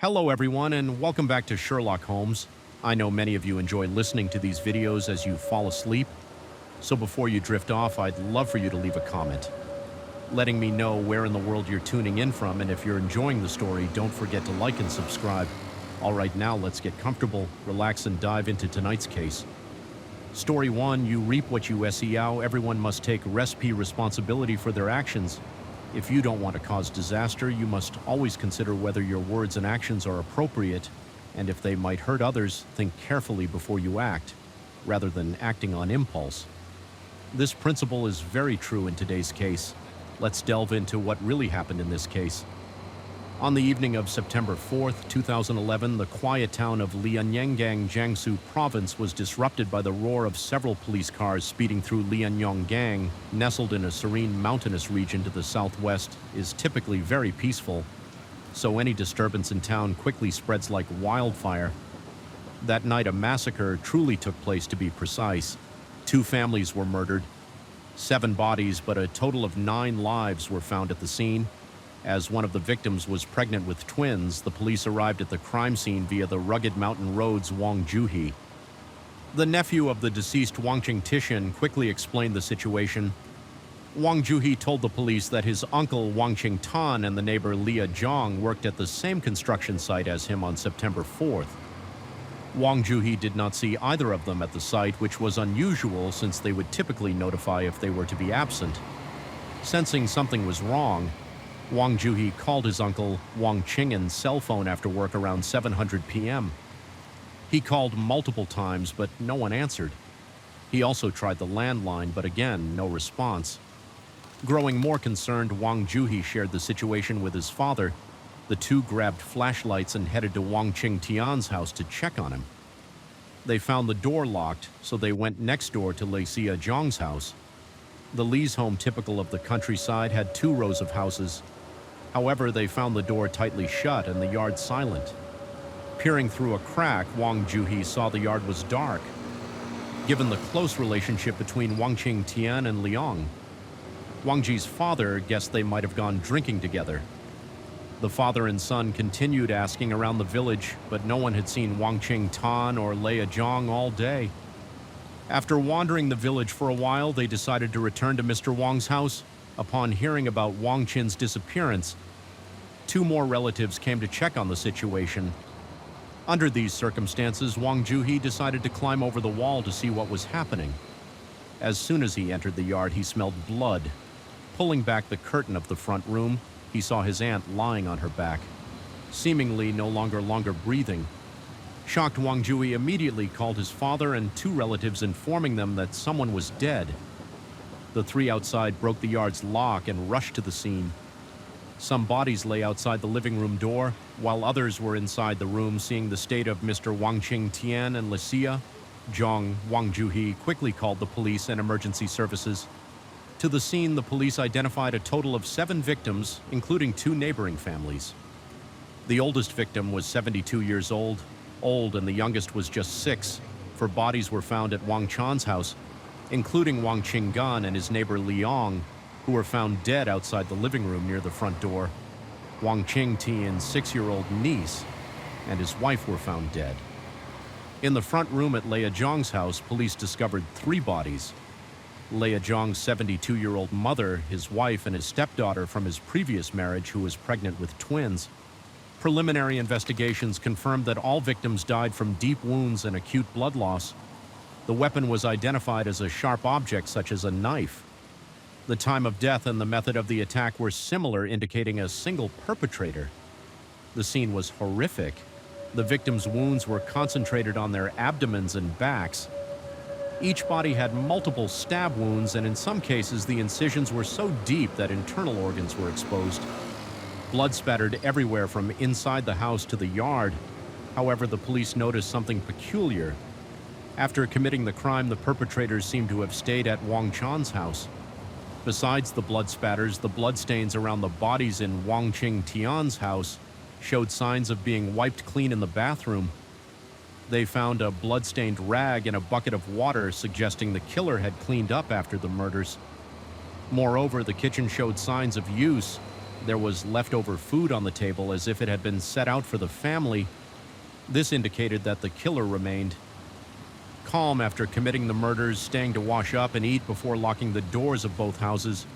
Hello everyone and welcome back to Sherlock Holmes. I know many of you enjoy listening to these videos as you fall asleep, so before you drift off, I'd love for you to leave a comment, letting me know where in the world you're tuning in from, and if you're enjoying the story, don't forget to like and subscribe. Alright, now let's get comfortable, relax, and dive into tonight's case. Story 1, you reap what you sow. Everyone must take recipe responsibility for their actions. If you don't want to cause disaster, you must always consider whether your words and actions are appropriate, and if they might hurt others, think carefully before you act, rather than acting on impulse. This principle is very true in today's case. Let's delve into what really happened in this case. On the evening of September 4th, 2011, the quiet town of Lianyanggang, Jiangsu Province was disrupted by the roar of several police cars speeding through Lianyanggang, nestled in a serene mountainous region to the southwest, is typically very peaceful, so any disturbance in town quickly spreads like wildfire. That night, a massacre truly took place, to be precise. 2 families were murdered, 7 bodies, but a total of 9 lives were found at the scene. As one of the victims was pregnant with twins, the police arrived at the crime scene via the rugged mountain roads Wang Juhi. The nephew of the deceased Wang Qingtishan quickly explained the situation. Wang Juhi told the police that his uncle Wang Qingtan and the neighbor Lia Zhang worked at the same construction site as him on September 4th. Wang Juhi did not see either of them at the site, which was unusual since they would typically notify if they were to be absent. Sensing something was wrong, Wang Juhi called his uncle Wang Qing'an's cell phone after work around 7:00 p.m. He called multiple times, but no one answered. He also tried the landline, but again, no response. Growing more concerned, Wang Juhi shared the situation with his father. The two grabbed flashlights and headed to Wang Qingtian's house to check on him. They found the door locked, so they went next door to Lia Zhang's house. The Li's home, typical of the countryside, had 2 rows of houses. However, they found the door tightly shut and the yard silent. Peering through a crack, Wang Juhi saw the yard was dark. Given the close relationship between Wang Qingtian and Liang, Wang Ji's father guessed they might have gone drinking together. The father and son continued asking around the village, but no one had seen Wang Qingtan or Lia Zhang all day. After wandering the village for a while, they decided to return to Mr. Wang's house. Upon hearing about Wang Qin's disappearance, 2 more relatives came to check on the situation. Under these circumstances, Wang Juhi decided to climb over the wall to see what was happening. As soon as he entered the yard, he smelled blood. Pulling back the curtain of the front room, he saw his aunt lying on her back, seemingly no longer breathing. Shocked, Wang Juhi immediately called his father and 2 relatives, informing them that someone was dead. The 3 outside broke the yard's lock and rushed to the scene. Some bodies lay outside the living room door, while others were inside the room. Seeing the state of Mr. Wang Qingtian and Lia Zhang, Wang Juhi quickly called the police and emergency services. To the scene, the police identified a total of 7 victims, including 2 neighboring families. The oldest victim was 72 years old, and the youngest was just 6, for bodies were found at Wang Chan's house, including Wang Qinggan and his neighbor Liang, who were found dead outside the living room near the front door. Wang Qingtian's 6-year-old niece and his wife were found dead. In the front room at Lia Zhang's house, police discovered 3 bodies. Lia Zhang's 72-year-old mother, his wife, and his stepdaughter from his previous marriage, who was pregnant with twins. Preliminary investigations confirmed that all victims died from deep wounds and acute blood loss. The weapon was identified as a sharp object such as a knife. The time of death and the method of the attack were similar, indicating a single perpetrator. The scene was horrific. The victims' wounds were concentrated on their abdomens and backs. Each body had multiple stab wounds, and in some cases the incisions were so deep that internal organs were exposed. Blood spattered everywhere from inside the house to the yard. However, the police noticed something peculiar. After committing the crime, the perpetrators seemed to have stayed at Wang Chan's house. Besides the blood spatters, the bloodstains around the bodies in Wang Qingtian's house showed signs of being wiped clean in the bathroom. They found a blood-stained rag in a bucket of water, suggesting the killer had cleaned up after the murders. Moreover, the kitchen showed signs of use. There was leftover food on the table as if it had been set out for the family. This indicated that the killer remained calm after committing the murders, staying to wash up and eat before locking the doors of both houses.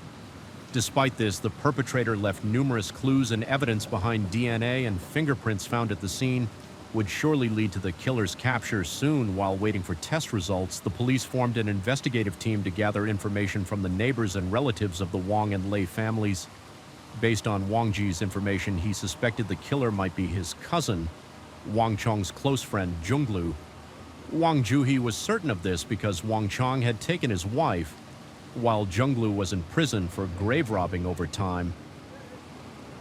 Despite this, the perpetrator left numerous clues and evidence behind DNA and fingerprints found at the scene would surely lead to the killer's capture soon. While waiting for test results, the police formed an investigative team to gather information from the neighbors and relatives of the Wang and Lei families. Based on Wang Ji's information, he suspected the killer might be his cousin, Wang Chong's close friend, Zhonglu. Wang Juhi was certain of this because Wang Chong had taken his wife, while Zhonglu was in prison for grave robbing over time.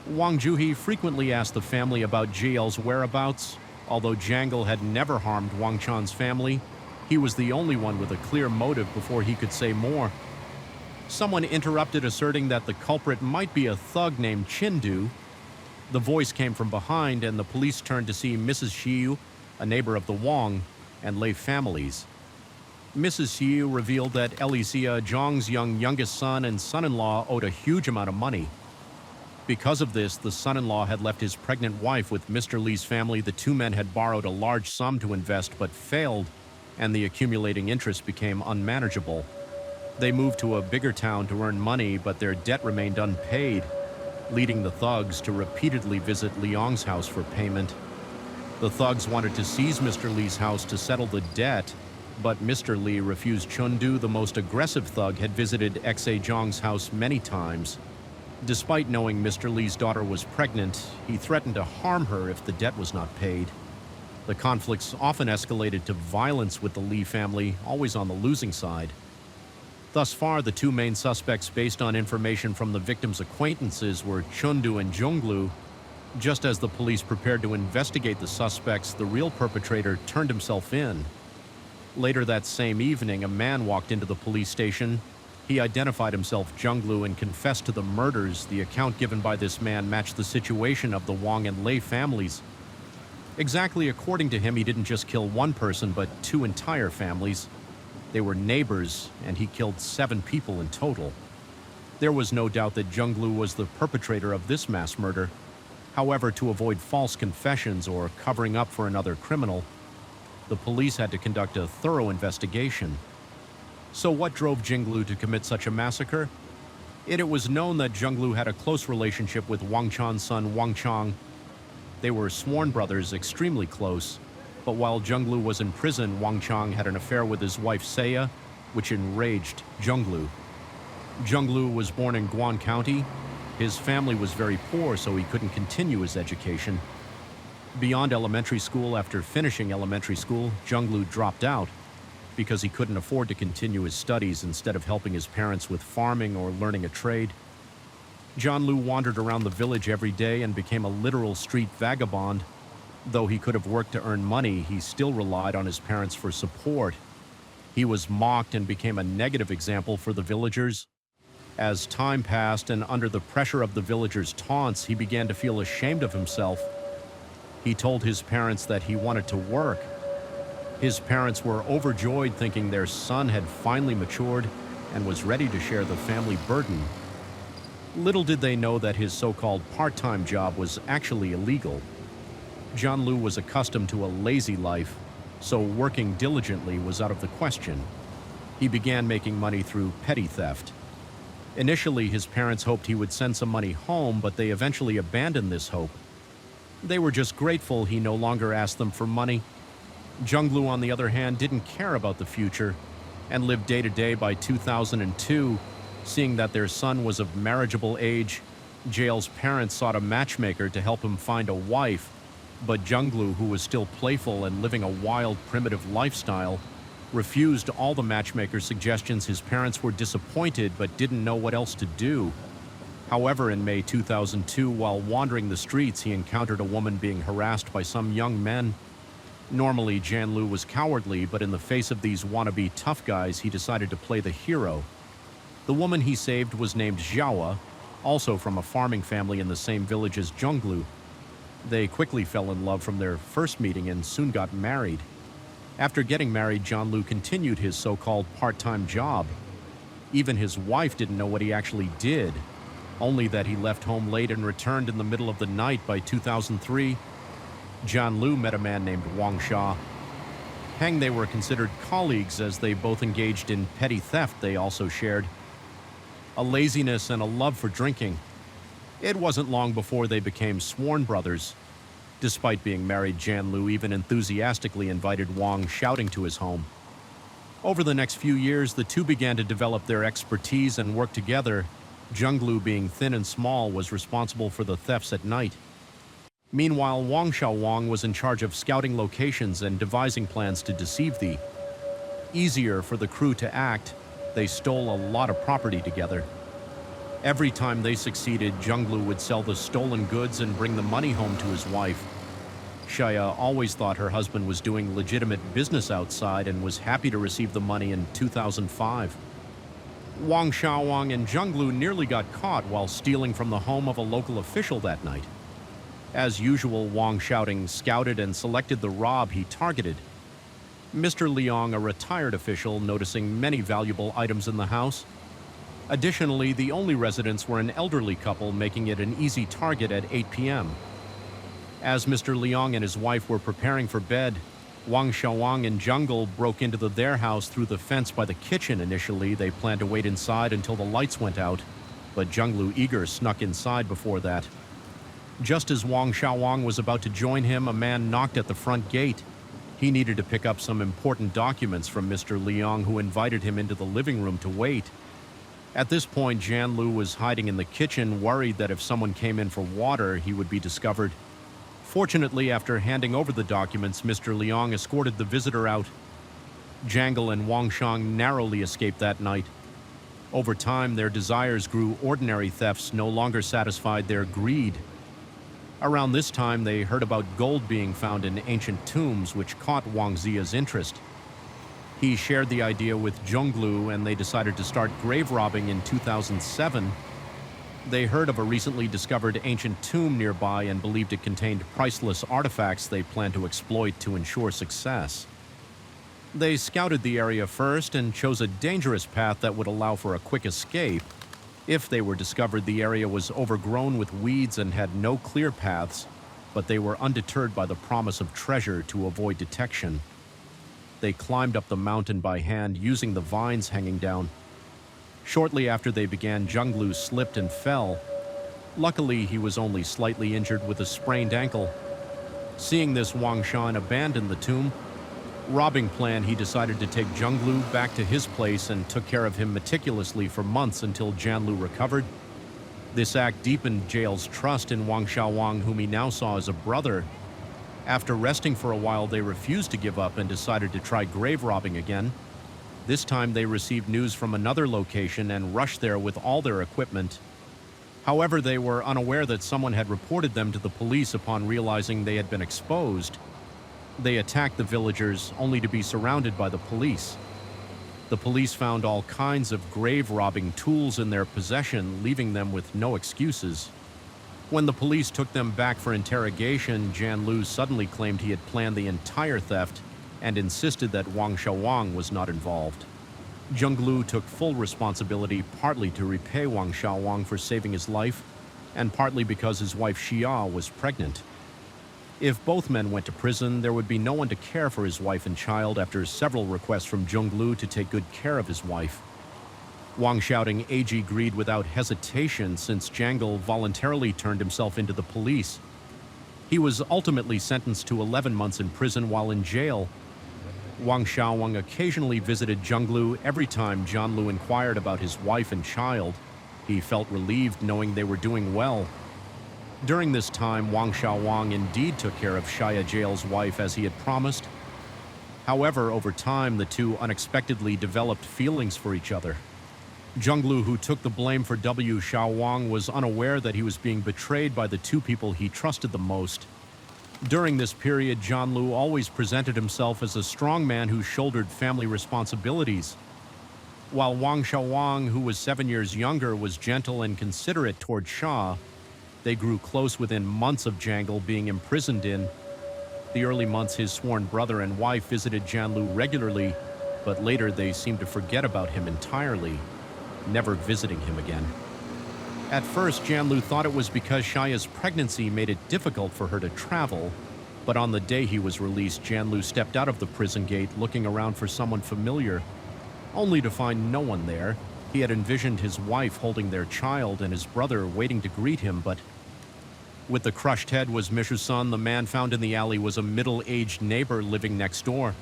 Wang Juhi frequently asked the family about JL's whereabouts. Although Jangle had never harmed Wang Chan's family, he was the only one with a clear motive before he could say more. Someone interrupted, asserting that the culprit might be a thug named Chindu. The voice came from behind, and the police turned to see Mrs. Xiu, a neighbor of the Wang and Lei families. Mrs. Xiu revealed that Alicia, Zhang's youngest son and son-in-law, owed a huge amount of money. Because of this, the son-in-law had left his pregnant wife with Mr. Li's family. The two men had borrowed a large sum to invest but failed, and the accumulating interest became unmanageable. They moved to a bigger town to earn money, but their debt remained unpaid, leading the thugs to repeatedly visit Liang's house for payment. The thugs wanted to seize Mr. Li's house to settle the debt, but Mr. Li refused. Chundu, the most aggressive thug, had visited Xe Zhang's house many times. Despite knowing Mr. Li's daughter was pregnant, he threatened to harm her if the debt was not paid. The conflicts often escalated to violence, with the Li family always on the losing side. Thus far, the two main suspects, based on information from the victim's acquaintances, were Chundu and Zhonglu. Just as the police prepared to investigate the suspects, the real perpetrator turned himself in. Later that same evening, a man walked into the police station. He identified himself Zhonglu and confessed to the murders. The account given by this man matched the situation of the Wang and Lei families. Exactly according to him, he didn't just kill one person, but two entire families. They were neighbors, and he killed 7 people in total. There was no doubt that Zhonglu was the perpetrator of this mass murder. However, to avoid false confessions or covering up for another criminal, the police had to conduct a thorough investigation. So what drove Zhonglu to commit such a massacre? It was known that Zhonglu had a close relationship with Wang Chan's son, Wang Chong. They were sworn brothers, extremely close. But while Zhonglu was in prison, Wang Chong had an affair with his wife, Saya, which enraged Zhonglu. Zhonglu was born in Guan County. His family was very poor, so he couldn't continue his education. Beyond elementary school, after finishing elementary school, Zhonglu dropped out because he couldn't afford to continue his studies instead of helping his parents with farming or learning a trade. Zhonglu wandered around the village every day and became a literal street vagabond. Though he could have worked to earn money, he still relied on his parents for support. He was mocked and became a negative example for the villagers. As time passed and under the pressure of the villagers' taunts, he began to feel ashamed of himself. He told his parents that he wanted to work. His parents were overjoyed, thinking their son had finally matured and was ready to share the family burden. Little did they know that his so-called part-time job was actually illegal. Zhonglu was accustomed to a lazy life, so working diligently was out of the question. He began making money through petty theft. Initially, his parents hoped he would send some money home, but they eventually abandoned this hope. They were just grateful he no longer asked them for money. Zhonglu, on the other hand, didn't care about the future and lived day to day. By 2002, seeing that their son was of marriageable age, Jail's parents sought a matchmaker to help him find a wife, but Zhonglu, who was still playful and living a wild, primitive lifestyle, refused all the matchmaker's suggestions. His parents were disappointed but didn't know what else to do. However, in May 2002, while wandering the streets, he encountered a woman being harassed by some young men. Normally, Zhonglu was cowardly, but in the face of these wannabe tough guys, he decided to play the hero. The woman he saved was named Xiaoa, also from a farming family in the same village as Zhonglu. They quickly fell in love from their first meeting and soon got married. After getting married, Zhonglu continued his so-called part-time job. Even his wife didn't know what he actually did. only that he left home late and returned in the middle of the night. By 2003, John Liu met a man named Wang Sha. They were considered colleagues as they both engaged in petty theft. They also shared a laziness and a love for drinking. It wasn't long before they became sworn brothers. Despite being married, Jan Liu even enthusiastically invited Wang shouting to his home. Over the next few years, the two began to develop their expertise and work together. Zhenglu, being thin and small, was responsible for the thefts at night. Meanwhile, Wang Xiaowang was in charge of scouting locations and devising plans to deceive the. Easier for the crew to act, they stole a lot of property together. Every time they succeeded, Zhenglu would sell the stolen goods and bring the money home to his wife. Shaya always thought her husband was doing legitimate business outside and was happy to receive the money in 2005. Wang Xiaowang and Zhenglu nearly got caught while stealing from the home of a local official that night. As usual, Wang Xiaoting scouted and selected the rob he targeted. Mr. Liang, a retired official, noticing many valuable items in the house. Additionally, the only residents were an elderly couple, making it an easy target at 8 p.m. As Mr. Liang and his wife were preparing for bed, Wang Xiaowang and Zhenglu broke into their house through the fence by the kitchen. Initially, they planned to wait inside until the lights went out, but Zhenglu, eager, snuck inside before that. Just as Wang Xiaowang was about to join him, a man knocked at the front gate. He needed to pick up some important documents from Mr. Liang, who invited him into the living room to wait. At this point, Jan Liu was hiding in the kitchen, worried that if someone came in for water, he would be discovered. Fortunately, after handing over the documents, Mr. Liang escorted the visitor out. Zhenglu and Wang Shang narrowly escaped that night. Over time, their desires grew. Ordinary thefts no longer satisfied their greed. Around this time, they heard about gold being found in ancient tombs, which caught Wang Ziya's interest. He shared the idea with Zhenglu, and they decided to start grave robbing in 2007. They heard of a recently discovered ancient tomb nearby and believed it contained priceless artifacts they planned to exploit to ensure success. They scouted the area first and chose a dangerous path that would allow for a quick escape. If they were discovered, the area was overgrown with weeds and had no clear paths, but they were undeterred by the promise of treasure. To avoid detection, they climbed up the mountain by hand, using the vines hanging down. Shortly after they began, Zhenglu slipped and fell. Luckily, he was only slightly injured with a sprained ankle. Seeing this, Wang Shan abandoned the tomb. Robbing plan, he decided to take Zhenglu back to his place and took care of him meticulously for months until Zhanlu recovered. This act deepened Jail's trust in Wang Xiaowang, whom he now saw as a brother. After resting for a while, they refused to give up and decided to try grave robbing again. This time they received news from another location and rushed there with all their equipment. However, they were unaware that someone had reported them to the police. Upon realizing they had been exposed, they attacked the villagers, only to be surrounded by the police. The police found all kinds of grave robbing tools in their possession, leaving them with no excuses. When the police took them back for interrogation, Jan Liu suddenly claimed he had planned the entire theft and insisted that Wang Xiaowang was not involved. Zhenglu took full responsibility, partly to repay Wang Xiaowang for saving his life, and partly because his wife Xia was pregnant. If both men went to prison, there would be no one to care for his wife and child. After several requests from Zhenglu to take good care of his wife, Wang Xiaoting agreed without hesitation, since Zhenglu voluntarily turned himself into the police. He was ultimately sentenced to 11 months in prison while in jail. Wang Xiaowang occasionally visited Zhenglu. Every time Zhanlu inquired about his wife and child, he felt relieved knowing they were doing well. During this time, Wang Xiaowang indeed took care of Shaya Jail's wife as he had promised. However, over time, the two unexpectedly developed feelings for each other. Zhenglu, who took the blame for W. Xiaowang, was unaware that he was being betrayed by the two people he trusted the most. During this period, Zhanlu always presented himself as a strong man who shouldered family responsibilities, while Wang Xiaowang, who was 7 years younger, was gentle and considerate toward Xia. They grew close within months of Zhenglu being imprisoned. In the early months, his sworn brother and wife visited Zhanlu regularly, but later they seemed to forget about him entirely, never visiting him again. At first, Janlu thought it was because Shaya's pregnancy made it difficult for her to travel, but on the day he was released, Janlu stepped out of the prison gate looking around for someone familiar, only to find no one there. He had envisioned his wife holding their child and his brother waiting to greet him, but with the crushed head was Mishu-san. The man found in the alley was a middle-aged neighbor living next door.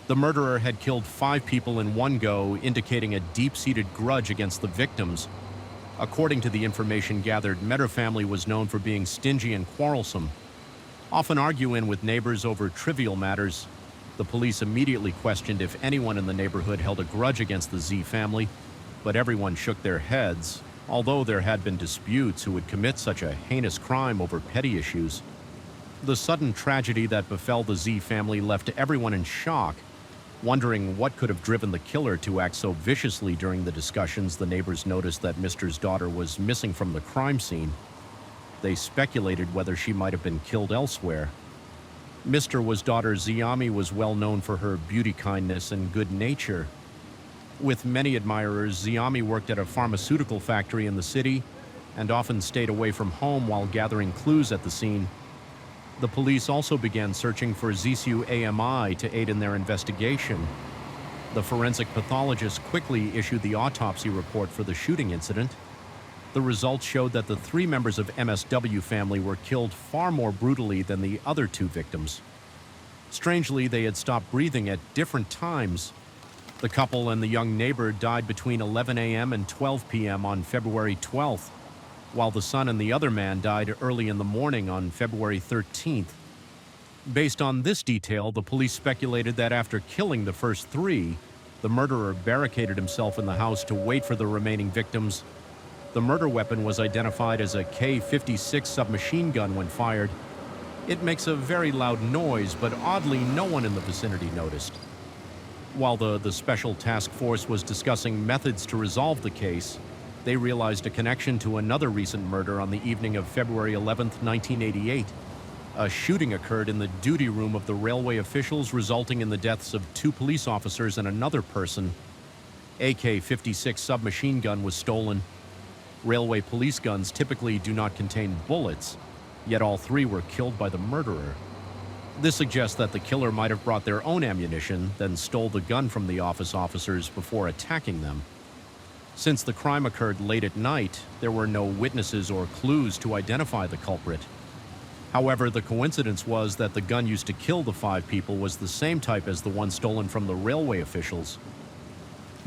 The murderer had killed 5 people in one go, indicating a deep-seated grudge against the victims. According to the information gathered, Mehta family was known for being stingy and quarrelsome, often arguing with neighbors over trivial matters. The police immediately questioned if anyone in the neighborhood held a grudge against the Z family, but everyone shook their heads, although there had been disputes who would commit such a heinous crime over petty issues. The sudden tragedy that befell the Z family left everyone in shock, wondering what could have driven the killer to act so viciously. During the discussions, the neighbors noticed that Mr.'s daughter was missing from the crime scene. They speculated whether she might have been killed elsewhere. Mr.'s daughter Ziyami was well known for her beauty, kindness, and good nature. With many admirers, Ziyami worked at a pharmaceutical factory in the city and often stayed away from home while gathering clues at the scene. The police also began searching for Zishu AMI to aid in their investigation. The forensic pathologist quickly issued the autopsy report for the shooting incident. The results showed that the 3 members of MSW family were killed far more brutally than the other 2 victims. Strangely, they had stopped breathing at different times. The couple and the young neighbor died between 11 a.m. and 12 p.m. on February 12th, while the son and the other man died early in the morning on February 13th. Based on this detail, the police speculated that after killing the first 3, the murderer barricaded himself in the house to wait for the remaining victims. The murder weapon was identified as a K-56 submachine gun when fired. It makes a very loud noise, but oddly, no one in the vicinity noticed. While the Special Task Force was discussing methods to resolve the case, they realized a connection to another recent murder on the evening of February 11, 1988. A shooting occurred in the duty room of the railway officials, resulting in the deaths of 2 police officers and another person. A K-56 submachine gun was stolen. Railway police guns typically do not contain bullets, yet all 3 were killed by the murderer. This suggests that the killer might have brought their own ammunition, then stole the gun from the officers before attacking them. Since the crime occurred late at night, there were no witnesses or clues to identify the culprit. However, the coincidence was that the gun used to kill the 5 people was the same type as the one stolen from the railway officials.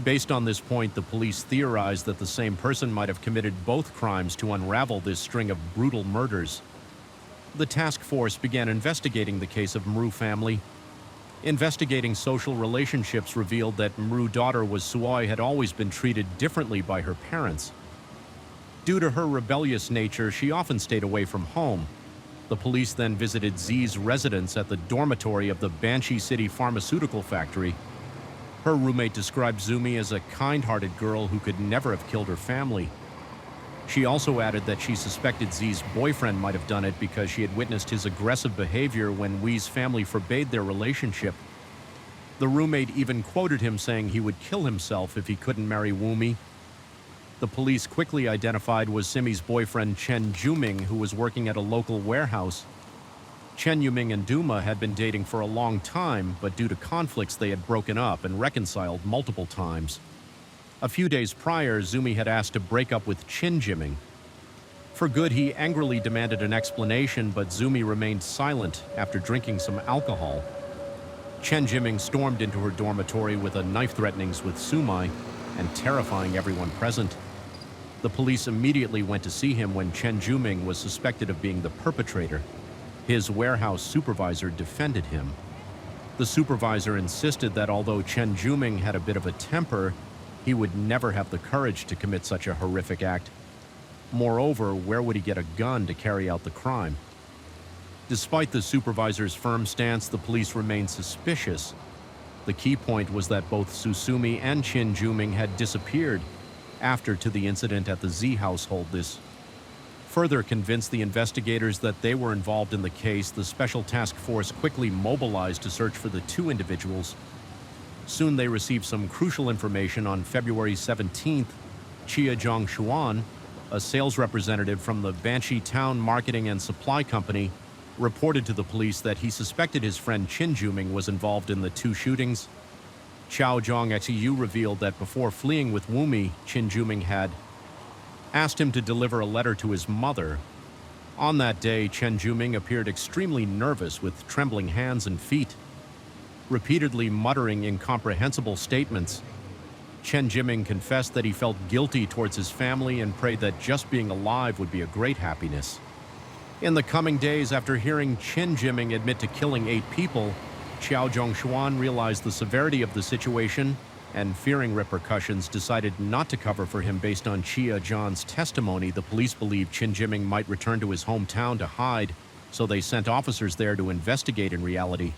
Based on this point, the police theorized that the same person might have committed both crimes to unravel this string of brutal murders. The task force began investigating the case of Mru family. Investigating social relationships revealed that Mru daughter was Suoi had always been treated differently by her parents. Due to her rebellious nature, she often stayed away from home. The police then visited Z's residence at the dormitory of the Banshee City pharmaceutical factory. Her roommate described Zumi as a kind-hearted girl who could never have killed her family. She also added that she suspected Z's boyfriend might have done it because she had witnessed his aggressive behavior when Wee's family forbade their relationship. The roommate even quoted him saying he would kill himself if he couldn't marry Wumi. The police quickly identified was Simi's boyfriend Chen Juming, who was working at a local warehouse. Chen Yuming and Duma had been dating for a long time, but due to conflicts they had broken up and reconciled multiple times. A few days prior, Zumi had asked to break up with Chin Jiming. For good, he angrily demanded an explanation, but Zumi remained silent after drinking some alcohol. Chen Jiming stormed into her dormitory with a knife threatenings with Sumai and terrifying everyone present. The police immediately went to see him when Chen Juming was suspected of being the perpetrator. His warehouse supervisor defended him. The supervisor insisted that although Chen Juming had a bit of a temper, he would never have the courage to commit such a horrific act. Moreover, where would he get a gun to carry out the crime? Despite the supervisor's firm stance, the police remained suspicious. The key point was that both Susumi and Chin Juming had disappeared after the incident at the Z household. This further convinced the investigators that they were involved in the case. The Special Task Force quickly mobilized to search for the 2 individuals. Soon they received some crucial information. On February 17th, Chia Zhongshuan, a sales representative from the Banshee Town Marketing and Supply Company, reported to the police that he suspected his friend Chin Juming was involved in the two shootings. Chao Zhong XEU revealed that before fleeing with Wumi, Chin Juming had asked him to deliver a letter to his mother. On that day, Chen Juming appeared extremely nervous with trembling hands and feet, repeatedly muttering incomprehensible statements. Chen Jiming confessed that he felt guilty towards his family and prayed that just being alive would be a great happiness. In the coming days, after hearing Chen Jiming admit to killing 8 people, Xiao Zhongshuan realized the severity of the situation and, fearing repercussions, decided not to cover for him based on Chia Zhan's testimony. The police believed Chen Jiming might return to his hometown to hide, so they sent officers there to investigate in reality.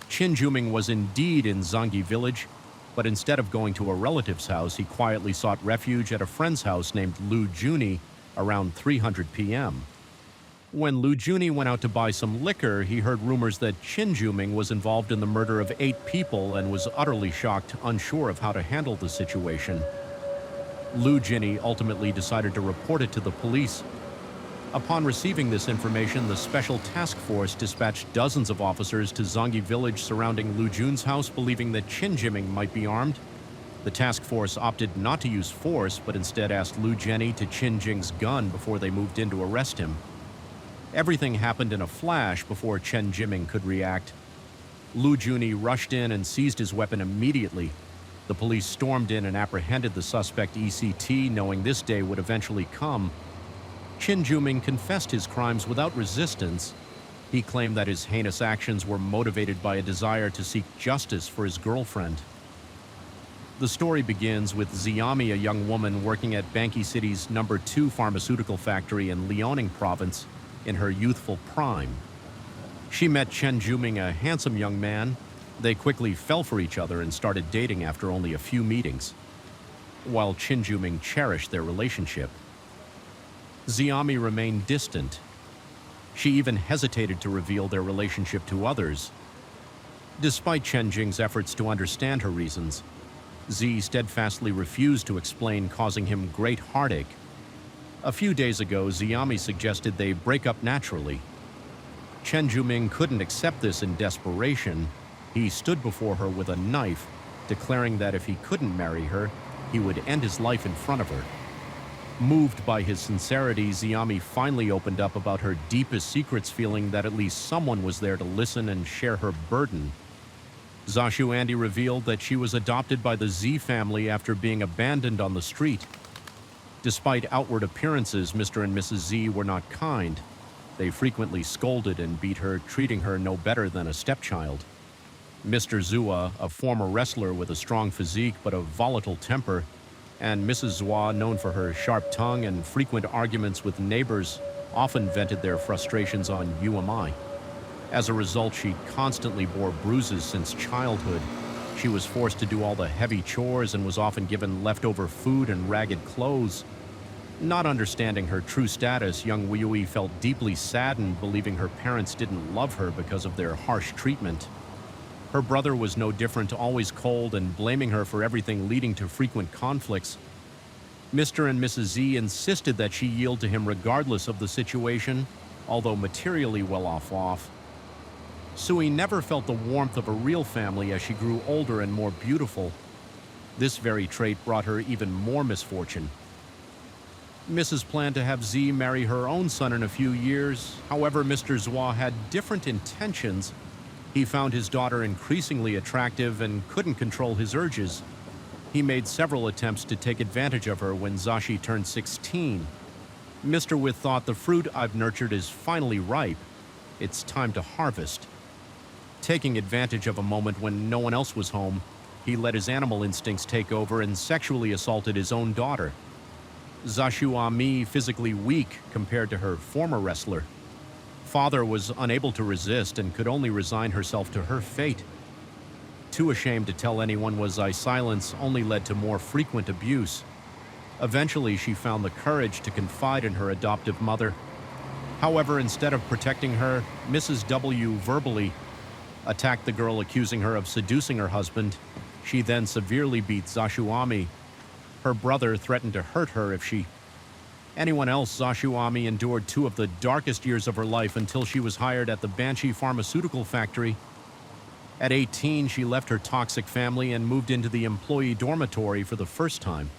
Chen Juming was indeed in Zangyi village, but instead of going to a relative's house, he quietly sought refuge at a friend's house named Lu Juni around 300 p.m. When Lu Juni went out to buy some liquor, he heard rumors that Chen Juming was involved in the murder of 8 people and was utterly shocked, unsure of how to handle the situation. Lu Juni ultimately decided to report it to the police. Upon receiving this information, the Special Task Force dispatched dozens of officers to Zangyi village surrounding Lu Jun's house, believing that Chen Jiming might be armed. The task force opted not to use force, but instead asked Lu Jeni to Chen Jing's gun before they moved in to arrest him. Everything happened in a flash before Chen Jiming could react. Lu Juni rushed in and seized his weapon immediately. The police stormed in and apprehended the suspect ECT, knowing this day would eventually come. Chen Juming confessed his crimes without resistance. He claimed that his heinous actions were motivated by a desire to seek justice for his girlfriend. The story begins with Xiaomi, a young woman working at Banqi City's No. 2 pharmaceutical factory in Liaoning province, in her youthful prime. She met Chen Juming, a handsome young man. They quickly fell for each other and started dating after only a few meetings, while Chen Juming cherished their relationship. Xiaomi remained distant. She even hesitated to reveal their relationship to others. Despite Chen Jing's efforts to understand her reasons, Xi steadfastly refused to explain, causing him great heartache. A few days ago, Xiaomi suggested they break up naturally. Chen Juming couldn't accept this. In desperation, he stood before her with a knife, declaring that if he couldn't marry her, he would end his life in front of her. Moved by his sincerity, Xiaomi finally opened up about her deepest secrets, feeling that at least someone was there to listen and share her burden. Zashu Andy revealed that she was adopted by the Z family after being abandoned on the street. Despite outward appearances, Mr. and Mrs. Z were not kind. They frequently scolded and beat her, treating her no better than a stepchild. Mr. Zua, a former wrestler with a strong physique but a volatile temper, and Mrs. Zua, known for her sharp tongue and frequent arguments with neighbors, often vented their frustrations on UMI. As a result, she constantly bore bruises since childhood. She was forced to do all the heavy chores and was often given leftover food and ragged clothes. Not understanding her true status, young Weiyue felt deeply saddened, believing her parents didn't love her because of their harsh treatment. Her brother was no different, always cold and blaming her for everything, leading to frequent conflicts. Mr. and Mrs. Z insisted that she yield to him regardless of the situation, although materially well off. Sui never felt the warmth of a real family as she grew older and more beautiful. This very trait brought her even more misfortune. Mrs. planned to have Z marry her own son in a few years. However, Mr. Zua had different intentions. He found his daughter increasingly attractive and couldn't control his urges. He made several attempts to take advantage of her when Zashi turned 16. Mr. With thought, the fruit I've nurtured is finally ripe. It's time to harvest. Taking advantage of a moment when no one else was home, he let his animal instincts take over and sexually assaulted his own daughter. Zashu Ami, physically weak compared to her former wrestler. Father was unable to resist and could only resign herself to her fate. Too ashamed to tell anyone, silence only led to more frequent abuse. Eventually, she found the courage to confide in her adoptive mother. However, instead of protecting her, Mrs. W verbally attacked the girl, accusing her of seducing her husband. She then severely beat Zashu Ami. Her brother threatened to hurt her if she Anyone else, Zashuami endured two of the darkest years of her life until she was hired at the Banshee pharmaceutical factory. At 18, she left her toxic family and moved into the employee dormitory for the first time.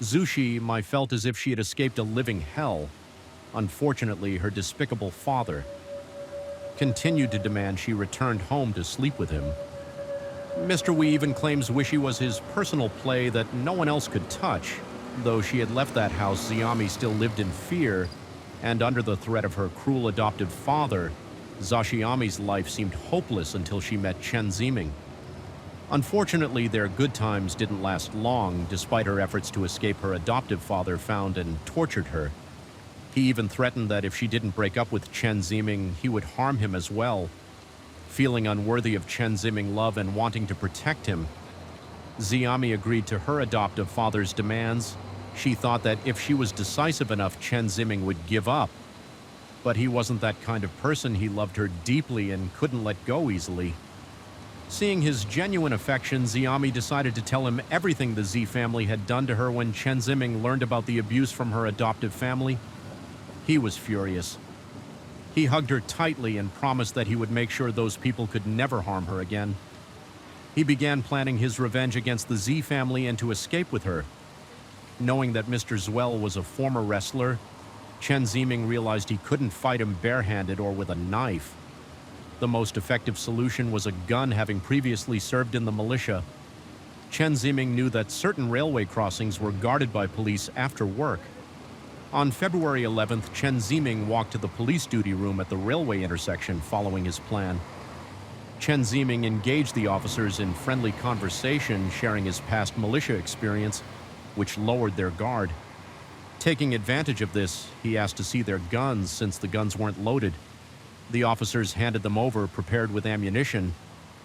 Zushi felt as if she had escaped a living hell. Unfortunately, her despicable father continued to demand she returned home to sleep with him. Mr. Wee even claims Wishy was his personal play that no one else could touch. Though she had left that house, Ziyami still lived in fear, and under the threat of her cruel adoptive father, Zashiami's life seemed hopeless until she met Chen Ziming. Unfortunately, their good times didn't last long, despite her efforts to escape. Her adoptive father found and tortured her. He even threatened that if she didn't break up with Chen Ziming, he would harm him as well. Feeling unworthy of Chen Ziming's love and wanting to protect him, Ziyami agreed to her adoptive father's demands. She thought that if she was decisive enough, Chen Ziming would give up. But he wasn't that kind of person. He loved her deeply and couldn't let go easily. Seeing his genuine affection, Ziyami decided to tell him everything the Z family had done to her. When Chen Ziming learned about the abuse from her adoptive family, he was furious. He hugged her tightly and promised that he would make sure those people could never harm her again. He began planning his revenge against the Z family and to escape with her. Knowing that Mr. Zwell was a former wrestler, Chen Ziming realized he couldn't fight him barehanded or with a knife. The most effective solution was a gun, having previously served in the militia. Chen Ziming knew that certain railway crossings were guarded by police after work. On February 11th, Chen Ziming walked to the police duty room at the railway intersection following his plan. Chen Ziming engaged the officers in friendly conversation, sharing his past militia experience, which lowered their guard. Taking advantage of this, he asked to see their guns since the guns weren't loaded. The officers handed them over, prepared with ammunition.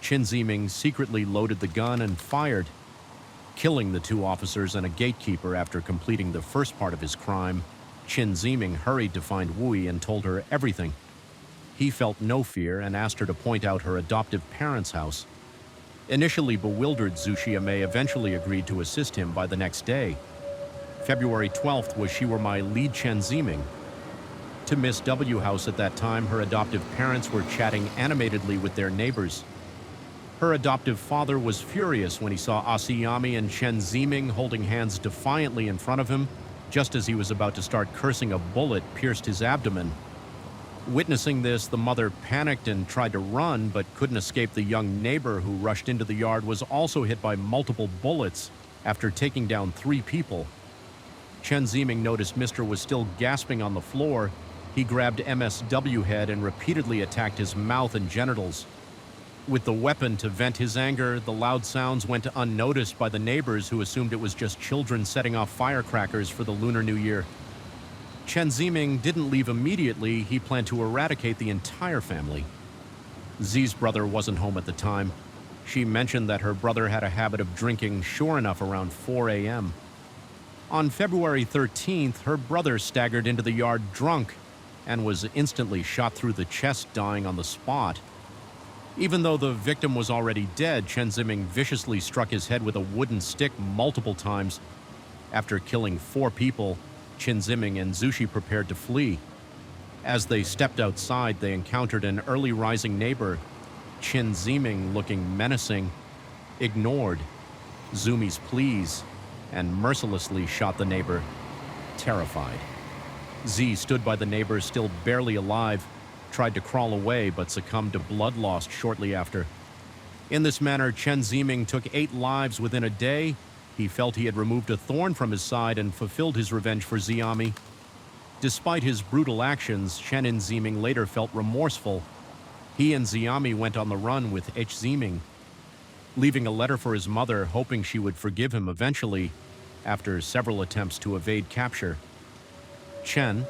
Chen Ziming secretly loaded the gun and fired, killing the two officers and a gatekeeper. After completing the first part of his crime, Chen Ziming hurried to find Wui and told her everything. He felt no fear and asked her to point out her adoptive parents' house. Initially bewildered, Zushi eventually agreed to assist him by the next day. February 12th was She Were My Lead Chen Ziming. To Miss W house at that time, her adoptive parents were chatting animatedly with their neighbors. Her adoptive father was furious when he saw Asiyami and Chen Ziming holding hands defiantly in front of him. Just as he was about to start cursing, a bullet pierced his abdomen. Witnessing this, the mother panicked and tried to run, but couldn't escape. The young neighbor who rushed into the yard was also hit by multiple bullets after taking down 3 people. Chen Ziming noticed Mr. was still gasping on the floor. He grabbed MSW head and repeatedly attacked his mouth and genitals. With the weapon to vent his anger, the loud sounds went unnoticed by the neighbors, who assumed it was just children setting off firecrackers for the Lunar New Year. Chen Ziming didn't leave immediately. He planned to eradicate the entire family. Z's brother wasn't home at the time. She mentioned that her brother had a habit of drinking, sure enough, around 4 a.m. On February 13th, her brother staggered into the yard drunk and was instantly shot through the chest, dying on the spot. Even though the victim was already dead, Chen Ziming viciously struck his head with a wooden stick multiple times. After killing 4 people, Chen Ziming and Zushi prepared to flee. As they stepped outside, they encountered an early rising neighbor. Chen Ziming, looking menacing, ignored Zumi's pleas and mercilessly shot the neighbor, terrified. Z stood by the neighbor, still barely alive, tried to crawl away but succumbed to blood loss shortly after. In this manner, Chen Ziming took 8 lives within a day. He felt he had removed a thorn from his side and fulfilled his revenge for Ziyami. Despite his brutal actions, Chen Ziming later felt remorseful. He and Ziyami went on the run with H. Ziming, leaving a letter for his mother, hoping she would forgive him eventually after several attempts to evade capture. Chen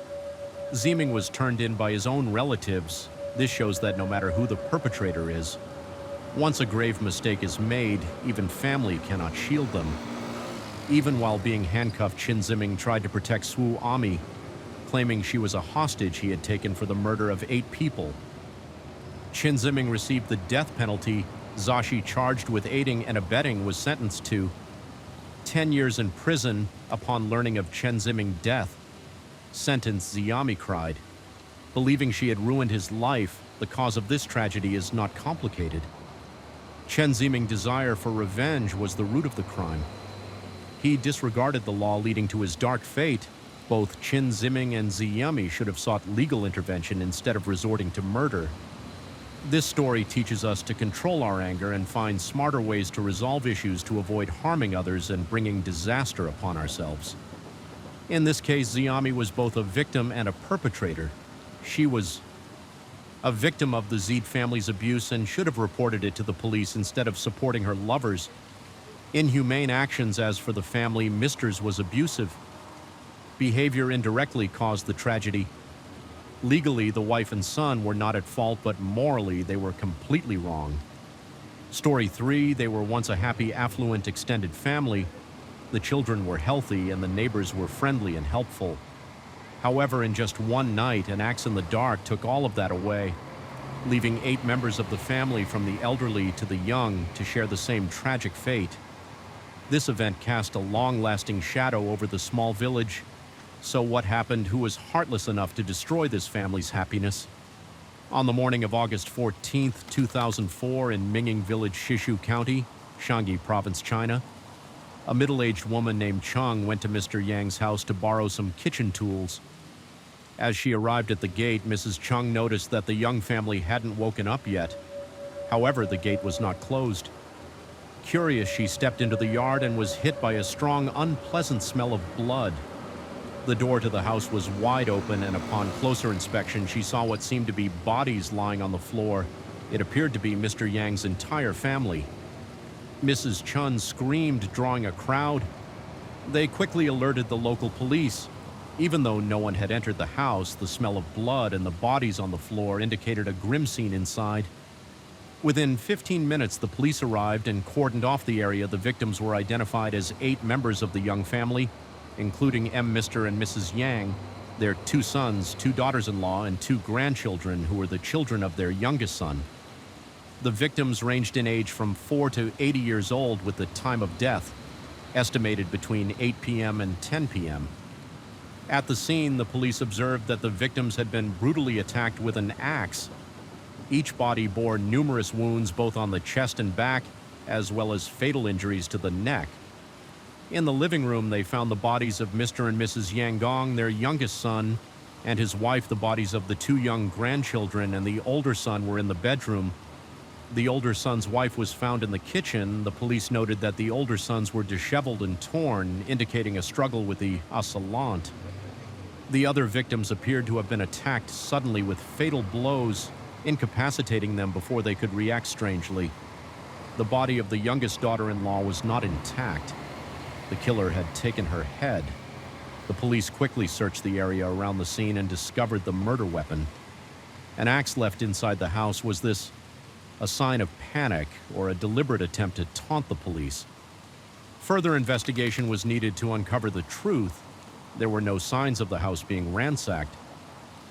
Ziming was turned in by his own relatives. This shows that no matter who the perpetrator is, once a grave mistake is made, even family cannot shield them. Even while being handcuffed, Chen Ziming tried to protect Swu Ami, claiming she was a hostage he had taken for the murder of 8 people. Chen Ziming received the death penalty. Zashi, charged with aiding and abetting, was sentenced to 10 years in prison upon learning of Chen Ziming's death. Sentenced, Xiaomi cried. Believing she had ruined his life, the cause of this tragedy is not complicated. Chen Ziming's desire for revenge was the root of the crime. He disregarded the law leading to his dark fate. Both Chen Ziming and Xiaomi should have sought legal intervention instead of resorting to murder. This story teaches us to control our anger and find smarter ways to resolve issues to avoid harming others and bringing disaster upon ourselves. In this case, Xiaomi was both a victim and a perpetrator. She was a victim of the Zid family's abuse and should have reported it to the police instead of supporting her lovers' inhumane actions. As for the family, Mister's was abusive. Behavior indirectly caused the tragedy. Legally, the wife and son were not at fault, but morally, they were completely wrong. Story 3, they were once a happy, affluent, extended family. The children were healthy and the neighbors were friendly and helpful. However, in just one night, an axe in the dark took all of that away, leaving 8 members of the family, from the elderly to the young, to share the same tragic fate. This event cast a long-lasting shadow over the small village. So what happened? Who was heartless enough to destroy this family's happiness? On the morning of August 14, 2004, in Minging Village, Shishu County, Shanxi Province, China, a middle-aged woman named Cheng went to Mr. Yang's house to borrow some kitchen tools. As she arrived at the gate, Mrs. Cheng noticed that the young family hadn't woken up yet. However, the gate was not closed. Curious, she stepped into the yard and was hit by a strong, unpleasant smell of blood. The door to the house was wide open, and upon closer inspection, she saw what seemed to be bodies lying on the floor. It appeared to be Mr. Yang's entire family. Mrs. Chun screamed, drawing a crowd. They quickly alerted the local police. Even though no one had entered the house, the smell of blood and the bodies on the floor indicated a grim scene inside. Within 15 minutes, the police arrived and cordoned off the area. The victims were identified as 8 members of the young family, including Mr. and Mrs. Yang, their 2 sons, 2 daughters-in-law, and 2 grandchildren who were the children of their youngest son. The victims ranged in age from 4 to 80 years old, with the time of death estimated between 8 p.m. and 10 p.m. At the scene, the police observed that the victims had been brutally attacked with an axe. Each body bore numerous wounds both on the chest and back, as well as fatal injuries to the neck. In the living room, they found the bodies of Mr. and Mrs. Yang Gong, their youngest son, and his wife. The bodies of the 2 young grandchildren and the older son were in the bedroom. The older son's wife was found in the kitchen. The police noted that the older sons were disheveled and torn, indicating a struggle with the assailant. The other victims appeared to have been attacked suddenly with fatal blows, incapacitating them before they could react strangely. The body of the youngest daughter-in-law was not intact. The killer had taken her head. The police quickly searched the area around the scene and discovered the murder weapon. An axe left inside the house. Was this a sign of panic or a deliberate attempt to taunt the police? Further investigation was needed to uncover the truth. There were no signs of the house being ransacked.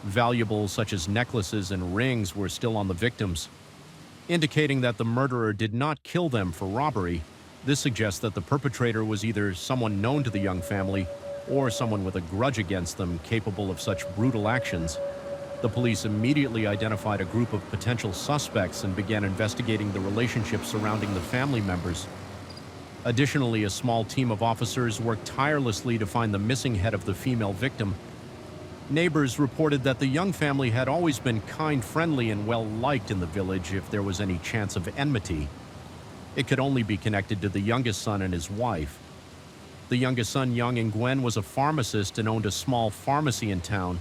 Valuables such as necklaces and rings were still on the victims, indicating that the murderer did not kill them for robbery. This suggests that the perpetrator was either someone known to the young family or someone with a grudge against them, capable of such brutal actions. The police immediately identified a group of potential suspects and began investigating the relationships surrounding the family members. Additionally, a small team of officers worked tirelessly to find the missing head of the female victim. Neighbors reported that the young family had always been kind, friendly, and well-liked in the village. If there was any chance of enmity, it could only be connected to the youngest son and his wife. The youngest son, Yang Ingwen, was a pharmacist and owned a small pharmacy in town.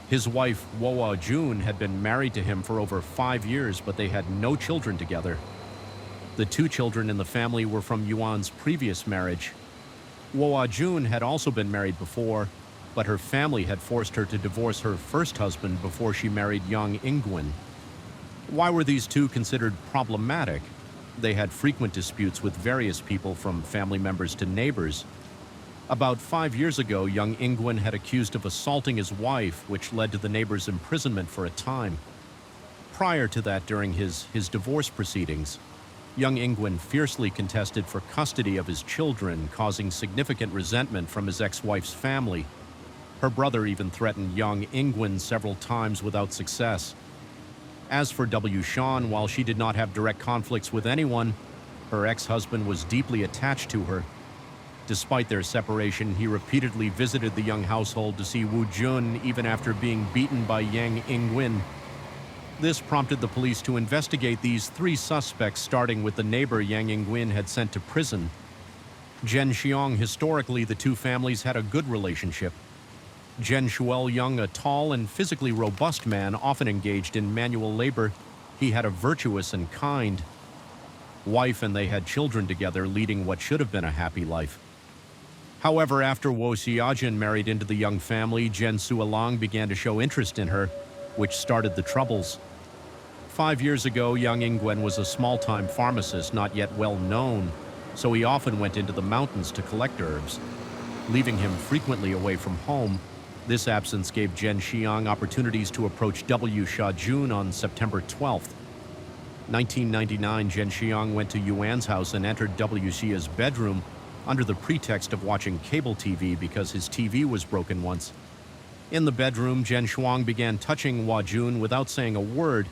His wife, Woa Jun, had been married to him for over 5 years, but they had no children together. The 2 children in the family were from Yuan's previous marriage. Woa Jun had also been married before, but her family had forced her to divorce her first husband before she married Yang Ingwen. Why were these 2 considered problematic? They had frequent disputes with various people, from family members to neighbors. About 5 years ago, young Ingwen had accused of assaulting his wife, which led to the neighbor's imprisonment for a time. Prior to that, during his divorce proceedings, Young Ingwen fiercely contested for custody of his children, causing significant resentment from his ex-wife's family. Her brother even threatened young Ingwen several times without success. As for W. Sean, while she did not have direct conflicts with anyone, her ex-husband was deeply attached to her. Despite their separation, he repeatedly visited the young household to see Woo Jun even after being beaten by Yang Ingwen. This prompted the police to investigate these three suspects, starting with the neighbor Yang Ingwen had sent to prison. Jen Xiong, historically, the two families had a good relationship. Jen Shuel Young, a tall and physically robust man, often engaged in manual labor. He had a virtuous and kind wife, and they had children together, leading what should have been a happy life. However, after Wo Xiajin married into the young family, Jen Suolang began to show interest in her, which started the troubles. 5 years ago, young Ingwen was a small-time pharmacist, not yet well known, so he often went into the mountains to collect herbs, leaving him frequently away from home. This absence gave Jen Xiang opportunities to approach W. Xiajun on September 12th. 1999, Jen Xiang went to Yuan's house and entered W. Xia's bedroom under the pretext of watching cable TV because his TV was broken once. In the bedroom, Jen Shuang began touching Hua Jun without saying a word.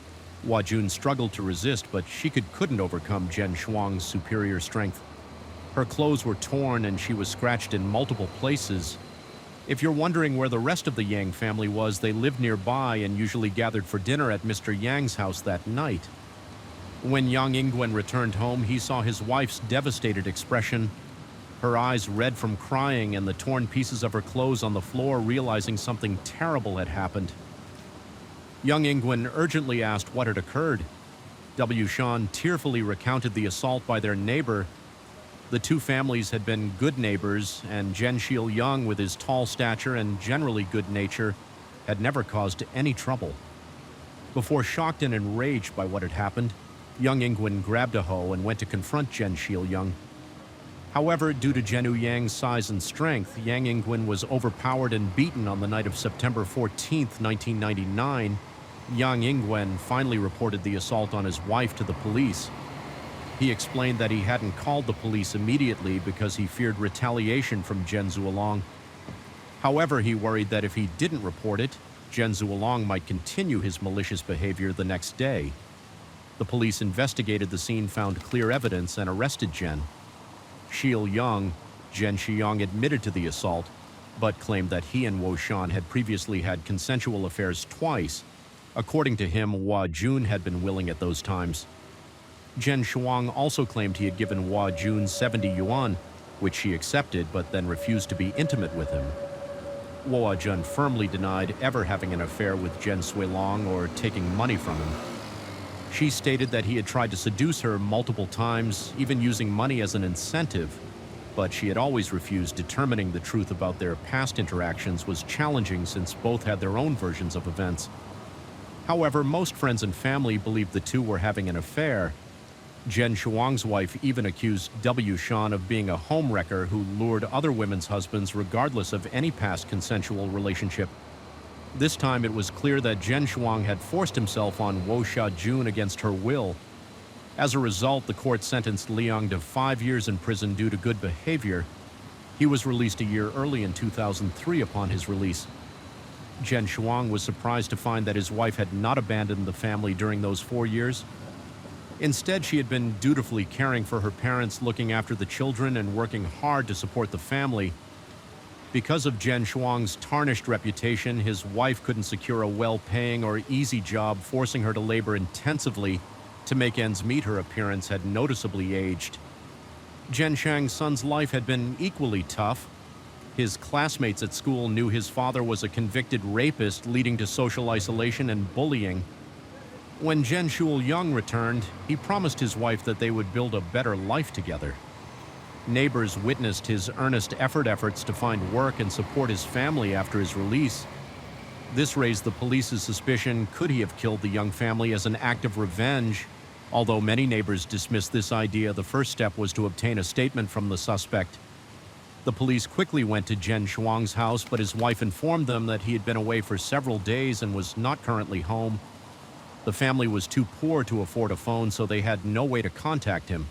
Hua Jun struggled to resist, but she couldn't overcome Jen Shuang's superior strength. Her clothes were torn and she was scratched in multiple places. If you're wondering where the rest of the Yang family was, they lived nearby and usually gathered for dinner at Mr. Yang's house that night. When young Ingwen returned home, he saw his wife's devastated expression, her eyes red from crying and the torn pieces of her clothes on the floor, realizing something terrible had happened. Young Ingwen urgently asked what had occurred. W. Shan tearfully recounted the assault by their neighbor. The two families had been good neighbors, and Jen Shil Young, with his tall stature and generally good nature, had never caused any trouble. Before shocked and enraged by what had happened, young Ingwen grabbed a hoe and went to confront Jen Shil Young. However, due to Zhenu Yang's size and strength, Yang Ingwen was overpowered and beaten on the night of September 14, 1999. Yang Ingwen finally reported the assault on his wife to the police. He explained that he hadn't called the police immediately because he feared retaliation from Jen Zuolong. However, he worried that if he didn't report it, Jen Zuolong might continue his malicious behavior the next day. The police investigated the scene, found clear evidence, and arrested Jen Shil Young. Jen Xiang admitted to the assault, but claimed that he and Wo Shan had previously had consensual affairs twice. According to him, Hua Jun had been willing at those times. Jen Shuang also claimed he had given Hua Jun 70 yuan, which she accepted, but then refused to be intimate with him. Hua Jun firmly denied ever having an affair with Jen Suilong or taking money from him. She stated that he had tried to seduce her multiple times, even using money as an incentive, but she had always refused. Determining the truth about their past interactions was challenging since both had their own versions of events. However, most friends and family believed the two were having an affair. Jen Shuang's wife even accused W. Shan of being a homewrecker who lured other women's husbands regardless of any past consensual relationship. This time it was clear that Jen Shuang had forced himself on Wo Xiajun against her will. As a result, the court sentenced Liang to 5 years in prison due to good behavior. He was released a year early in 2003 upon his release. Jen Shuang was surprised to find that his wife had not abandoned the family during those 4 years. Instead, she had been dutifully caring for her parents, looking after the children, and working hard to support the family. Because of Jen Shuang's tarnished reputation, his wife couldn't secure a well-paying or easy job, forcing her to labor intensively to make ends meet. Her appearance had noticeably aged. Jen Shang's son's life had been equally tough. His classmates at school knew his father was a convicted rapist, leading to social isolation and bullying. When Jen Shul Young returned, he promised his wife that they would build a better life together. Neighbors witnessed his earnest efforts to find work and support his family after his release. This raised the police's suspicion: could he have killed the young family as an act of revenge? Although many neighbors dismissed this idea, the first step was to obtain a statement from the suspect. The police quickly went to Jen Shuang's house, but his wife informed them that he had been away for several days and was not currently home. The family was too poor to afford a phone, so they had no way to contact him.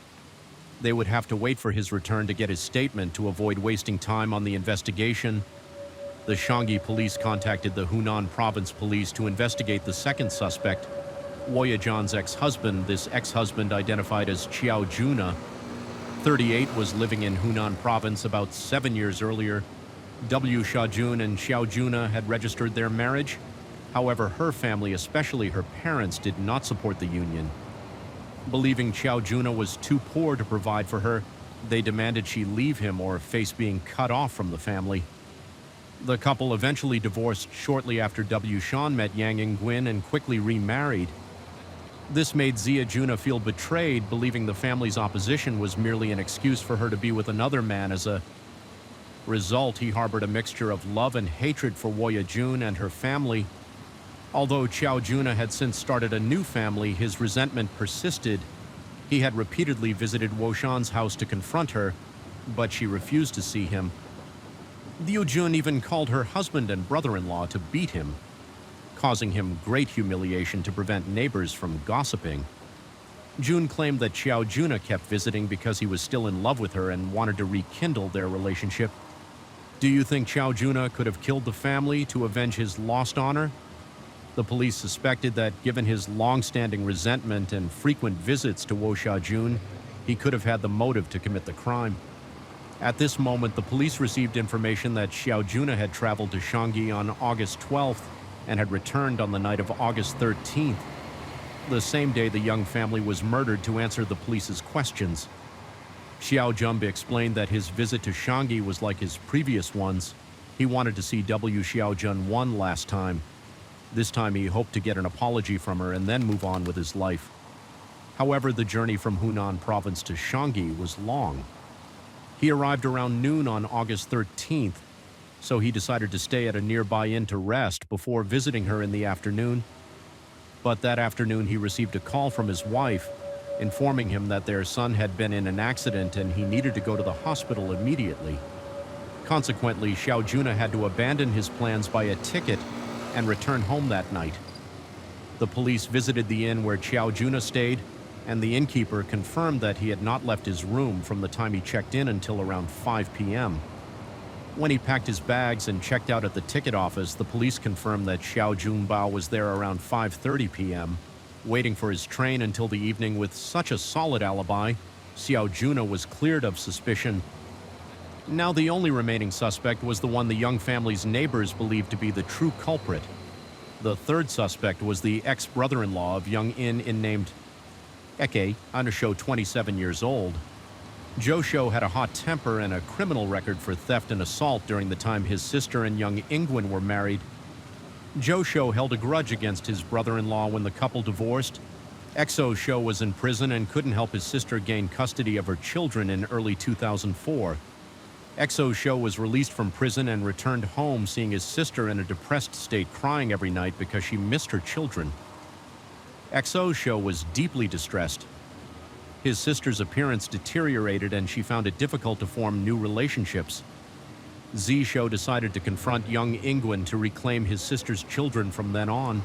They would have to wait for his return to get his statement to avoid wasting time on the investigation. The Shangi police contacted the Hunan province police to investigate the second suspect, Woya John's ex-husband. This ex-husband, identified as Xiao Juna, 38, was living in Hunan province. About 7 years earlier, W. Xiaojun and Xiao Juna had registered their marriage. However, her family, especially her parents, did not support the union. Believing Xiao Juna was too poor to provide for her, they demanded she leave him or face being cut off from the family. The couple eventually divorced shortly after W. Shan met Yang Ingwen and quickly remarried. This made Zia Juna feel betrayed, believing the family's opposition was merely an excuse for her to be with another man. As a result, he harbored a mixture of love and hatred for Woya Jun and her family. Although Xiao Juna had since started a new family, his resentment persisted. He had repeatedly visited Wo Shan's house to confront her, but she refused to see him. Liu Jun even called her husband and brother-in-law to beat him, causing him great humiliation to prevent neighbors from gossiping. Jun claimed that Xiao Juna kept visiting because he was still in love with her and wanted to rekindle their relationship. Do you think Xiao Juna could have killed the family to avenge his lost honor? The police suspected that, given his long-standing resentment and frequent visits to Wo Xiaojun, he could have had the motive to commit the crime. At this moment, the police received information that Xiao Juna had traveled to Shangi on August 12th and had returned on the night of August 13th. The same day, the young family was murdered to answer the police's questions. Xiao Jumbi explained that his visit to Shangi was like his previous ones. He wanted to see W. Xiaojun one last time. This time he hoped to get an apology from her and then move on with his life. However, the journey from Hunan province to Shangi was long. He arrived around noon on August 13th, so he decided to stay at a nearby inn to rest before visiting her in the afternoon. But that afternoon he received a call from his wife, informing him that their son had been in an accident and he needed to go to the hospital immediately. Consequently, Xiao Juna had to abandon his plans, buy a ticket, and return home that night. The police visited the inn where Xiao Juna stayed, and the innkeeper confirmed that he had not left his room from the time he checked in until around 5 p.m. When he packed his bags and checked out at the ticket office, the police confirmed that Xiao Junbao was there around 5:30 p.m., waiting for his train until the evening. With such a solid alibi, Xiao Juna was cleared of suspicion. Now the only remaining suspect was the one the young family's neighbors believed to be the true culprit. The third suspect was the ex-brother-in-law of young In named Eke, Anasho, 27 years old. Josho had a hot temper and a criminal record for theft and assault during the time his sister and young Ingwen were married. Josho held a grudge against his brother-in-law when the couple divorced. Exo Sho was in prison and couldn't help his sister gain custody of her children in early 2004. Exo Sho was released from prison and returned home, seeing his sister in a depressed state, crying every night because she missed her children. Exo Sho was deeply distressed. His sister's appearance deteriorated and she found it difficult to form new relationships. Z Sho decided to confront young Ingwen to reclaim his sister's children from then on.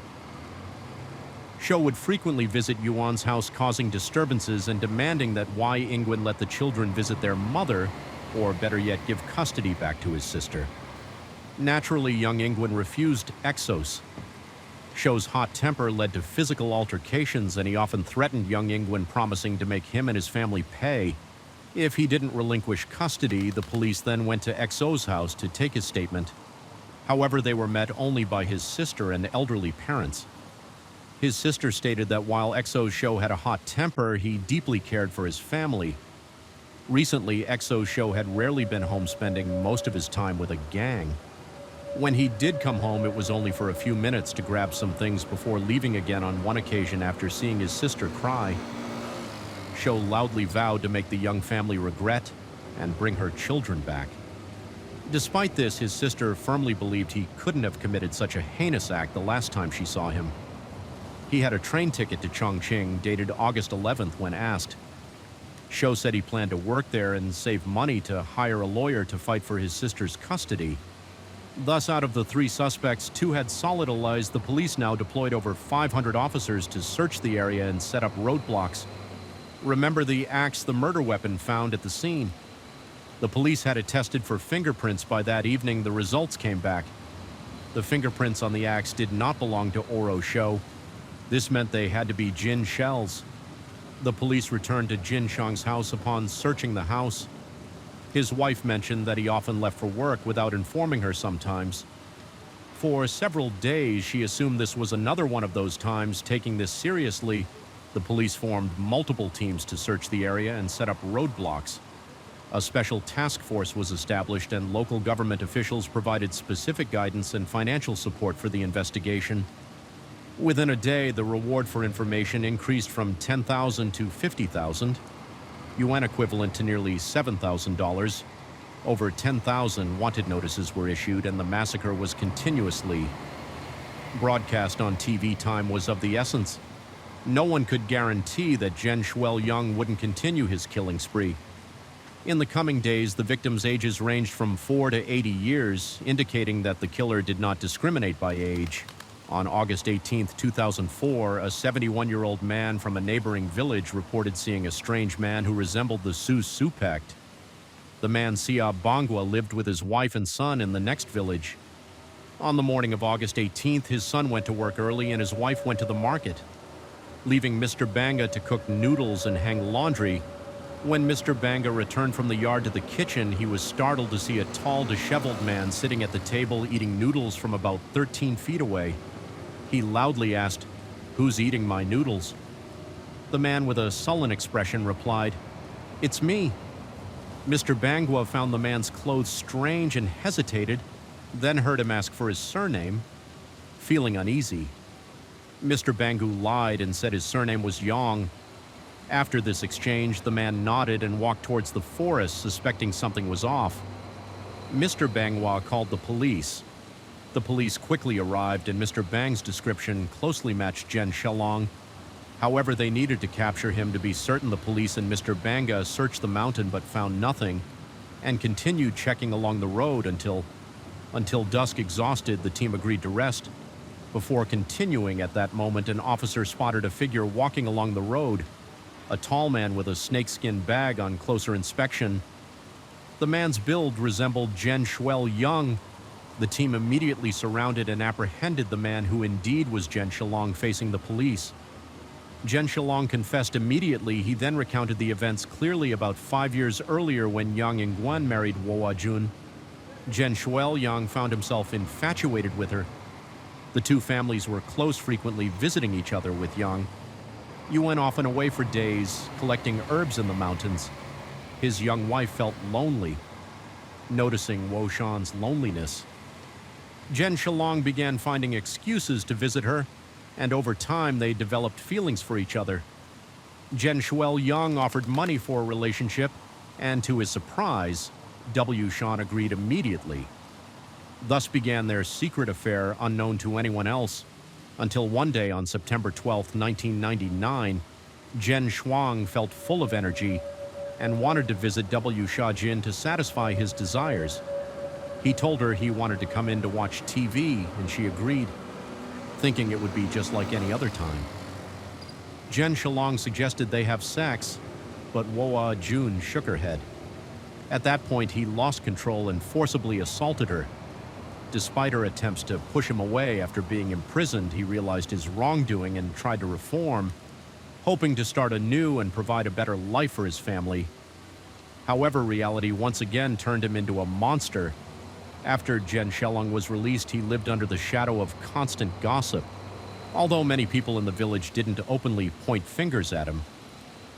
Sho would frequently visit Yuan's house, causing disturbances and demanding that why Ingwen let the children visit their mother, or better yet, give custody back to his sister. Naturally, young Ingwen refused Exos. Sho's hot temper led to physical altercations, and he often threatened young Ingwen, promising to make him and his family pay. If he didn't relinquish custody, the police then went to Exo's house to take his statement. However, they were met only by his sister and elderly parents. His sister stated that while Exo's Sho had a hot temper, he deeply cared for his family. Recently, Exo's Sho had rarely been home, spending most of his time with a gang. When he did come home, it was only for a few minutes to grab some things before leaving again on one occasion after seeing his sister cry. Sho loudly vowed to make the young family regret and bring her children back. Despite this, his sister firmly believed he couldn't have committed such a heinous act the last time she saw him. He had a train ticket to Chongqing dated August 11th when asked. Sho said he planned to work there and save money to hire a lawyer to fight for his sister's custody. Thus, out of the 3 suspects, 2 had solid alibis. The police now deployed over 500 officers to search the area and set up roadblocks. Remember the axe, the murder weapon found at the scene? The police had it tested for fingerprints. By that evening, the results came back. The fingerprints on the axe did not belong to Oro Sho. This meant they had to be Jin Shell's. The police returned to Jin Shang's house. Upon searching the house, his wife mentioned that he often left for work without informing her sometimes. For several days, she assumed this was another one of those times. Taking this seriously, the police formed multiple teams to search the area and set up roadblocks. A special task force was established, and local government officials provided specific guidance and financial support for the investigation. Within a day, the reward for information increased from $10,000 to $50,000, UN equivalent to nearly $7,000. Over 10,000 wanted notices were issued, and the massacre was continuously broadcast on TV. Time was of the essence. No one could guarantee that Zhen Shuel-Young wouldn't continue his killing spree. In the coming days, the victims' ages ranged from 4 to 80 years, indicating that the killer did not discriminate by age. On August 18, 2004, a 71-year-old man from a neighboring village reported seeing a strange man who resembled the Su Supect. The man, Sia Bangwa, lived with his wife and son in the next village. On the morning of August 18th, his son went to work early and his wife went to the market, leaving Mr. Banga to cook noodles and hang laundry. When Mr. Banga returned from the yard to the kitchen, he was startled to see a tall, disheveled man sitting at the table eating noodles from about 13 feet away. He loudly asked, "Who's eating my noodles?" The man with a sullen expression replied, "It's me." Mr. Bangwa found the man's clothes strange and hesitated, then heard him ask for his surname. Feeling uneasy, Mr. Bangu lied and said his surname was Yong. After this exchange, the man nodded and walked towards the forest, suspecting something was off. Mr. Bangwa called the police. The police quickly arrived, and Mr. Bang's description closely matched Zhen Shuel-Young. However, they needed to capture him to be certain. The police and Mr. Banga searched the mountain but found nothing, and continued checking along the road until dusk. Exhausted, the team agreed to rest. Before continuing, at that moment, an officer spotted a figure walking along the road. A tall man with a snakeskin bag. On closer inspection, the man's build resembled Zhen Shuel-Young. The team immediately surrounded and apprehended the man, who indeed was Zhen Shuel-Young, facing the police. Zhen Shuel-Young confessed immediately. He then recounted the events clearly. About 5 years earlier, when Yang Ingwen married Wo Jun, Zhen Shuel-Young found himself infatuated with her. The two families were close, frequently visiting each other. With Yang, Yuan often away for days, collecting herbs in the mountains. His young wife felt lonely. Noticing Wo Shan's loneliness, Zhen Shuel-Young began finding excuses to visit her, and over time they developed feelings for each other. Zhen Shuel-Young offered money for a relationship, and to his surprise, W. Shan agreed immediately. Thus began their secret affair, unknown to anyone else, until one day on September 12, 1999, Zhen Shuang felt full of energy and wanted to visit W. Shajin to satisfy his desires. He told her he wanted to come in to watch TV, and she agreed, thinking it would be just like any other time. Zhen Shuel-Young suggested they have sex, but Wo Jun shook her head. At that point, he lost control and forcibly assaulted her. Despite her attempts to push him away after being imprisoned, he realized his wrongdoing and tried to reform, hoping to start anew and provide a better life for his family. However, reality once again turned him into a monster. After Zhen Shuel-Young was released, he lived under the shadow of constant gossip. Although many people in the village didn't openly point fingers at him,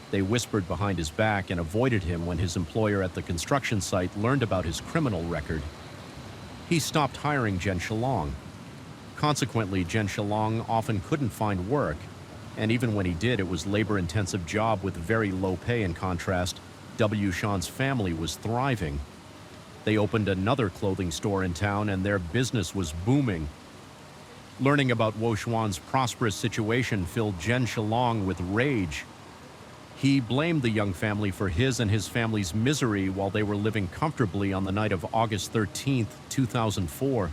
they whispered behind his back and avoided him. When his employer at the construction site learned about his criminal record, he stopped hiring Zhen Shuel-Young. Consequently, Zhen Shuel-Young often couldn't find work, and even when he did, it was a labor-intensive job with very low pay. In contrast, W. Shan's family was thriving. They opened another clothing store in town, and their business was booming. Learning about Wo Xuan's prosperous situation filled Zhen Shuel-Young with rage. He blamed the young family for his and his family's misery while they were living comfortably on the night of August 13, 2004.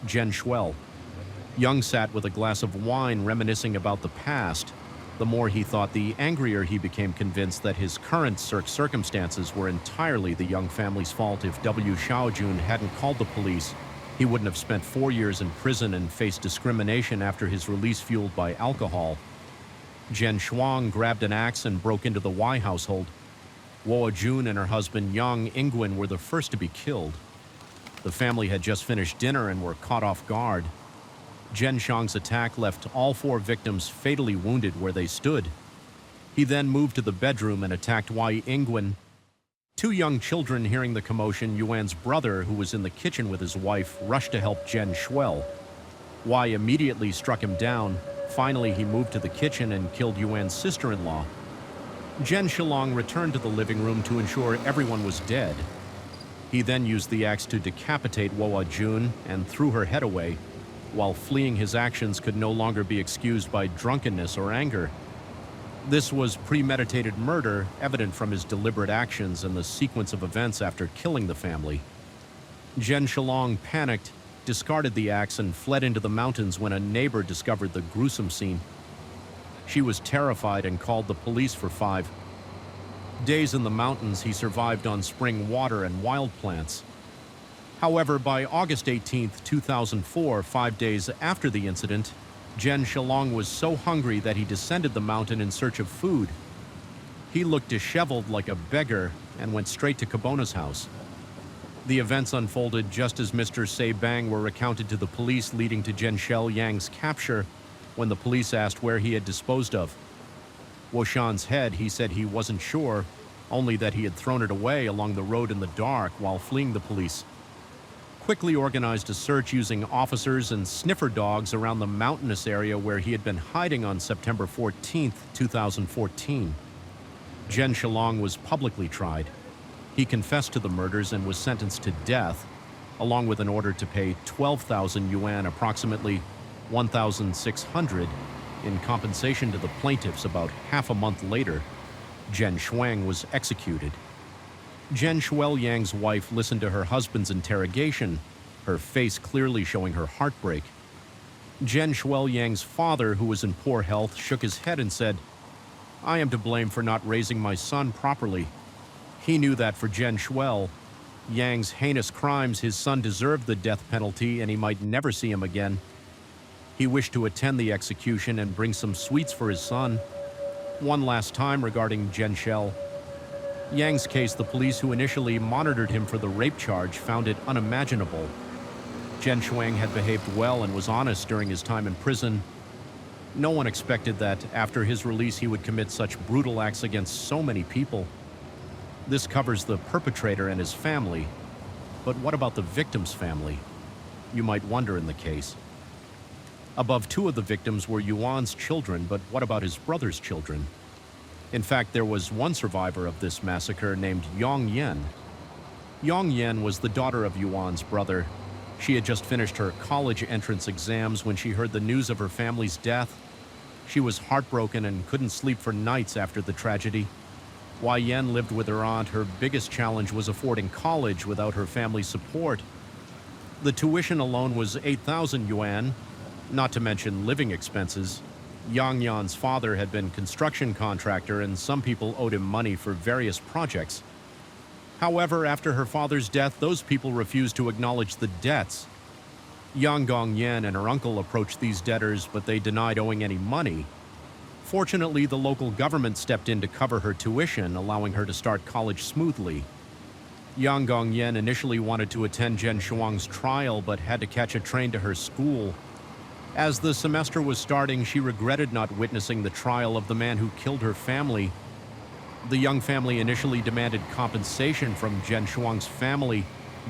Jen Schwell. Young sat with a glass of wine reminiscing about the past. The more he thought, the angrier he became, convinced that his current circumstances were entirely the young family's fault. If W. Xiaojun hadn't called the police, he wouldn't have spent 4 years in prison and faced discrimination after his release fueled by alcohol. Jen Shuang grabbed an axe and broke into the Y household. Wo Jun and her husband Yang Ingwen were the first to be killed. The family had just finished dinner and were caught off guard. Jen Shang's attack left all 4 victims fatally wounded where they stood. He then moved to the bedroom and attacked Wai Ingwen. 2 young children, hearing the commotion, Yuan's brother, who was in the kitchen with his wife, rushed to help Jen Schwell. Wai immediately struck him down. Finally, he moved to the kitchen and killed Yuan's sister-in-law. Jen Shilong returned to the living room to ensure everyone was dead. He then used the axe to decapitate Wo Jun and threw her head away. While fleeing, his actions could no longer be excused by drunkenness or anger. This was premeditated murder, evident from his deliberate actions and the sequence of events after killing the family. Jen Shilong panicked, discarded the axe, and fled into the mountains when a neighbor discovered the gruesome scene. She was terrified and called the police for 5 days in the mountains. He survived on spring water and wild plants. However, by August 18, 2004, 5 days after the incident, Jen Shilong was so hungry that he descended the mountain in search of food. He looked disheveled like a beggar and went straight to Kabona's house. The events unfolded just as Mr. Se Bang were recounted to the police, leading to Jen Shell Yang's capture when the police asked where he had disposed of Woshan's head. He said he wasn't sure, only that he had thrown it away along the road in the dark while fleeing the police. Quickly organized a search using officers and sniffer dogs around the mountainous area where he had been hiding on September 14, 2014. Jen Shilong was publicly tried. He confessed to the murders and was sentenced to death, along with an order to pay 12,000 yuan, approximately 1,600, in compensation to the plaintiffs. About half a month later, Jen Shuang was executed. Jen Shuel Yang's wife listened to her husband's interrogation, her face clearly showing her heartbreak. Jen Shuel Yang's father, who was in poor health, shook his head and said, "I am to blame for not raising my son properly." He knew that for Jen Shuel Yang's heinous crimes, his son deserved the death penalty and he might never see him again. He wished to attend the execution and bring some sweets for his son. One last time regarding Jen Shell Yang's case, the police who initially monitored him for the rape charge found it unimaginable. Jen Shuang had behaved well and was honest during his time in prison. No one expected that after his release he would commit such brutal acts against so many people. This covers the perpetrator and his family. But what about the victim's family? You might wonder in the case. Above 2 of the victims were Yuan's children, but what about his brother's children? In fact, there was one survivor of this massacre named Yang Yan. Yang Yan was the daughter of Yuan's brother. She had just finished her college entrance exams when she heard the news of her family's death. She was heartbroken and couldn't sleep for nights after the tragedy. Wai Yan lived with her aunt. Her biggest challenge was affording college without her family's support. The tuition alone was 8,000 yuan, not to mention living expenses. Yang Yan's father had been a construction contractor and some people owed him money for various projects. However, after her father's death, those people refused to acknowledge the debts. Yang Gongyan and her uncle approached these debtors, but they denied owing any money. Fortunately, the local government stepped in to cover her tuition, allowing her to start college smoothly. Yang Gongyan initially wanted to attend Jen Shuang's trial, but had to catch a train to her school. As the semester was starting, she regretted not witnessing the trial of the man who killed her family. The young family initially demanded compensation from Jen Shuang's family,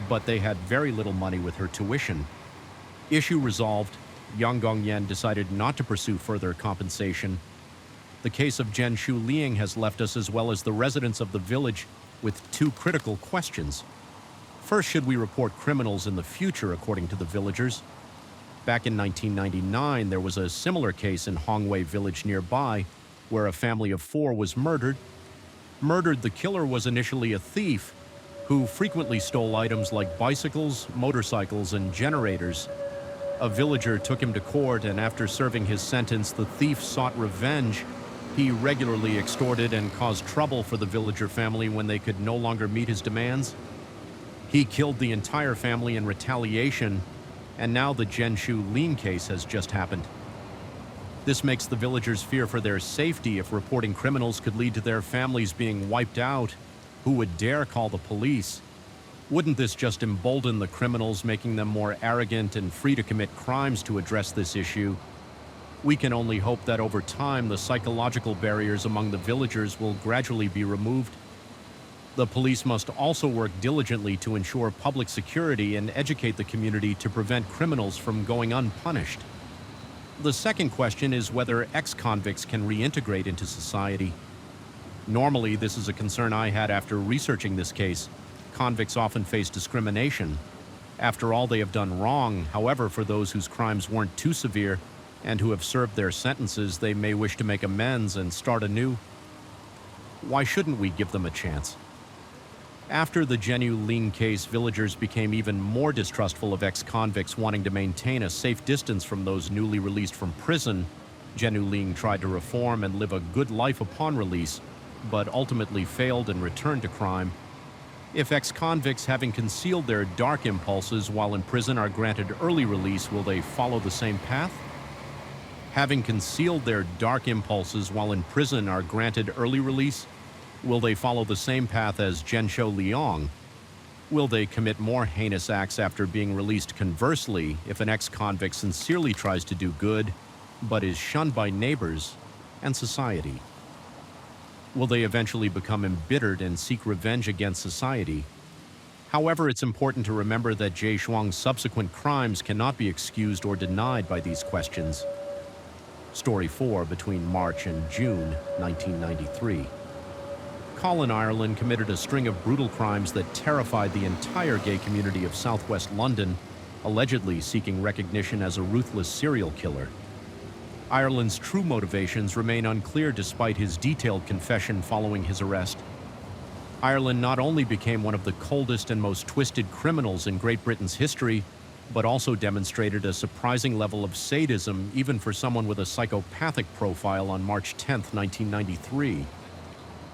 but they had very little money with her tuition. Issue resolved, Yang Gongyan decided not to pursue further compensation. The case of Jen Shu Liang has left us, as well as the residents of the village, with 2 critical questions. First, should we report criminals in the future, according to the villagers? Back in 1999, there was a similar case in Hongwei village nearby. where a family of 4 was murdered. The killer was initially a thief who frequently stole items like bicycles, motorcycles, and generators. A villager took him to court, and after serving his sentence, the thief sought revenge. He regularly extorted and caused trouble for the villager family when they could no longer meet his demands. He killed the entire family in retaliation, and now the Zhenshu Lin case has just happened. This makes the villagers fear for their safety. If reporting criminals could lead to their families being wiped out, who would dare call the police? Wouldn't this just embolden the criminals, making them more arrogant and free to commit crimes to address this issue? We can only hope that over time the psychological barriers among the villagers will gradually be removed. The police must also work diligently to ensure public security and educate the community to prevent criminals from going unpunished. The second question is whether ex-convicts can reintegrate into society. Normally, this is a concern I had after researching this case. Convicts often face discrimination. After all, they have done wrong. However, for those whose crimes weren't too severe and who have served their sentences, they may wish to make amends and start anew. Why shouldn't we give them a chance? After the Zhenshu Lin case, villagers became even more distrustful of ex-convicts wanting to maintain a safe distance from those newly released from prison. Zhenshu Lin tried to reform and live a good life upon release, but ultimately failed and returned to crime. If ex-convicts having concealed their dark impulses while in prison are granted early release, will they follow the same path? Having concealed their dark impulses while in prison are granted early release, will they follow the same path as Zhenshu Liang? Will they commit more heinous acts after being released? Conversely, if an ex-convict sincerely tries to do good, but is shunned by neighbors and society, will they eventually become embittered and seek revenge against society? However, it's important to remember that Jie Shuang's subsequent crimes cannot be excused or denied by these questions. Story 4, between March and June 1993. Colin, Ireland committed a string of brutal crimes that terrified the entire gay community of southwest London, allegedly seeking recognition as a ruthless serial killer. Ireland's true motivations remain unclear despite his detailed confession following his arrest. Ireland not only became one of the coldest and most twisted criminals in Great Britain's history, but also demonstrated a surprising level of sadism even for someone with a psychopathic profile on March 10, 1993.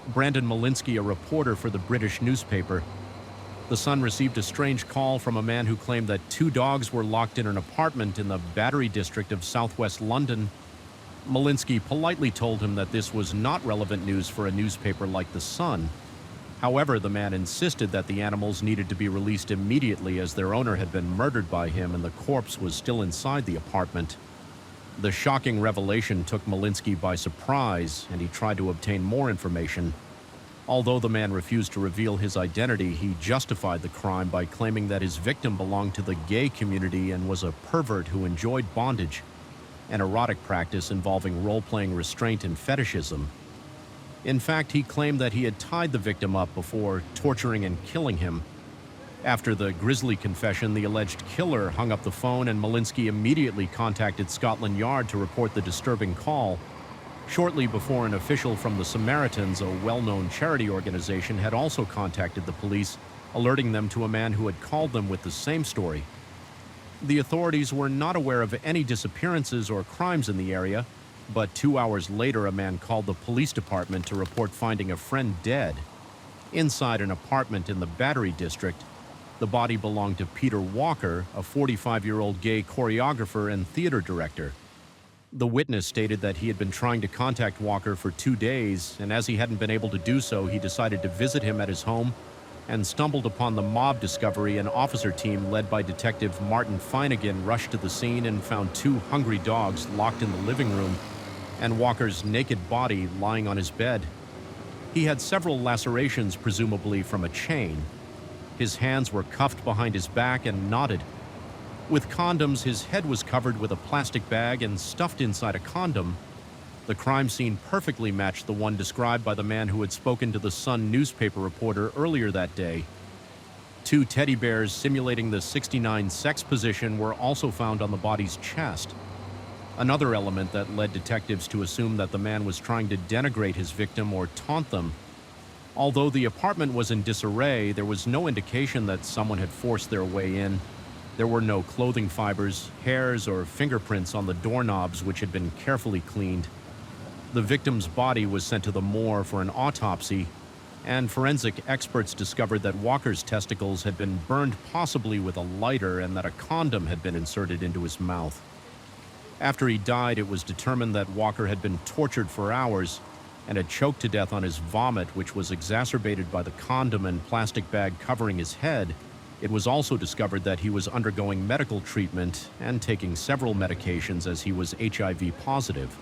Brandon Malinsky, a reporter for the British newspaper The Sun received a strange call from a man who claimed that 2 dogs were locked in an apartment in the Battery district of southwest London. Malinsky politely told him that this was not relevant news for a newspaper like The Sun. However, the man insisted that the animals needed to be released immediately as their owner had been murdered by him and the corpse was still inside the apartment. The shocking revelation took Malinsky by surprise, and he tried to obtain more information. Although the man refused to reveal his identity, he justified the crime by claiming that his victim belonged to the gay community and was a pervert who enjoyed bondage, an erotic practice involving role-playing restraint and fetishism. In fact, he claimed that he had tied the victim up before torturing and killing him. After the grisly confession, the alleged killer hung up the phone and Malinsky immediately contacted Scotland Yard to report the disturbing call. Shortly before, an official from the Samaritans, a well-known charity organization, had also contacted the police, alerting them to a man who had called them with the same story. The authorities were not aware of any disappearances or crimes in the area, but 2 hours later, a man called the police department to report finding a friend dead inside an apartment in the Battery district. The body belonged to Peter Walker, a 45-year-old gay choreographer and theater director. The witness stated that he had been trying to contact Walker for 2 days, and as he hadn't been able to do so, he decided to visit him at his home and stumbled upon the mob discovery. An officer team led by Detective Martin Finnegan rushed to the scene and found 2 hungry dogs locked in the living room and Walker's naked body lying on his bed. He had several lacerations, presumably from a chain. His hands were cuffed behind his back and knotted. With condoms, his head was covered with a plastic bag and stuffed inside a condom. The crime scene perfectly matched the one described by the man who had spoken to the Sun newspaper reporter earlier that day. 2 teddy bears simulating the 69 sex position were also found on the body's chest. Another element that led detectives to assume that the man was trying to denigrate his victim or taunt them. Although the apartment was in disarray, there was no indication that someone had forced their way in. There were no clothing fibers, hairs, or fingerprints on the doorknobs, which had been carefully cleaned. The victim's body was sent to the morgue for an autopsy, and forensic experts discovered that Walker's testicles had been burned possibly with a lighter and that a condom had been inserted into his mouth. After he died, it was determined that Walker had been tortured for hours and had choked to death on his vomit, which was exacerbated by the condom and plastic bag covering his head. It was also discovered that he was undergoing medical treatment and taking several medications as he was HIV positive.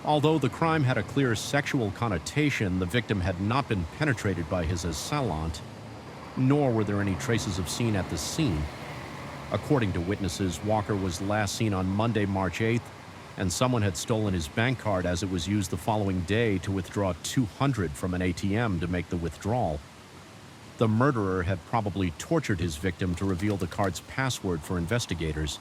Although the crime had a clear sexual connotation, the victim had not been penetrated by his assailant, nor were there any traces of semen at the scene. According to witnesses, Walker was last seen on Monday, March 8th, and someone had stolen his bank card as it was used the following day to withdraw $200 from an ATM to make the withdrawal. The murderer had probably tortured his victim to reveal the card's password for investigators.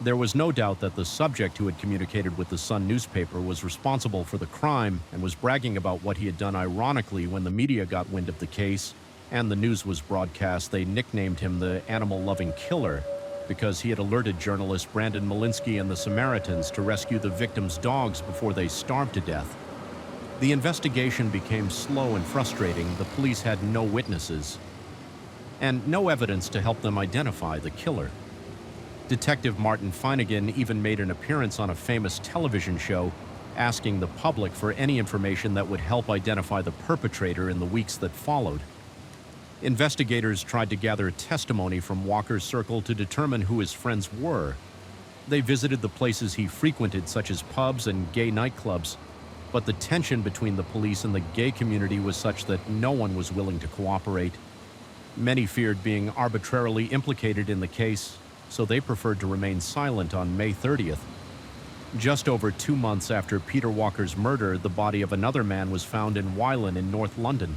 There was no doubt that the subject, who had communicated with the Sun newspaper, was responsible for the crime and was bragging about what he had done. Ironically, when the media got wind of the case and the news was broadcast, they nicknamed him the animal-loving killer because he had alerted journalist Brandon Malinsky and the Samaritans to rescue the victim's dogs before they starved to death. The investigation became slow and frustrating. The police had no witnesses and no evidence to help them identify the killer. Detective Martin Finnegan even made an appearance on a famous television show, asking the public for any information that would help identify the perpetrator in the weeks that followed. Investigators tried to gather testimony from Walker's circle to determine who his friends were. They visited the places he frequented, such as pubs and gay nightclubs, but the tension between the police and the gay community was such that no one was willing to cooperate. Many feared being arbitrarily implicated in the case, so they preferred to remain silent. On May 30th. Just over 2 months after Peter Walker's murder, the body of another man was found in Wylan in North London.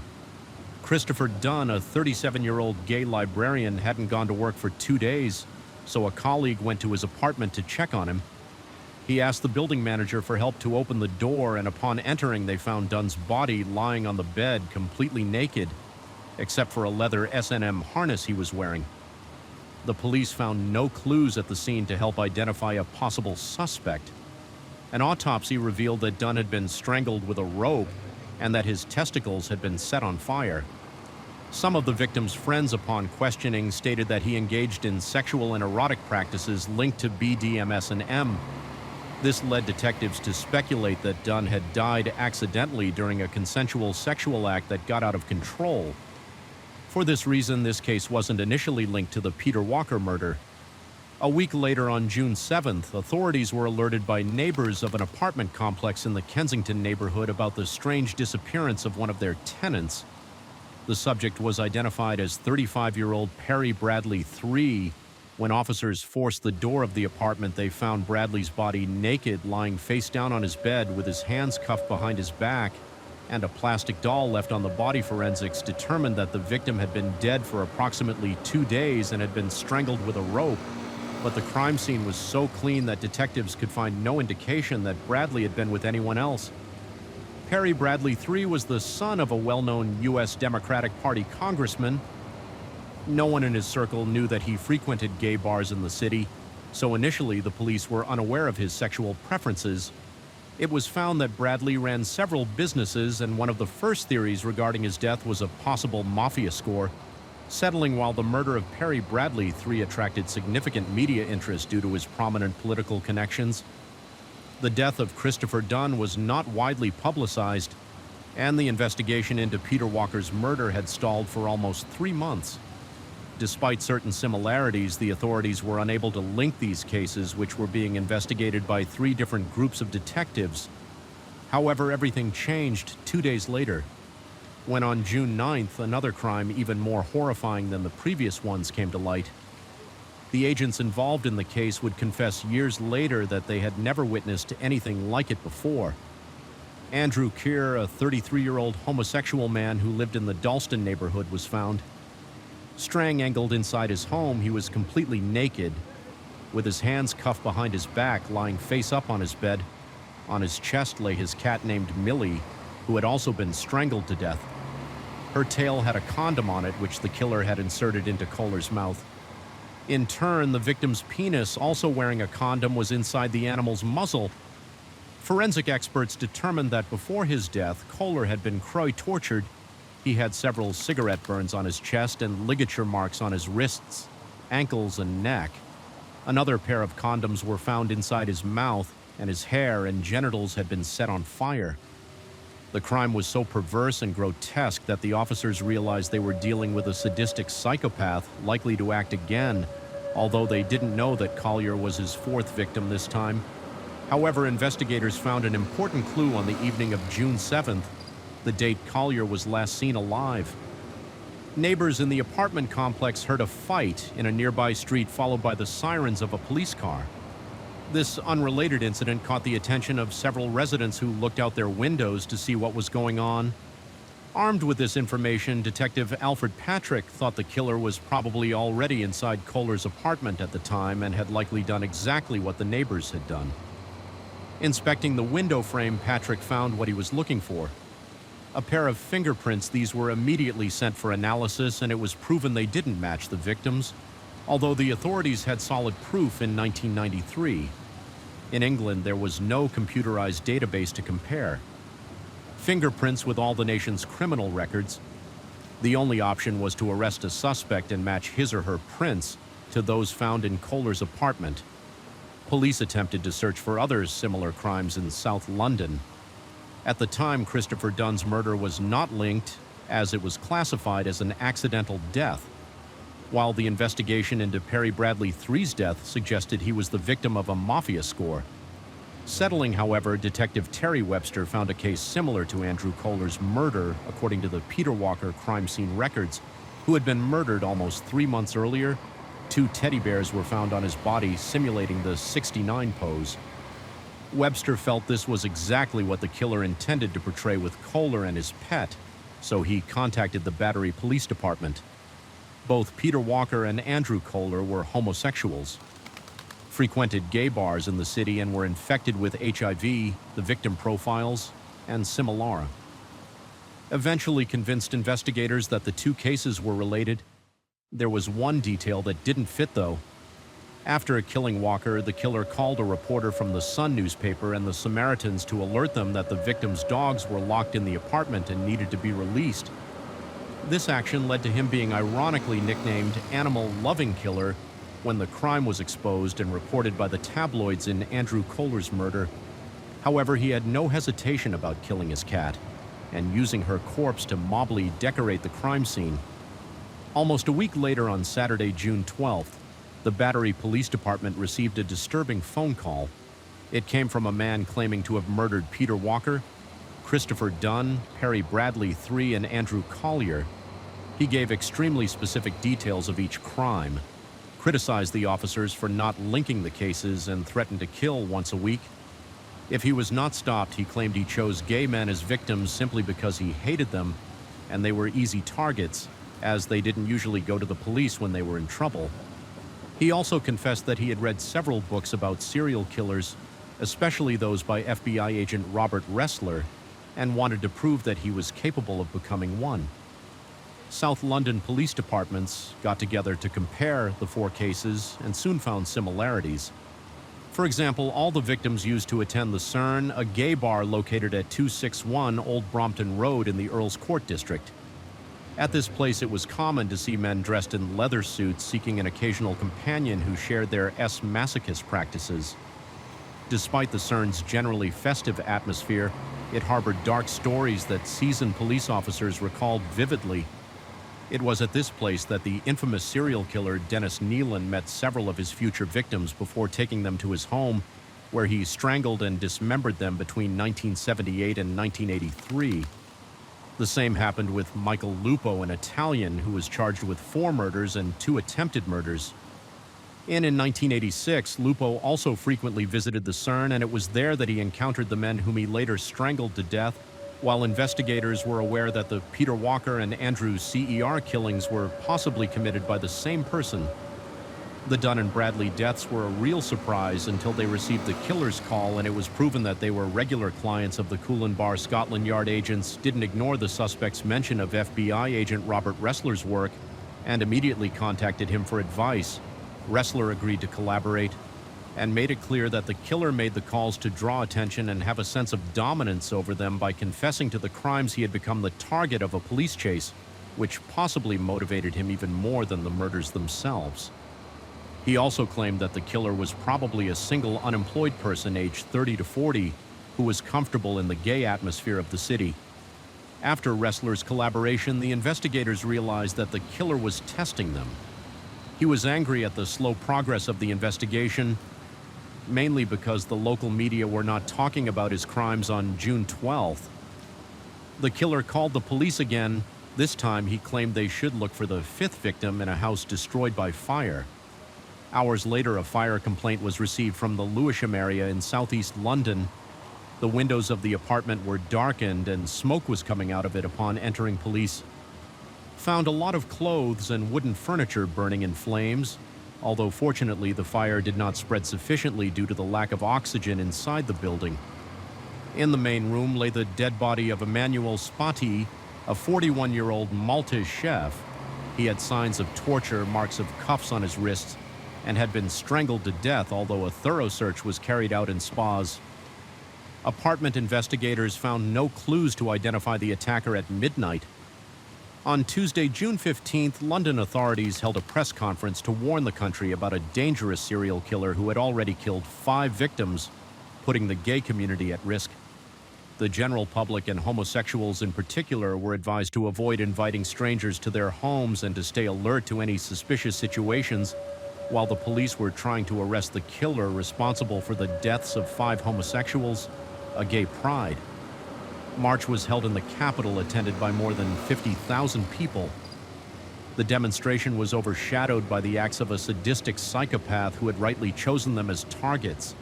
Christopher Dunn, a 37-year-old gay librarian, hadn't gone to work for 2 days, so a colleague went to his apartment to check on him. He asked the building manager for help to open the door, and upon entering, they found Dunn's body lying on the bed, completely naked, except for a leather S&M harness he was wearing. The police found no clues at the scene to help identify a possible suspect. An autopsy revealed that Dunn had been strangled with a rope and that his testicles had been set on fire. Some of the victim's friends, upon questioning, stated that he engaged in sexual and erotic practices linked to BDSM. This led detectives to speculate that Dunn had died accidentally during a consensual sexual act that got out of control. For this reason, this case wasn't initially linked to the Peter Walker murder. A week later, on June 7th, authorities were alerted by neighbors of an apartment complex in the Kensington neighborhood about the strange disappearance of one of their tenants. The subject was identified as 35-year-old Perry Bradley III. When officers forced the door of the apartment, they found Bradley's body naked, lying face down on his bed with his hands cuffed behind his back, and a plastic doll left on the body. Forensics determined that the victim had been dead for approximately 2 days and had been strangled with a rope. But the crime scene was so clean that detectives could find no indication that Bradley had been with anyone else. Perry Bradley III was the son of a well-known U.S. Democratic Party congressman. No one in his circle knew that he frequented gay bars in the city, so initially the police were unaware of his sexual preferences. It was found that Bradley ran several businesses, and one of the first theories regarding his death was a possible mafia score, settling while the murder of Perry Bradley III attracted significant media interest due to his prominent political connections. The death of Christopher Dunn was not widely publicized, and the investigation into Peter Walker's murder had stalled for almost 3 months. Despite certain similarities, the authorities were unable to link these cases, which were being investigated by 3 different groups of detectives. However, everything changed 2 days later, when on June 9th, another crime even more horrifying than the previous ones came to light. The agents involved in the case would confess years later that they had never witnessed anything like it before. Andrew Keir, a 33-year-old homosexual man who lived in the Dalston neighborhood, was found. Strangled inside his home, he was completely naked. with his hands cuffed behind his back, lying face up on his bed. On his chest lay his cat named Millie, who had also been strangled to death. Her tail had a condom on it, which the killer had inserted into Kohler's mouth. In turn, the victim's penis, also wearing a condom, was inside the animal's muzzle. Forensic experts determined that before his death, Kohler had been tortured. He had several cigarette burns on his chest and ligature marks on his wrists, ankles, and neck. Another pair of condoms were found inside his mouth, and his hair and genitals had been set on fire. The crime was so perverse and grotesque that the officers realized they were dealing with a sadistic psychopath likely to act again, although they didn't know that Collier was his fourth victim this time. However, investigators found an important clue on the evening of June 7th, the date Collier was last seen alive. Neighbors in the apartment complex heard a fight in a nearby street, followed by the sirens of a police car. This unrelated incident caught the attention of several residents who looked out their windows to see what was going on. Armed with this information, Detective Alfred Patrick thought the killer was probably already inside Kohler's apartment at the time and had likely done exactly what the neighbors had done. Inspecting the window frame, Patrick found what he was looking for. A pair of fingerprints. These were immediately sent for analysis, and it was proven they didn't match the victims, although the authorities had solid proof in 1993. In England, there was no computerized database to compare. Fingerprints with all the nation's criminal records. The only option was to arrest a suspect and match his or her prints to those found in Kohler's apartment. Police attempted to search for other similar crimes in South London. At the time, Christopher Dunn's murder was not linked, as it was classified as an accidental death, while the investigation into Perry Bradley III's death suggested he was the victim of a mafia score. Settling, however, Detective Terry Webster found a case similar to Andrew Kohler's murder, according to the Peter Walker crime scene records, who had been murdered almost 3 months earlier. 2 teddy bears were found on his body, simulating the 69 pose. Webster felt this was exactly what the killer intended to portray with Kohler and his pet, so he contacted the Battery Police Department. Both Peter Walker and Andrew Kohler were homosexuals, frequented gay bars in the city, and were infected with HIV, the victim profiles, and similar. Eventually convinced investigators that the 2 cases were related. There was one detail that didn't fit, though. After killing Walker, the killer called a reporter from the Sun newspaper and the Samaritans to alert them that the victim's dogs were locked in the apartment and needed to be released. This action led to him being ironically nicknamed Animal Loving Killer when the crime was exposed and reported by the tabloids in Andrew Kohler's murder. However, he had no hesitation about killing his cat and using her corpse to mobbily decorate the crime scene. Almost a week later, on Saturday, June 12th, the Battery Police Department received a disturbing phone call. It came from a man claiming to have murdered Peter Walker, Christopher Dunn, Perry Bradley III, and Andrew Collier. He gave extremely specific details of each crime, criticized the officers for not linking the cases, and threatened to kill once a week. If he was not stopped, he claimed he chose gay men as victims simply because he hated them, and they were easy targets, as they didn't usually go to the police when they were in trouble. He also confessed that he had read several books about serial killers, especially those by FBI agent Robert Ressler, and wanted to prove that he was capable of becoming one. South London police departments got together to compare the 4 cases and soon found similarities. For example, all the victims used to attend the CERN, a gay bar located at 261 Old Brompton Road in the Earl's Court district. At this place, it was common to see men dressed in leather suits seeking an occasional companion who shared their masochist practices. Despite the CERN's generally festive atmosphere, it harbored dark stories that seasoned police officers recalled vividly. It was at this place that the infamous serial killer Dennis Nealon met several of his future victims before taking them to his home, where he strangled and dismembered them between 1978 and 1983. The same happened with Michael Lupo, an Italian who was charged with 4 murders and 2 attempted murders. In 1986, Lupo also frequently visited the CERN, and it was there that he encountered the men whom he later strangled to death, while investigators were aware that the Peter Walker and Andrew CER killings were possibly committed by the same person. The Dunn and Bradley deaths were a real surprise until they received the killer's call, and it was proven that they were regular clients of the Coolin Scotland Yard agents, didn't ignore the suspect's mention of FBI agent Robert Ressler's work, and immediately contacted him for advice. Ressler agreed to collaborate and made it clear that the killer made the calls to draw attention and have a sense of dominance over them by confessing to the crimes he had become the target of a police chase, which possibly motivated him even more than the murders themselves. He also claimed that the killer was probably a single unemployed person aged 30 to 40 who was comfortable in the gay atmosphere of the city. After Ressler's collaboration, the investigators realized that the killer was testing them. He was angry at the slow progress of the investigation, mainly because the local media were not talking about his crimes on June 12th. The killer called the police again. This time, he claimed they should look for the fifth victim in a house destroyed by fire. Hours later, a fire complaint was received from the Lewisham area in southeast London. The windows of the apartment were darkened and smoke was coming out of it. Upon entering, police found a lot of clothes and wooden furniture burning in flames, although fortunately the fire did not spread sufficiently due to the lack of oxygen inside the building. In the main room lay the dead body of Emmanuel Spati, a 41-year-old Maltese chef. He had signs of torture, marks of cuffs on his wrists, and had been strangled to death, although a thorough search was carried out in Spa's apartment. Investigators found no clues to identify the attacker at midnight. On Tuesday, June 15th, London authorities held a press conference to warn the country about a dangerous serial killer who had already killed 5 victims, putting the gay community at risk. The general public and homosexuals in particular were advised to avoid inviting strangers to their homes and to stay alert to any suspicious situations, while the police were trying to arrest the killer responsible for the deaths of 5 homosexuals, a gay pride. March was held in the capital, attended by more than 50,000 people. The demonstration was overshadowed by the acts of a sadistic psychopath who had rightly chosen them as targets.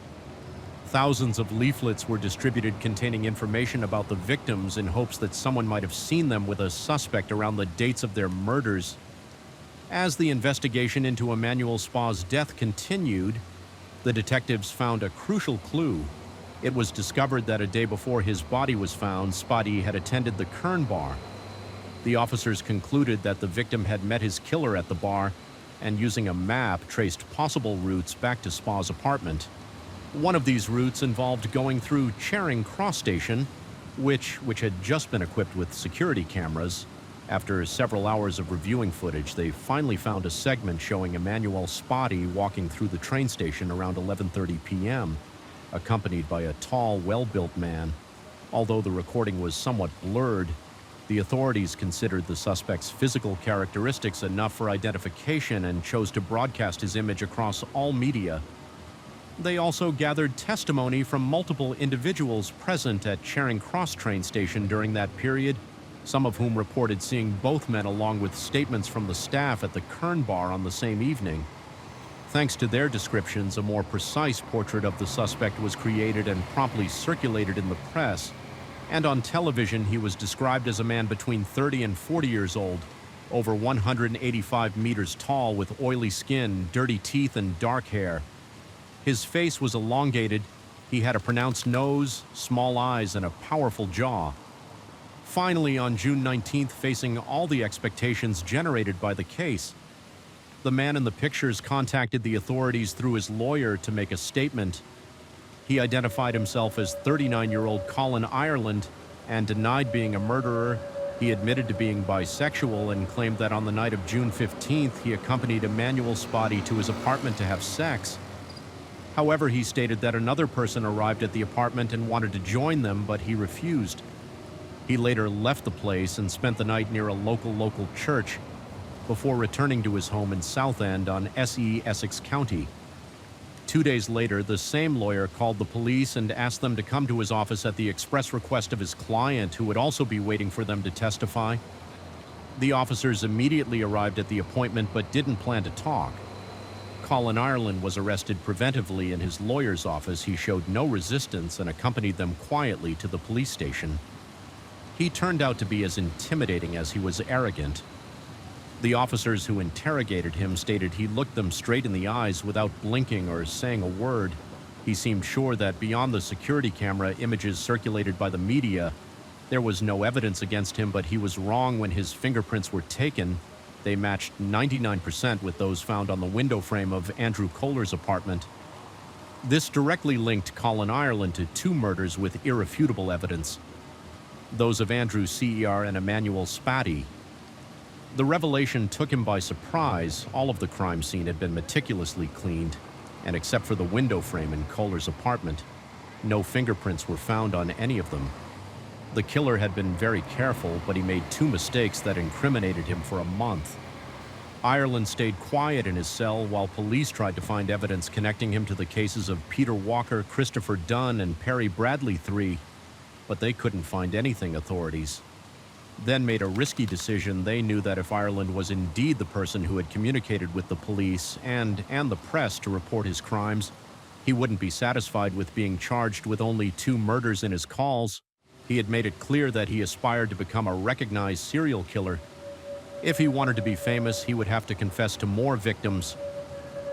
Thousands of leaflets were distributed containing information about the victims in hopes that someone might have seen them with a suspect around the dates of their murders. As the investigation into Emmanuel Spa's death continued, the detectives found a crucial clue. It was discovered that a day before his body was found, Spati had attended the Kern bar. The officers concluded that the victim had met his killer at the bar and, using a map, traced possible routes back to Spa's apartment. One of these routes involved going through Charing Cross Station, which had just been equipped with security cameras. After several hours of reviewing footage, they finally found a segment showing Emmanuel Spati walking through the train station around 11:30 p.m., accompanied by a tall, well-built man. Although the recording was somewhat blurred, the authorities considered the suspect's physical characteristics enough for identification and chose to broadcast his image across all media. They also gathered testimony from multiple individuals present at Charing Cross train station during that period, some of whom reported seeing both men, along with statements from the staff at the Kern bar on the same evening. Thanks to their descriptions, a more precise portrait of the suspect was created and promptly circulated in the press. And on television, he was described as a man between 30 and 40 years old, over 185 meters tall, with oily skin, dirty teeth, and dark hair. His face was elongated. He had a pronounced nose, small eyes, and a powerful jaw. Finally, on June 19th, facing all the expectations generated by the case, the man in the pictures contacted the authorities through his lawyer to make a statement. He identified himself as 39-year-old Colin Ireland and denied being a murderer. He admitted to being bisexual and claimed that on the night of June 15th, he accompanied Emmanuel Spati to his apartment to have sex. However, he stated that another person arrived at the apartment and wanted to join them, but he refused. He later left the place and spent the night near a local church before returning to his home in Southend on SE Essex County. 2 days later, the same lawyer called the police and asked them to come to his office at the express request of his client, who would also be waiting for them to testify. The officers immediately arrived at the appointment but didn't plan to talk. Colin Ireland was arrested preventively in his lawyer's office. He showed no resistance and accompanied them quietly to the police station. He turned out to be as intimidating as he was arrogant. The officers who interrogated him stated he looked them straight in the eyes without blinking or saying a word. He seemed sure that beyond the security camera images circulated by the media, there was no evidence against him, but he was wrong when his fingerprints were taken. They matched 99% with those found on the window frame of Andrew Kohler's apartment. This directly linked Colin Ireland to two murders with irrefutable evidence, those of Andrew CER and Emmanuel Spatty. The revelation took him by surprise. All of the crime scene had been meticulously cleaned, and except for the window frame in Kohler's apartment, no fingerprints were found on any of them. The killer had been very careful, but he made two mistakes that incriminated him for a month. Ireland stayed quiet in his cell while police tried to find evidence connecting him to the cases of Peter Walker, Christopher Dunn, and Perry Bradley III, but they couldn't find anything, authorities then made a risky decision. They knew that if Ireland was indeed the person who had communicated with the police and the press to report his crimes, he wouldn't be satisfied with being charged with only 2 murders in his calls. He had made it clear that he aspired to become a recognized serial killer. If he wanted to be famous, he would have to confess to more victims.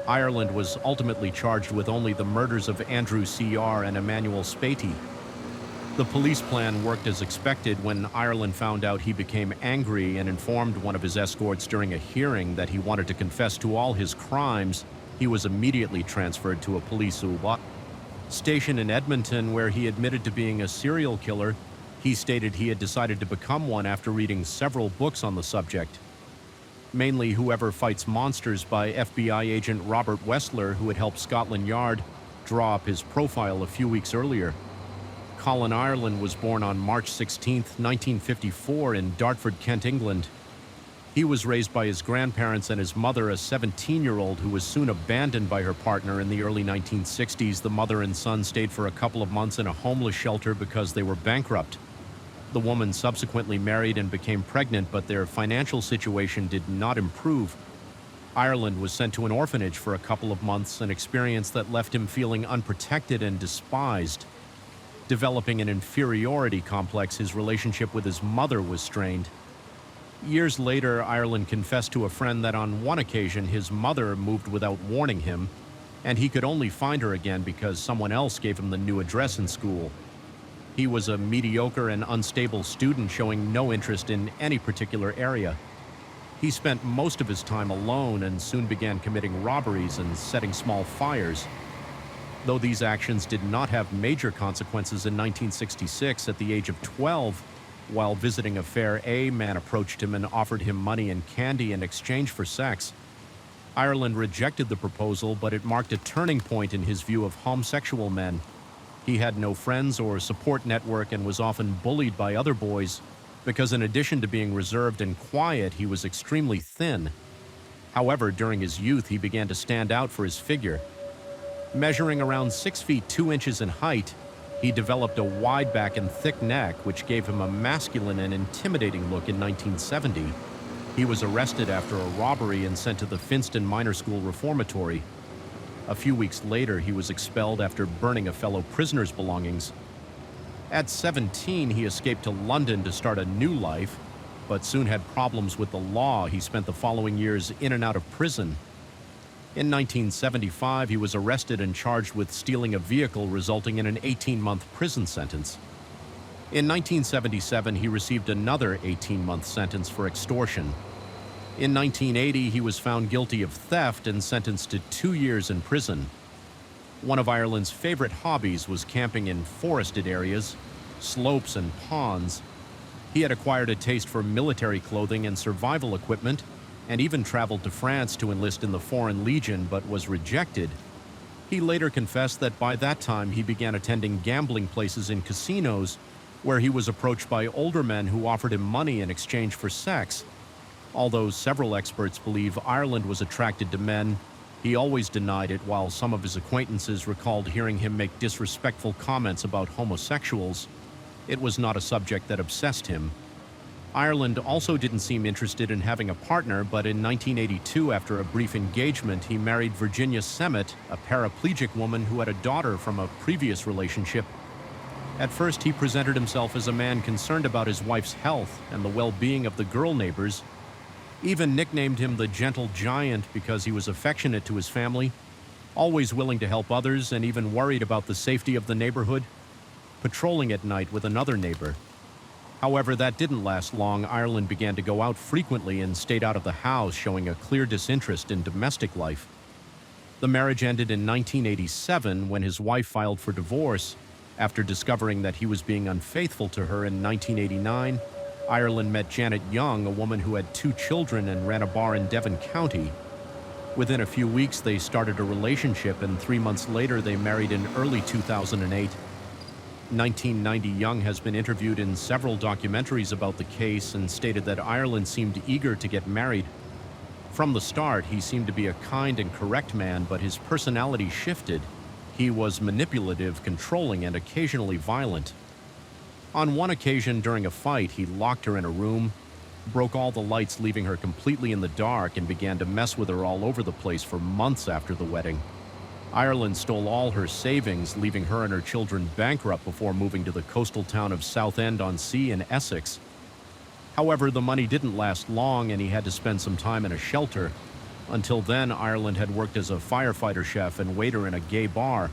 Ireland was ultimately charged with only the murders of Andrew CR and Emmanuel Spatty. The police plan worked as expected. When Ireland found out, he became angry and informed one of his escorts during a hearing that he wanted to confess to all his crimes. He was immediately transferred to a police station in Edmonton, where he admitted to being a serial killer. He stated he had decided to become one after reading several books on the subject, mainly Whoever Fights Monsters by FBI agent Robert Wessler, who had helped Scotland Yard draw up his profile a few weeks earlier. Colin Ireland was born on March 16, 1954 in Dartford, Kent, England. He was raised by his grandparents and his mother, a 17-year-old who was soon abandoned by her partner in the early 1960s. The mother and son stayed for a couple of months in a homeless shelter because they were bankrupt. The woman subsequently married and became pregnant, but their financial situation did not improve. Ireland was sent to an orphanage for a couple of months, an experience that left him feeling unprotected and despised. Developing an inferiority complex, his relationship with his mother was strained. Years later, Ireland confessed to a friend that on one occasion his mother moved without warning him, and he could only find her again because someone else gave him the new address in school. He was a mediocre and unstable student, showing no interest in any particular area. He spent most of his time alone and soon began committing robberies and setting small fires. Though these actions did not have major consequences, in 1966, at the age of 12, while visiting a fair, a man approached him and offered him money and candy in exchange for sex. Ireland rejected the proposal, but it marked a turning point in his view of homosexual men. He had no friends or support network and was often bullied by other boys because, in addition to being reserved and quiet, he was extremely thin. However, during his youth, he began to stand out for his figure. Measuring around 6 feet 2 inches in height, he developed a wide back and thick neck, which gave him a masculine and intimidating look. In 1970, he was arrested after a robbery and sent to the Finston Minor School Reformatory. A few weeks later, he was expelled after burning a fellow prisoner's belongings. At 17, he escaped to London to start a new life, but soon had problems with the law. He spent the following years in and out of prison. In 1975, he was arrested and charged with stealing a vehicle, resulting in an 18-month prison sentence. In 1977, he received another 18-month sentence for extortion. In 1980, he was found guilty of theft and sentenced to 2 years in prison. One of Ireland's favorite hobbies was camping in forested areas, slopes, and ponds. He had acquired a taste for military clothing and survival equipment, and even traveled to France to enlist in the Foreign Legion, but was rejected. He later confessed that by that time he began attending gambling places in casinos, where he was approached by older men who offered him money in exchange for sex. Although several experts believe Ireland was attracted to men, he always denied it, while some of his acquaintances recalled hearing him make disrespectful comments about homosexuals. It was not a subject that obsessed him. Ireland also didn't seem interested in having a partner, but in 1982, after a brief engagement, he married Virginia Semmet, a paraplegic woman who had a daughter from a previous relationship. At first, he presented himself as a man concerned about his wife's health and the well-being of the girl neighbors. even nicknamed him the Gentle Giant because he was affectionate to his family, always willing to help others, and even worried about the safety of the neighborhood, patrolling at night with another neighbor. However, that didn't last long. Ireland began to go out frequently and stayed out of the house, showing a clear disinterest in domestic life. The marriage ended in 1987 when his wife filed for divorce. After discovering that he was being unfaithful to her in 1989, Ireland met Janet Young, a woman who had 2 children and ran a bar in Devon County. Within a few weeks, they started a relationship, and 3 months later, they married in early 2008. 1990 Young has been interviewed in several documentaries about the case and stated that Ireland seemed eager to get married. From the start, he seemed to be a kind and correct man, but his personality shifted. He was manipulative, controlling, and occasionally violent. On one occasion during a fight, he locked her in a room, broke all the lights, leaving her completely in the dark, and began to mess with her all over the place for months after the wedding. Ireland stole all her savings, leaving her and her children bankrupt before moving to the coastal town of Southend-on-Sea in Essex. However, the money didn't last long, and he had to spend some time in a shelter. Until then, Ireland had worked as a firefighter chef and waiter in a gay bar,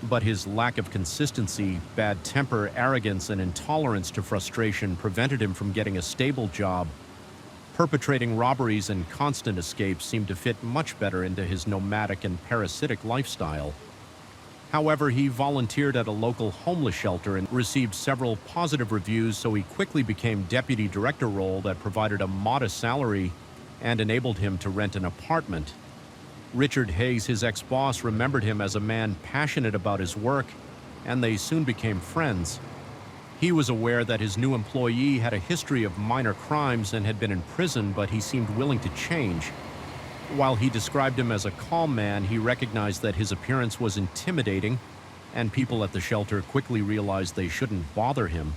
but his lack of consistency, bad temper, arrogance, and intolerance to frustration prevented him from getting a stable job. Perpetrating robberies and constant escapes seemed to fit much better into his nomadic and parasitic lifestyle. However, he volunteered at a local homeless shelter and received several positive reviews, so he quickly became deputy director role that provided a modest salary and enabled him to rent an apartment. Richard Hayes, his ex-boss, remembered him as a man passionate about his work, and they soon became friends. He was aware that his new employee had a history of minor crimes and had been in prison, but he seemed willing to change. While he described him as a calm man, he recognized that his appearance was intimidating, and people at the shelter quickly realized they shouldn't bother him.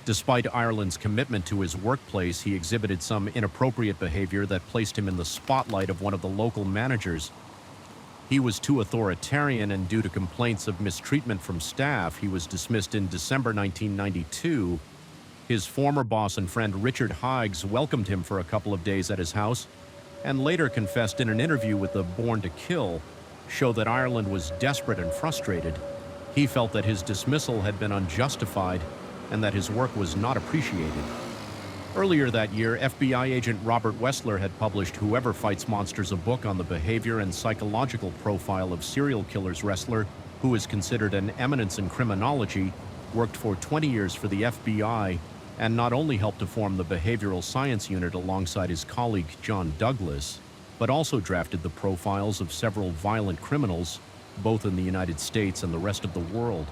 Despite Ireland's commitment to his workplace, he exhibited some inappropriate behavior that placed him in the spotlight of one of the local managers. He was too authoritarian, and due to complaints of mistreatment from staff, he was dismissed in December 1992. His former boss and friend Richard Higgs welcomed him for a couple of days at his house, and later confessed in an interview with the Born to Kill show that Ireland was desperate and frustrated. He felt that his dismissal had been unjustified and that his work was not appreciated. Earlier that year, FBI agent Robert Wessler had published Whoever Fights Monsters, a book on the behavior and psychological profile of serial killers. Wessler, who is considered an eminence in criminology, worked for 20 years for the FBI and not only helped to form the behavioral science unit alongside his colleague John Douglas, but also drafted the profiles of several violent criminals, both in the United States and the rest of the world.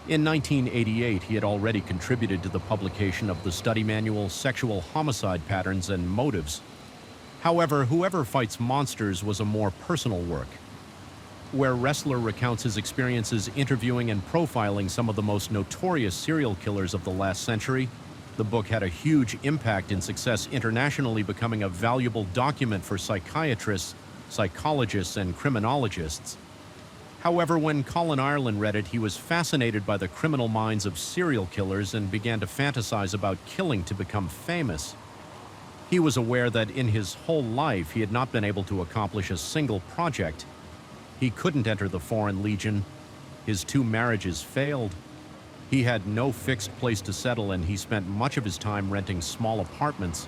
In 1988, he had already contributed to the publication of the study manual Sexual Homicide Patterns and Motives. However, Whoever Fights Monsters was a more personal work, where Wessler recounts his experiences interviewing and profiling some of the most notorious serial killers of the last century. The book had a huge impact in success internationally, becoming a valuable document for psychiatrists, psychologists, and criminologists. However, when Colin Ireland read it, he was fascinated by the criminal minds of serial killers and began to fantasize about killing to become famous. He was aware that in his whole life he had not been able to accomplish a single project. He couldn't enter the Foreign Legion. His 2 marriages failed. He had no fixed place to settle, and he spent much of his time renting small apartments.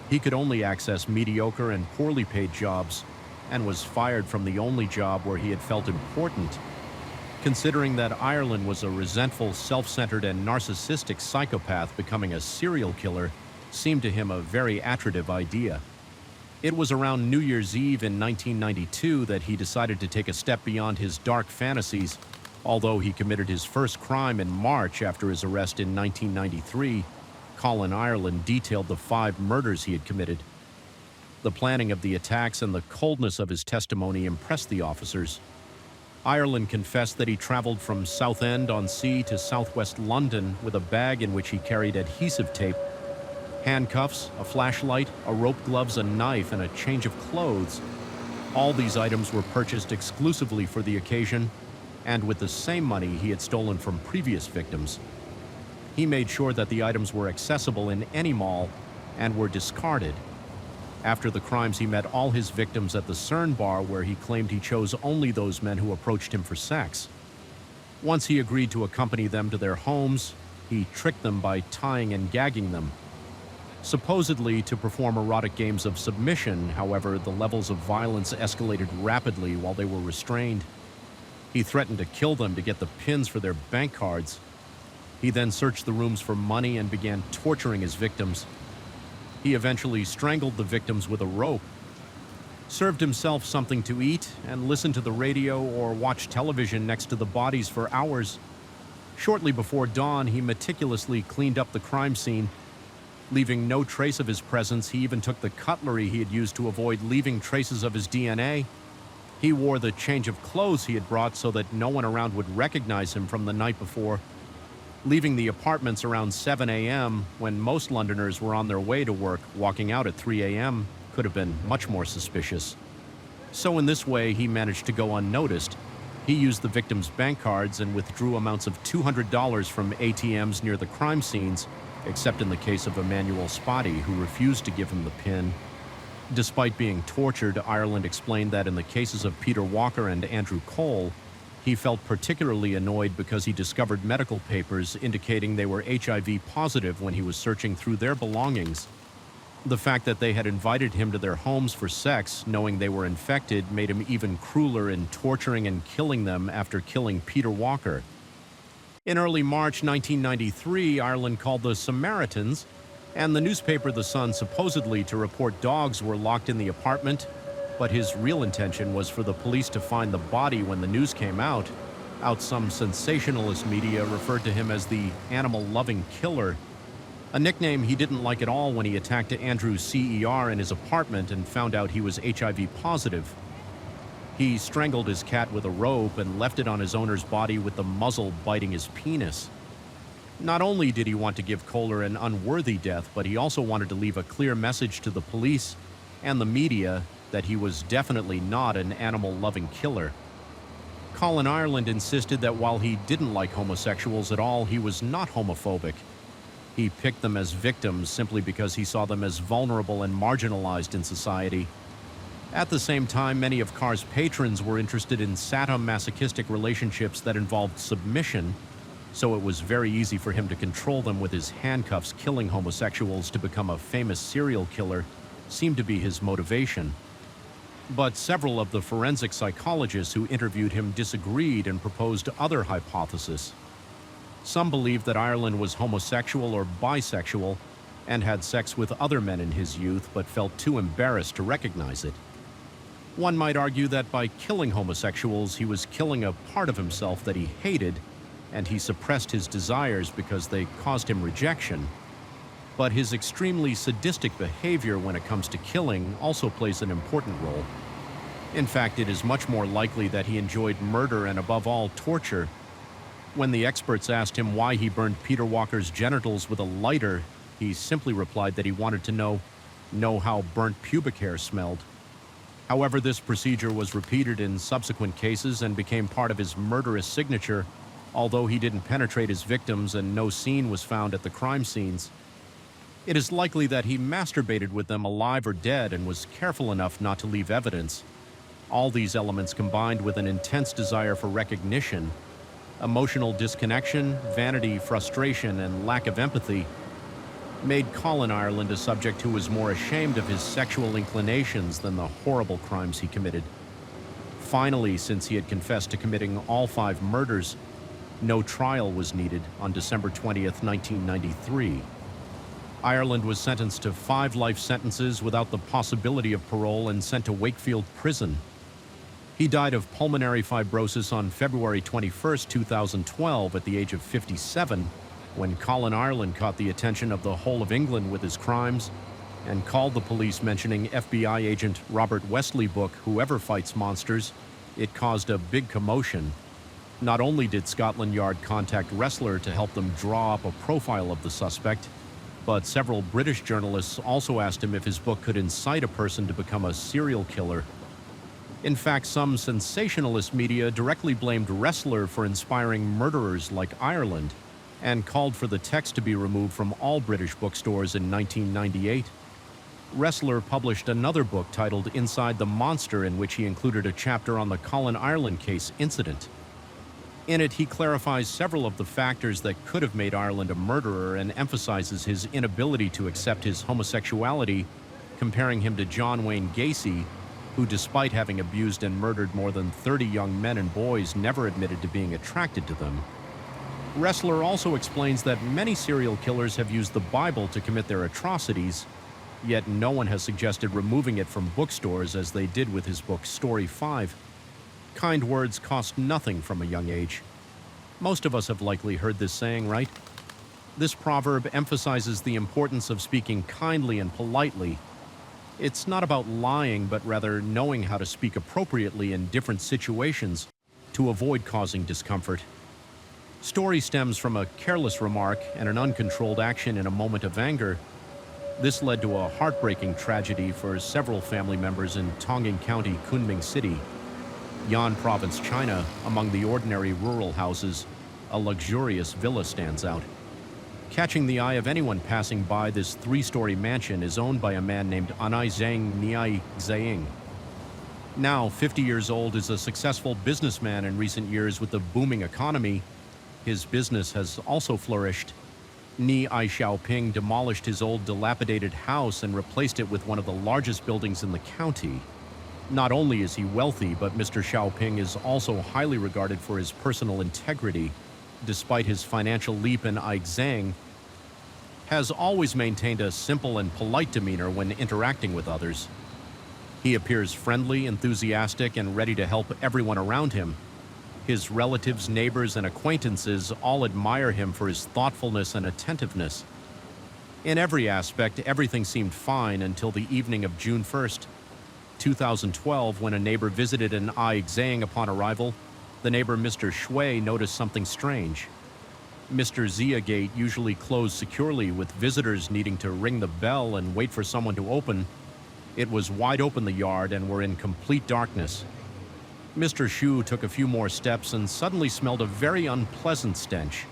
He could only access mediocre and poorly paid jobs, and was fired from the only job where he had felt important. Considering that Ireland was a resentful, self-centered, and narcissistic psychopath, becoming a serial killer seemed to him a very attractive idea. It was around New Year's Eve in 1992 that he decided to take a step beyond his dark fantasies. Although he committed his first crime in March after his arrest in 1993, Colin Ireland detailed the 5 murders he had committed. The planning of the attacks and the coldness of his testimony impressed the officers. Ireland confessed that he traveled from Southend-on-Sea to southwest London with a bag in which he carried adhesive tape, handcuffs, a flashlight, a rope, gloves, a knife, and a change of clothes. All these items were purchased exclusively for the occasion, and with the same money he had stolen from previous victims. He made sure that the items were accessible in any mall and were discarded. After the crimes, he met all his victims at the CERN bar, where he claimed he chose only those men who approached him for sex. Once he agreed to accompany them to their homes, he tricked them by tying and gagging them. Supposedly to perform erotic games of submission, however, the levels of violence escalated rapidly while they were restrained. He threatened to kill them to get the pins for their bank cards. He then searched the rooms for money and began torturing his victims. He eventually strangled the victims with a rope, served himself something to eat, and listened to the radio or watched television next to the bodies for hours. Shortly before dawn, he meticulously cleaned up the crime scene. Leaving no trace of his presence, he even took the cutlery he had used to avoid leaving traces of his DNA. He wore the change of clothes he had brought so that no one around would recognize him from the night before. Leaving the apartments around 7 a.m., when most Londoners were on their way to work, walking out at 3 a.m. could have been much more suspicious. So in this way, he managed to go unnoticed. He used the victims' bank cards and withdrew amounts of $200 from ATMs near the crime scenes, except in the case of Emmanuel Spotty, who refused to give him the PIN. Despite being tortured, Ireland explained that in the cases of Peter Walker and Andrew Cole, he felt particularly annoyed because he discovered medical papers indicating they were HIV positive when he was searching through their belongings. The fact that they had invited him to their homes for sex, knowing they were infected, made him even crueler in torturing and killing them after killing Peter Walker. In early March 1993, Ireland called the Samaritans, and the newspaper The Sun supposedly to report dogs were locked in the apartment, but his real intention was for the police to find the body when the news came out. Some sensationalist media referred to him as the animal-loving killer, a nickname he didn't like at all when he attacked Andrew's CER in his apartment and found out he was HIV positive. He strangled his cat with a rope and left it on his owner's body with the muzzle biting his penis. Not only did he want to give Kohler an unworthy death, but he also wanted to leave a clear message to the police and the media that he was definitely not an animal-loving killer. Colin Ireland insisted that while he didn't like homosexuals at all, he was not homophobic. He picked them as victims simply because he saw them as vulnerable and marginalized in society. At the same time, many of Carr's patrons were interested in sadomasochistic relationships that involved submission, so it was very easy for him to control them with his handcuffs. Killing homosexuals to become a famous serial killer seemed to be his motivation. But several of the forensic psychologists who interviewed him disagreed and proposed other hypotheses. Some believed that Ireland was homosexual or bisexual and had sex with other men in his youth, but felt too embarrassed to recognize it. One might argue that by killing homosexuals, he was killing a part of himself that he hated, and he suppressed his desires because they caused him rejection. But his extremely sadistic behavior when it comes to killing also plays an important role. In fact, it is much more likely that he enjoyed murder and, above all, torture. When the experts asked him why he burned Peter Walker's genitals with a lighter, he simply replied that he wanted to know how burnt pubic hair smelled. However, this procedure was repeated in subsequent cases and became part of his murderous signature, although he didn't penetrate his victims and no scene was found at the crime scenes. It is likely that he masturbated with them alive or dead and was careful enough not to leave evidence. All these elements combined with an intense desire for recognition, emotional disconnection, vanity, frustration, and lack of empathy made Colin Ireland a subject who was more ashamed of his sexual inclinations than the horrible crimes he committed. Finally, since he had confessed to committing all 5 murders, no trial was needed on December 20th, 1993. Ireland was sentenced to 5 life sentences without the possibility of parole and sent to Wakefield Prison. He died of pulmonary fibrosis on February 21, 2012, at the age of 57, when Colin Ireland caught the attention of the whole of England with his crimes and called the police, mentioning FBI agent Robert Wesley book, Whoever Fights Monsters. It caused a big commotion. Not only did Scotland Yard contact Wrestler to help them draw up a profile of the suspect, but several British journalists also asked him if his book could incite a person to become a serial killer. In fact, some sensationalist media directly blamed Wrestler for inspiring murderers like Ireland and called for the text to be removed from all British bookstores in 1998. Ressler published another book titled Inside the Monster, in which he included a chapter on the Colin Ireland case incident. In it, he clarifies several of the factors that could have made Ireland a murderer and emphasizes his inability to accept his homosexuality, comparing him to John Wayne Gacy, who, despite having abused and murdered more than 30 young men and boys, never admitted to being attracted to them. Ressler also explains that many serial killers have used the Bible to commit their atrocities, yet no one has suggested removing it from bookstores as they did with his book Story 5. Kind words cost nothing from a young age. Most of us have likely heard this saying, right? This proverb emphasizes the importance of speaking kindly and politely. It's not about lying, but rather knowing how to speak appropriately in different situations to avoid causing discomfort. Story stems from a careless remark and an uncontrolled action in a moment of anger. This led to a heartbreaking tragedy for several family members in Tongan County, Kunming City, Yan Province, China. Among the ordinary rural houses, a luxurious villa stands out. Catching the eye of anyone passing by, this three-story mansion is owned by a man named Anai Zhang Niai Zhang. Now 50 years old, is a successful businessman in recent years with the booming economy. His business has also flourished. Ni Ai Xiaoping demolished his old dilapidated house and replaced it with one of the largest buildings in the county. Not only is he wealthy, but Mr. Xiaoping is also highly regarded for his personal integrity. Despite his financial leap, in Ai Zhang has always maintained a simple and polite demeanor when interacting with others. He appears friendly, enthusiastic, and ready to help everyone around him. His relatives, neighbors, and acquaintances all admire him for his thoughtfulness and attentiveness. In every aspect, everything seemed fine until the evening of June 1st, 2012, when a neighbor visited an Ai Zhang. Upon arrival, the neighbor, Mr. Shui, noticed something strange. Mr. Zia Gate, usually closed securely with visitors needing to ring the bell and wait for someone to open, it was wide open, the yard, and were in complete darkness. Mr. Shu took a few more steps and suddenly smelled a very unpleasant stench.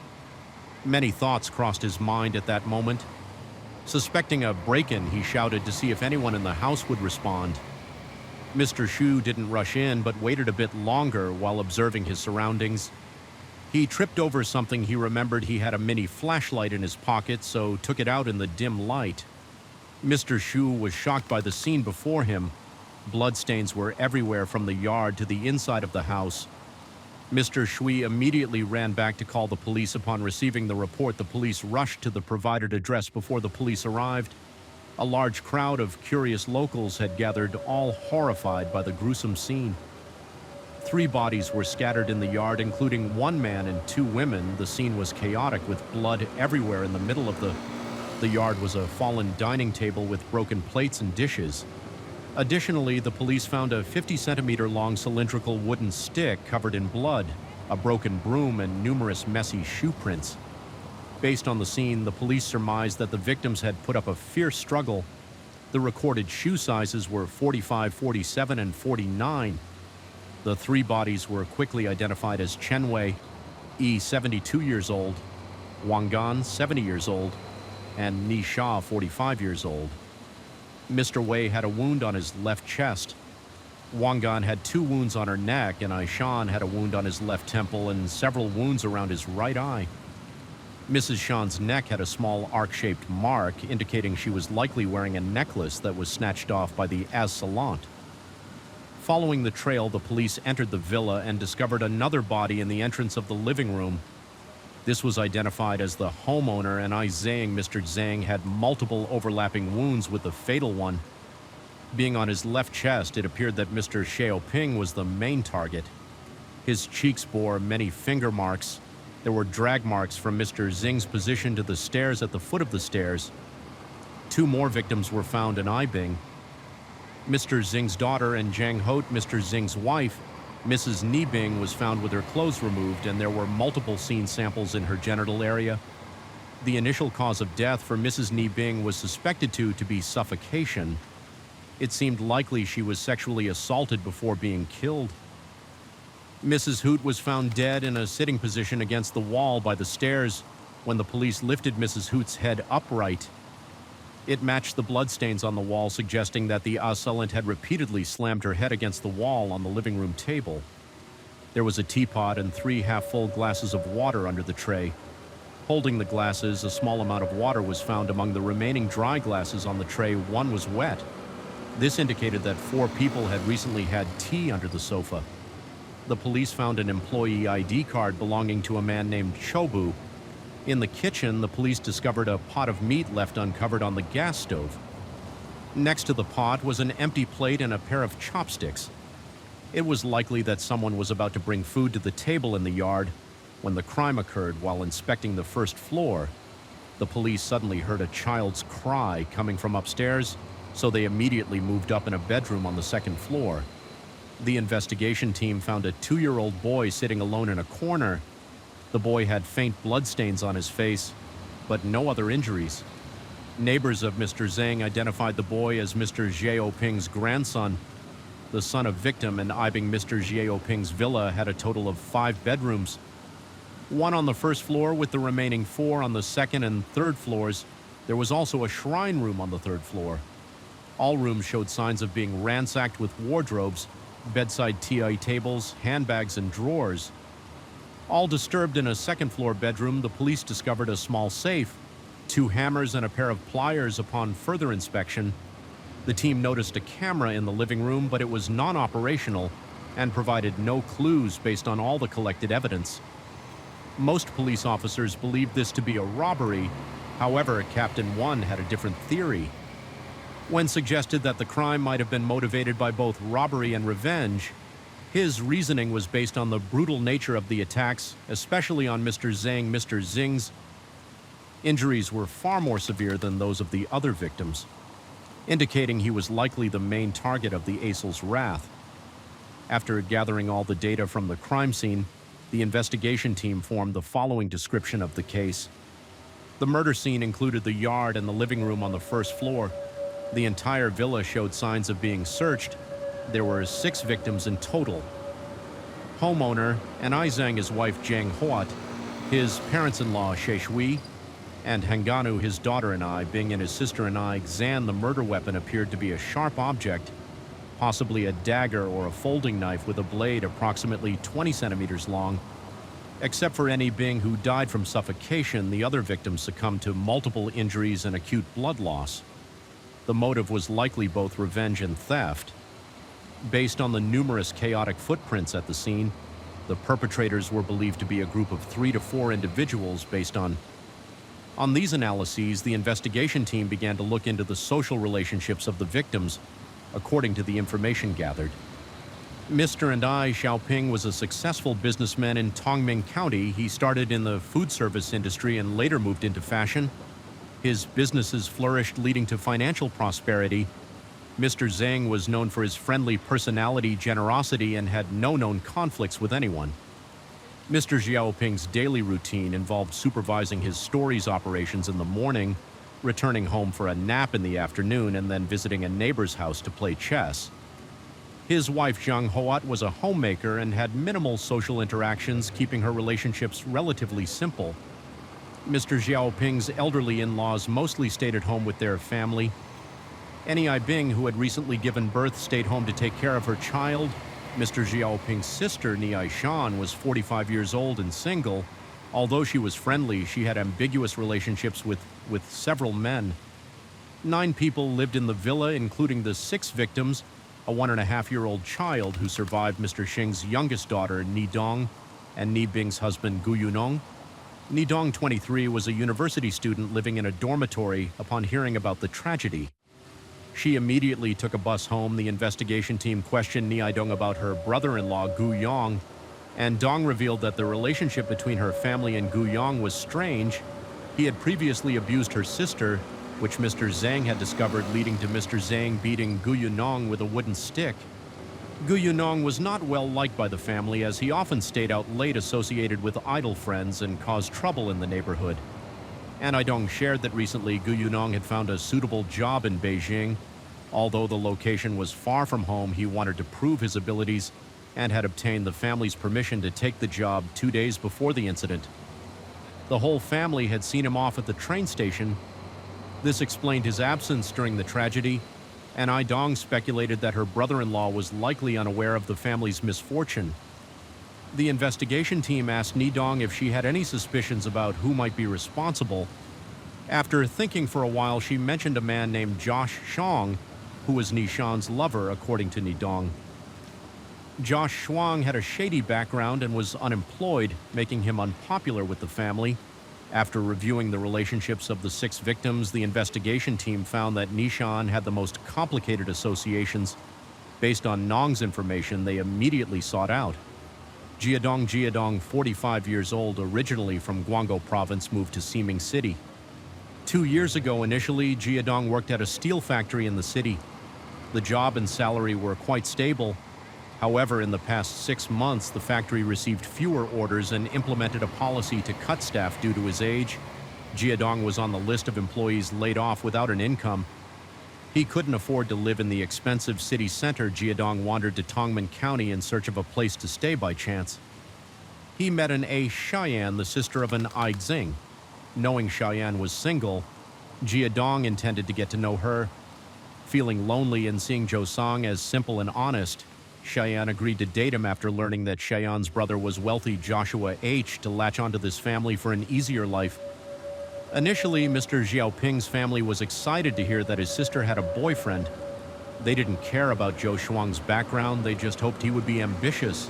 Many thoughts crossed his mind at that moment. Suspecting a break-in, he shouted to see if anyone in the house would respond. Mr. Shu didn't rush in, but waited a bit longer while observing his surroundings. He tripped over something. He remembered he had a mini flashlight in his pocket, so took it out in the dim light. Mr. Shu was shocked by the scene before him. Bloodstains were everywhere from the yard to the inside of the house. Mr. Shui immediately ran back to call the police. Upon receiving the report, the police rushed to the provided address. Before the police arrived, a large crowd of curious locals had gathered, all horrified by the gruesome scene. 3 bodies were scattered in the yard, including 1 man and 2 women. The scene was chaotic, with blood everywhere. In the middle of the yard was a fallen dining table with broken plates and dishes. Additionally, the police found a 50-centimeter long cylindrical wooden stick covered in blood, a broken broom, and numerous messy shoe prints. Based on the scene, the police surmised that the victims had put up a fierce struggle. The recorded shoe sizes were 45, 47, and 49. The 3 bodies were quickly identified as Chen Wei, 72 years old, Wang Gan, 70 years old, and Ni Sha, 45 years old. Mr. Wei had a wound on his left chest. Wang Gan had 2 wounds on her neck, and Aishan had a wound on his left temple and several wounds around his right eye. Mrs. Shan's neck had a small arc-shaped mark, indicating she was likely wearing a necklace that was snatched off by the assailant. Following the trail, the police entered the villa and discovered another body in the entrance of the living room. This was identified as the homeowner, and Ai Zhang. Mr. Zhang had multiple overlapping wounds, with the fatal one being on his left chest. It appeared that Mr. Xiaoping was the main target. His cheeks bore many finger marks. There were drag marks from Mr. Zhang's position to the stairs. At the foot of the stairs, 2 more victims were found in Aibing. Mr. Zhang's daughter and Zhang Hot, Mr. Zhang's wife, Mrs. Ni Bing, was found with her clothes removed, and there were multiple scene samples in her genital area. The initial cause of death for Mrs. Ni Bing was suspected to be suffocation. It seemed likely she was sexually assaulted before being killed. Mrs. Hoot was found dead in a sitting position against the wall by the stairs. When the police lifted Mrs. Hoot's head upright, It matched the bloodstains on the wall, suggesting that the assailant had repeatedly slammed her head against the wall on the living room table. There was a teapot and 3 half-full glasses of water under the tray. Holding the glasses, a small amount of water was found among the remaining dry glasses on the tray. One was wet. This indicated that 4 people had recently had tea under the sofa. The police found an employee ID card belonging to a man named Chobu. In the kitchen, the police discovered a pot of meat left uncovered on the gas stove. Next to the pot was an empty plate and a pair of chopsticks. It was likely that someone was about to bring food to the table in the yard when the crime occurred. While inspecting the first floor, the police suddenly heard a child's cry coming from upstairs, so they immediately moved up in a bedroom on the second floor. The investigation team found a 2-year-old boy sitting alone in a corner. The boy had faint bloodstains on his face, but no other injuries. Neighbors of Mr. Zhang identified the boy as Mr. Xiaoping's grandson. The son of victim and eyeing Mr. Xiaoping's villa had a total of 5 bedrooms. 1 on the first floor with the remaining 4 on the second and third floors. There was also a shrine room on the 3rd floor. All rooms showed signs of being ransacked with wardrobes, bedside tea tables, handbags, and drawers. All disturbed in a 2nd floor bedroom, the police discovered a small safe, 2 hammers, and a pair of pliers. Upon further inspection, the team noticed a camera in the living room, but it was non-operational and provided no clues based on all the collected evidence. Most police officers believed this to be a robbery. However, Captain 1 had a different theory. When suggested that the crime might have been motivated by both robbery and revenge, his reasoning was based on the brutal nature of the attacks, especially on Mr. Zhang. Mr. Zhang's injuries were far more severe than those of the other victims, indicating he was likely the main target of the Acel's wrath. After gathering all the data from the crime scene, the investigation team formed the following description of the case. The murder scene included the yard and the living room on the 1st floor. The entire villa showed signs of being searched. There were 6 victims in total. Homeowner, and Zhang, his wife Jiang Huat, his parents-in-law She Shui, and Hanganu, his daughter, and Bing, and his sister, and Xan. The murder weapon appeared to be a sharp object, possibly a dagger or a folding knife with a blade approximately 20 centimeters long. Except for Bing, who died from suffocation, the other victims succumbed to multiple injuries and acute blood loss. The motive was likely both revenge and theft. Based on the numerous chaotic footprints at the scene, the perpetrators were believed to be a group of 3 to 4 individuals. Based on these analyses, the investigation team began to look into the social relationships of the victims, according to the information gathered. Mr. and Xiaoping was a successful businessman in Tongming County. He started in the food service industry and later moved into fashion. His businesses flourished, leading to financial prosperity. Mr. Zhang was known for his friendly personality, generosity, and had no known conflicts with anyone. Mr. Xiaoping's daily routine involved supervising his store's operations in the morning, returning home for a nap in the afternoon, and then visiting a neighbor's house to play chess. His wife Jiang Huat was a homemaker and had minimal social interactions, keeping her relationships relatively simple. Mr. Xiaoping's elderly in-laws mostly stayed at home with their family. Ni Bing, who had recently given birth, stayed home to take care of her child. Mr. Xiaoping's sister, Ni Shan, was 45 years old and single. Although she was friendly, she had ambiguous relationships with several men. 9 people lived in the villa, including the 6 victims, a 1.5-year-old child who survived Mr. Xing's youngest daughter, Ni Dong, and Ni Bing's husband, Gu Yunong. Ni Dong, 23, was a university student living in a dormitory upon hearing about the tragedy. She immediately took a bus home. The investigation team questioned Ni Dong about her brother-in-law, Gu Yong, and Dong revealed that the relationship between her family and Gu Yong was strange. He had previously abused her sister, which Mr. Zhang had discovered, leading to Mr. Zhang beating Gu Yunong with a wooden stick. Gu Yunong was not well liked by the family, as he often stayed out late, associated with idle friends, and caused trouble in the neighborhood. Dong shared that recently Gu Yunong had found a suitable job in Beijing. Although the location was far from home, he wanted to prove his abilities and had obtained the family's permission to take the job 2 days before the incident. The whole family had seen him off at the train station. This explained his absence during the tragedy, and Ai Dong speculated that her brother-in-law was likely unaware of the family's misfortune. The investigation team asked Nidong if she had any suspicions about who might be responsible. After thinking for a while, she mentioned a man named Josh Shuang, who was Nishan's lover, according to Nidong. Josh Shuang had a shady background and was unemployed, making him unpopular with the family. After reviewing the relationships of the 6 victims, the investigation team found that Nishan had the most complicated associations. Based on Nong's information, they immediately sought out. Jiadong, 45 years old, originally from Guangdong province, moved to Ximing City. 2 years ago, initially, Jiadong worked at a steel factory in the city. The job and salary were quite stable. However, in the past 6 months, the factory received fewer orders and implemented a policy to cut staff due to his age. Jiadong was on the list of employees laid off without an income. He couldn't afford to live in the expensive city center. Jiadong wandered to Tongmen County in search of a place to stay by chance. He met an A. Cheyenne, the sister of an Ai Xing. Knowing Cheyenne was single, Jiadong intended to get to know her. Feeling lonely and seeing Zhou Song as simple and honest, Cheyenne agreed to date him after learning that Cheyenne's brother was wealthy Joshua H. to latch onto this family for an easier life. Initially, Mr. Xiaoping's family was excited to hear that his sister had a boyfriend. They didn't care about Zhou Shuang's background, they just hoped he would be ambitious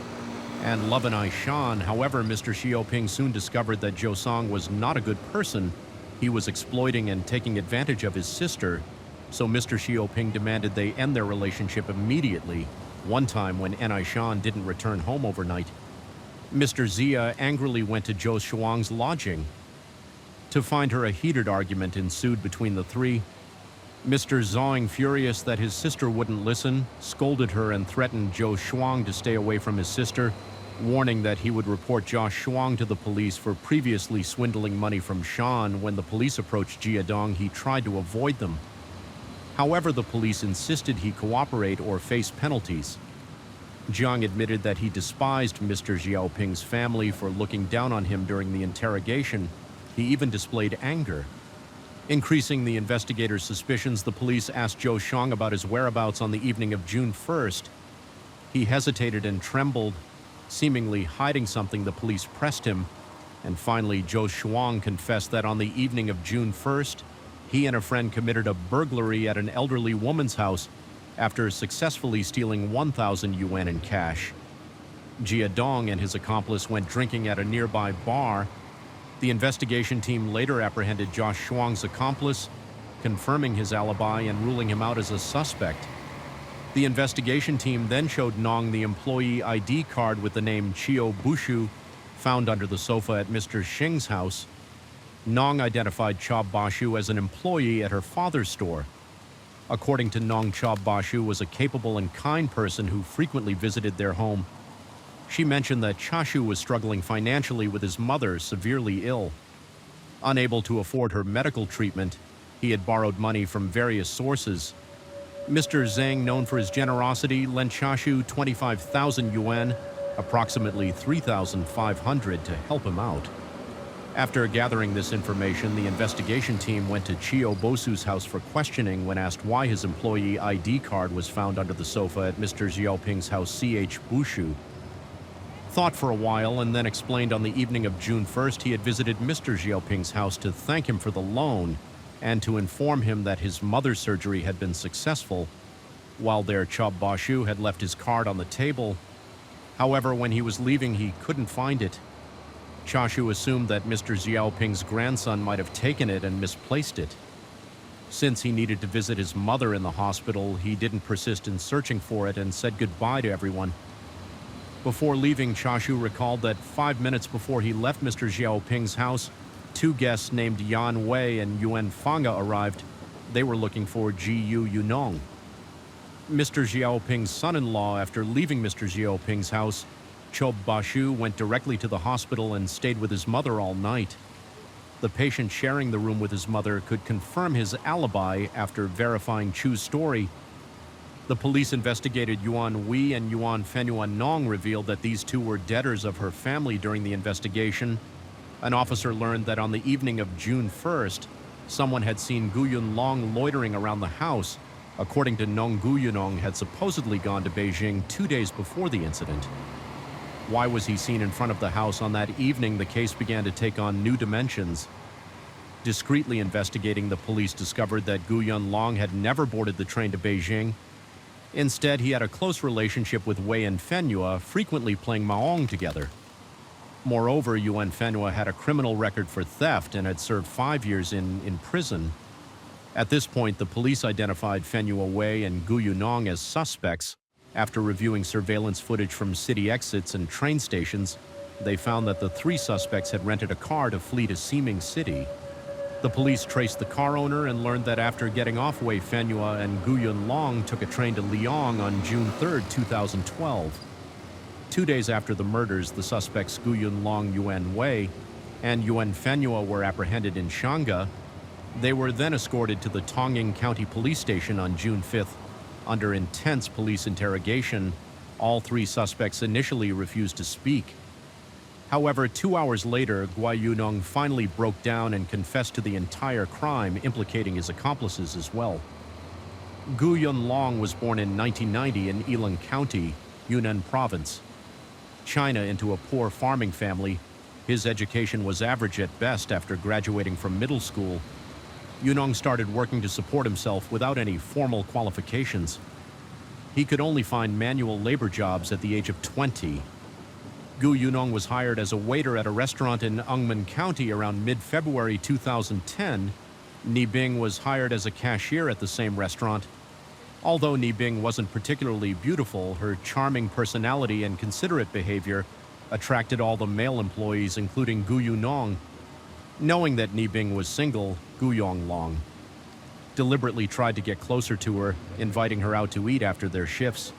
and love an Ai Shan. However, Mr. Xiaoping soon discovered that Zhou Song was not a good person. He was exploiting and taking advantage of his sister, so Mr. Xiaoping demanded they end their relationship immediately. One time, when Ai Shan didn't return home overnight, Mr. Zia angrily went to Zhou Shuang's lodging. To find her, a heated argument ensued between the three. Mr. Zhang, furious that his sister wouldn't listen, scolded her and threatened Zhou Shuang to stay away from his sister, warning that he would report Josh Shuang to the police for previously swindling money from Shan. When the police approached Jiadong, he tried to avoid them. However, the police insisted he cooperate or face penalties. Jiang admitted that he despised Mr. Xiaoping's family for looking down on him during the interrogation. He even displayed anger. Increasing the investigators' suspicions, the police asked Zhou Shuang about his whereabouts on the evening of June 1st. He hesitated and trembled, seemingly hiding something. The police pressed him, and finally Zhou Shuang confessed that on the evening of June 1st, he and a friend committed a burglary at an elderly woman's house after successfully stealing 1,000 yuan in cash. Jiadong and his accomplice went drinking at a nearby bar. The investigation team later apprehended Josh Shuang's accomplice, confirming his alibi and ruling him out as a suspect. The investigation team then showed Nong the employee ID card with the name Qiu Bushu, found under the sofa at Mr. Xing's house. Nong identified Cha Bashu as an employee at her father's store. According to Nong, Cha Bashu was a capable and kind person who frequently visited their home. She mentioned that Chashu was struggling financially with his mother, severely ill. Unable to afford her medical treatment, he had borrowed money from various sources. Mr. Zhang, known for his generosity, lent Chashu 25,000 yuan, approximately 3,500, to help him out. After gathering this information, the investigation team went to Qiu Bosu's house for questioning. When asked why his employee ID card was found under the sofa at Mr. Xiaoping's house, Ch Bushu thought for a while and then explained on the evening of June 1st he had visited Mr. Xiaoping's house to thank him for the loan and to inform him that his mother's surgery had been successful. While there, Cha Bashu had left his card on the table. However, when he was leaving, he couldn't find it. Chashu assumed that Mr. Xiaoping's grandson might have taken it and misplaced it. Since he needed to visit his mother in the hospital, he didn't persist in searching for it and said goodbye to everyone. Before leaving, Chashu recalled that 5 minutes before he left Mr. Xiaoping's house, 2 guests named Yan Wei and Yuan Fanga arrived. They were looking for Ji Yu Yunong. Mr. Xiaoping's son-in-law, after leaving Mr. Xiaoping's house, Chob Bashu went directly to the hospital and stayed with his mother all night. The patient sharing the room with his mother could confirm his alibi after verifying Chu's story. The police investigated Yuan Wei and Yuan Fenyuan Nong revealed that these two were debtors of her family. During the investigation, an officer learned that on the evening of June 1st, Someone had seen Gu Yunlong loitering around the house, according to Nong. Gu Yunong had supposedly gone to Beijing 2 days before the incident. Why was he seen in front of the house on that evening? The case began to take on new dimensions. Discreetly investigating, the police discovered that Gu Yunlong had never boarded the train to Beijing. Instead, he had a close relationship with Wei and Fenua, frequently playing mahjong together. Moreover, Yuan Fenua had a criminal record for theft and had served 5 years in prison. At this point, the police identified Fenua Wei and Gu Yunong as suspects. After reviewing surveillance footage from city exits and train stations, they found that the 3 suspects had rented a car to flee to Ximing City. The police traced the car owner and learned that after getting off Wei Fenua and Gu Yunlong took a train to Liang on June 3, 2012. 2 days after the murders, the suspects Gu Yunlong, Yuan Wei, and Yuan Fenua were apprehended in Shangha. They were then escorted to the Tongying County Police Station on June 5th. Under intense police interrogation, all 3 suspects initially refused to speak. However, 2 hours later, Guai Yunong finally broke down and confessed to the entire crime, implicating his accomplices as well. Gu Yunlong was born in 1990 in Yilan County, Yunnan Province, China, into a poor farming family. His education was average at best. After graduating from middle school, Yunong started working to support himself without any formal qualifications. He could only find manual labor jobs at the age of 20. Gu Yunong was hired as a waiter at a restaurant in Ungmen County around mid-February 2010. Ni Bing was hired as a cashier at the same restaurant. Although Ni Bing wasn't particularly beautiful, her charming personality and considerate behavior attracted all the male employees, including Gu Yunong. Knowing that Ni Bing was single, Gu Yonglong deliberately tried to get closer to her, inviting her out to eat after their shifts.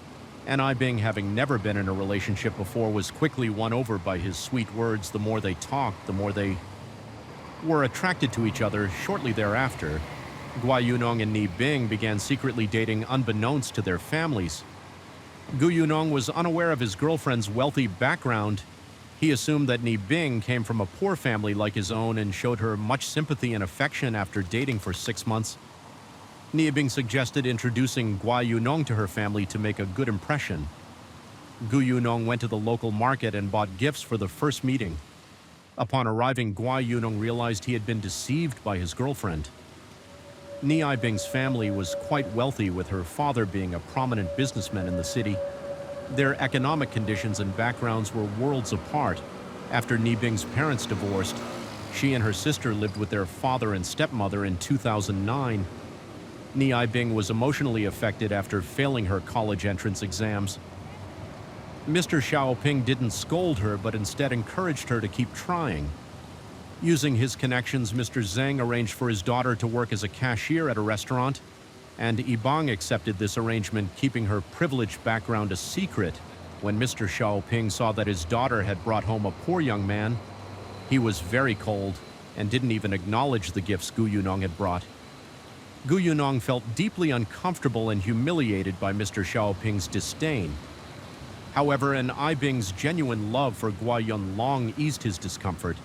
And Ni Bing, having never been in a relationship before, was quickly won over by his sweet words. The more they talked, the more they were attracted to each other. Shortly thereafter, Guai Yunong and Ni Bing began secretly dating unbeknownst to their families. Gu Yunong was unaware of his girlfriend's wealthy background. He assumed that Ni Bing came from a poor family like his own and showed her much sympathy and affection. After dating for 6 months, Ni Bing suggested introducing Guai Yunong to her family to make a good impression. Gu Yunong went to the local market and bought gifts for the first meeting. Upon arriving, Guai Yunong realized he had been deceived by his girlfriend. Ni Bing's family was quite wealthy, with her father being a prominent businessman in the city. Their economic conditions and backgrounds were worlds apart. After Ni Bing's parents divorced, she and her sister lived with their father and stepmother in 2009. Ni Bing was emotionally affected after failing her college entrance exams. Mr. Xiaoping didn't scold her, but instead encouraged her to keep trying. Using his connections, Mr. Zhang arranged for his daughter to work as a cashier at a restaurant, and Yibang accepted this arrangement, keeping her privileged background a secret. When Mr. Xiaoping saw that his daughter had brought home a poor young man, he was very cold and didn't even acknowledge the gifts Gu Yunong had brought. Gu Yunong felt deeply uncomfortable and humiliated by Mr. Xiaoping's disdain. However, Ni Bing's genuine love for Guai Yunlong eased his discomfort.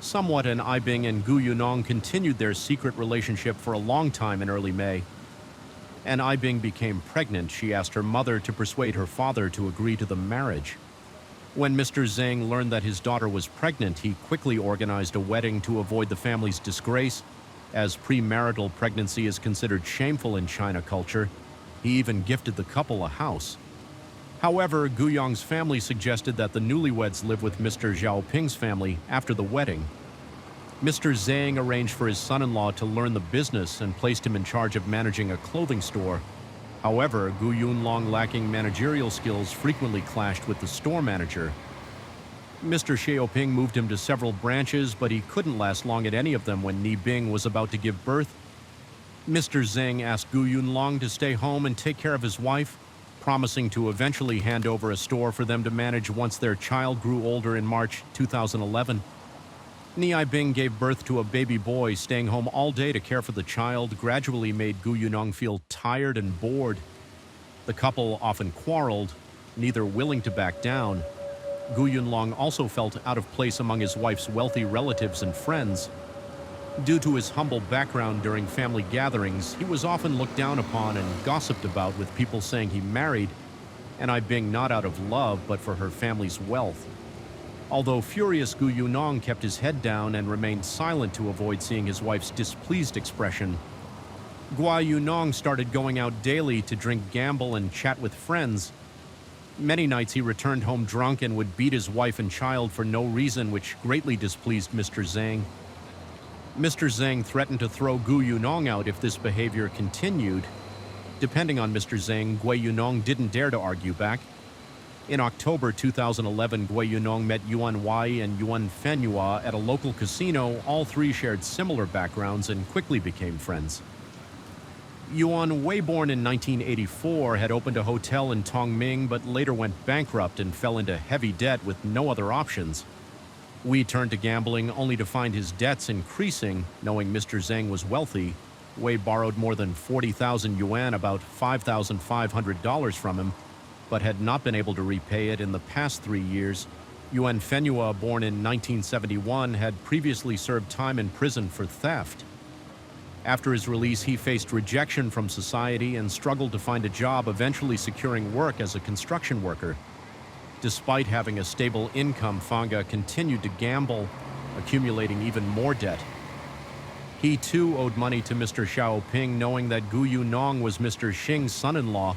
Somewhat, Ni Bing and Gu Yunong continued their secret relationship for a long time. In early May, Ni Bing became pregnant. She asked her mother to persuade her father to agree to the marriage. When Mr. Zhang learned that his daughter was pregnant, he quickly organized a wedding to avoid the family's disgrace, as premarital pregnancy is considered shameful in China culture. He even gifted the couple a house. However, Gu Yong's family suggested that the newlyweds live with Mr. Xiaoping's family after the wedding. Mr. Zhang arranged for his son-in-law to learn the business and placed him in charge of managing a clothing store. However, Gu Yunlong, lacking managerial skills, frequently clashed with the store manager. Mr. Xiaoping moved him to several branches, but he couldn't last long at any of them. When Ni Bing was about to give birth, Mr. Zhang asked Gu Yunlong to stay home and take care of his wife, promising to eventually hand over a store for them to manage once their child grew older. In March 2011, Ni Bing gave birth to a baby boy. Staying home all day to care for the child gradually made Gu Yunong feel tired and bored. The couple often quarreled, neither willing to back down. Gu Yunlong also felt out of place among his wife's wealthy relatives and friends. Due to his humble background during family gatherings, he was often looked down upon and gossiped about, with people saying he married, and I being not out of love but for her family's wealth. Although furious, Gu Yunong kept his head down and remained silent to avoid seeing his wife's displeased expression. Gua Yunong started going out daily to drink, gamble, and chat with friends. Many nights he returned home drunk and would beat his wife and child for no reason, which greatly displeased Mr. Zhang. Mr. Zhang threatened to throw Gu Yunong out if this behavior continued. Depending on Mr. Zhang, Gui Yunong didn't dare to argue back. In October 2011, Gui Yunong met Yuan Wei and Yuan Fenhua at a local casino. All three shared similar backgrounds and quickly became friends. Yuan Wei, born in 1984, had opened a hotel in Tongming but later went bankrupt and fell into heavy debt with no other options. Wei turned to gambling only to find his debts increasing. Knowing Mr. Zhang was wealthy, Wei borrowed more than 40,000 yuan, about $5,500 from him, but had not been able to repay it in the past 3 years. Yuan Fenhua, born in 1971, had previously served time in prison for theft. After his release, he faced rejection from society and struggled to find a job, eventually securing work as a construction worker. Despite having a stable income, Fanga continued to gamble, accumulating even more debt. He too owed money to Mr. Xiaoping, knowing that Gu Yunong was Mr. Xing's son-in-law.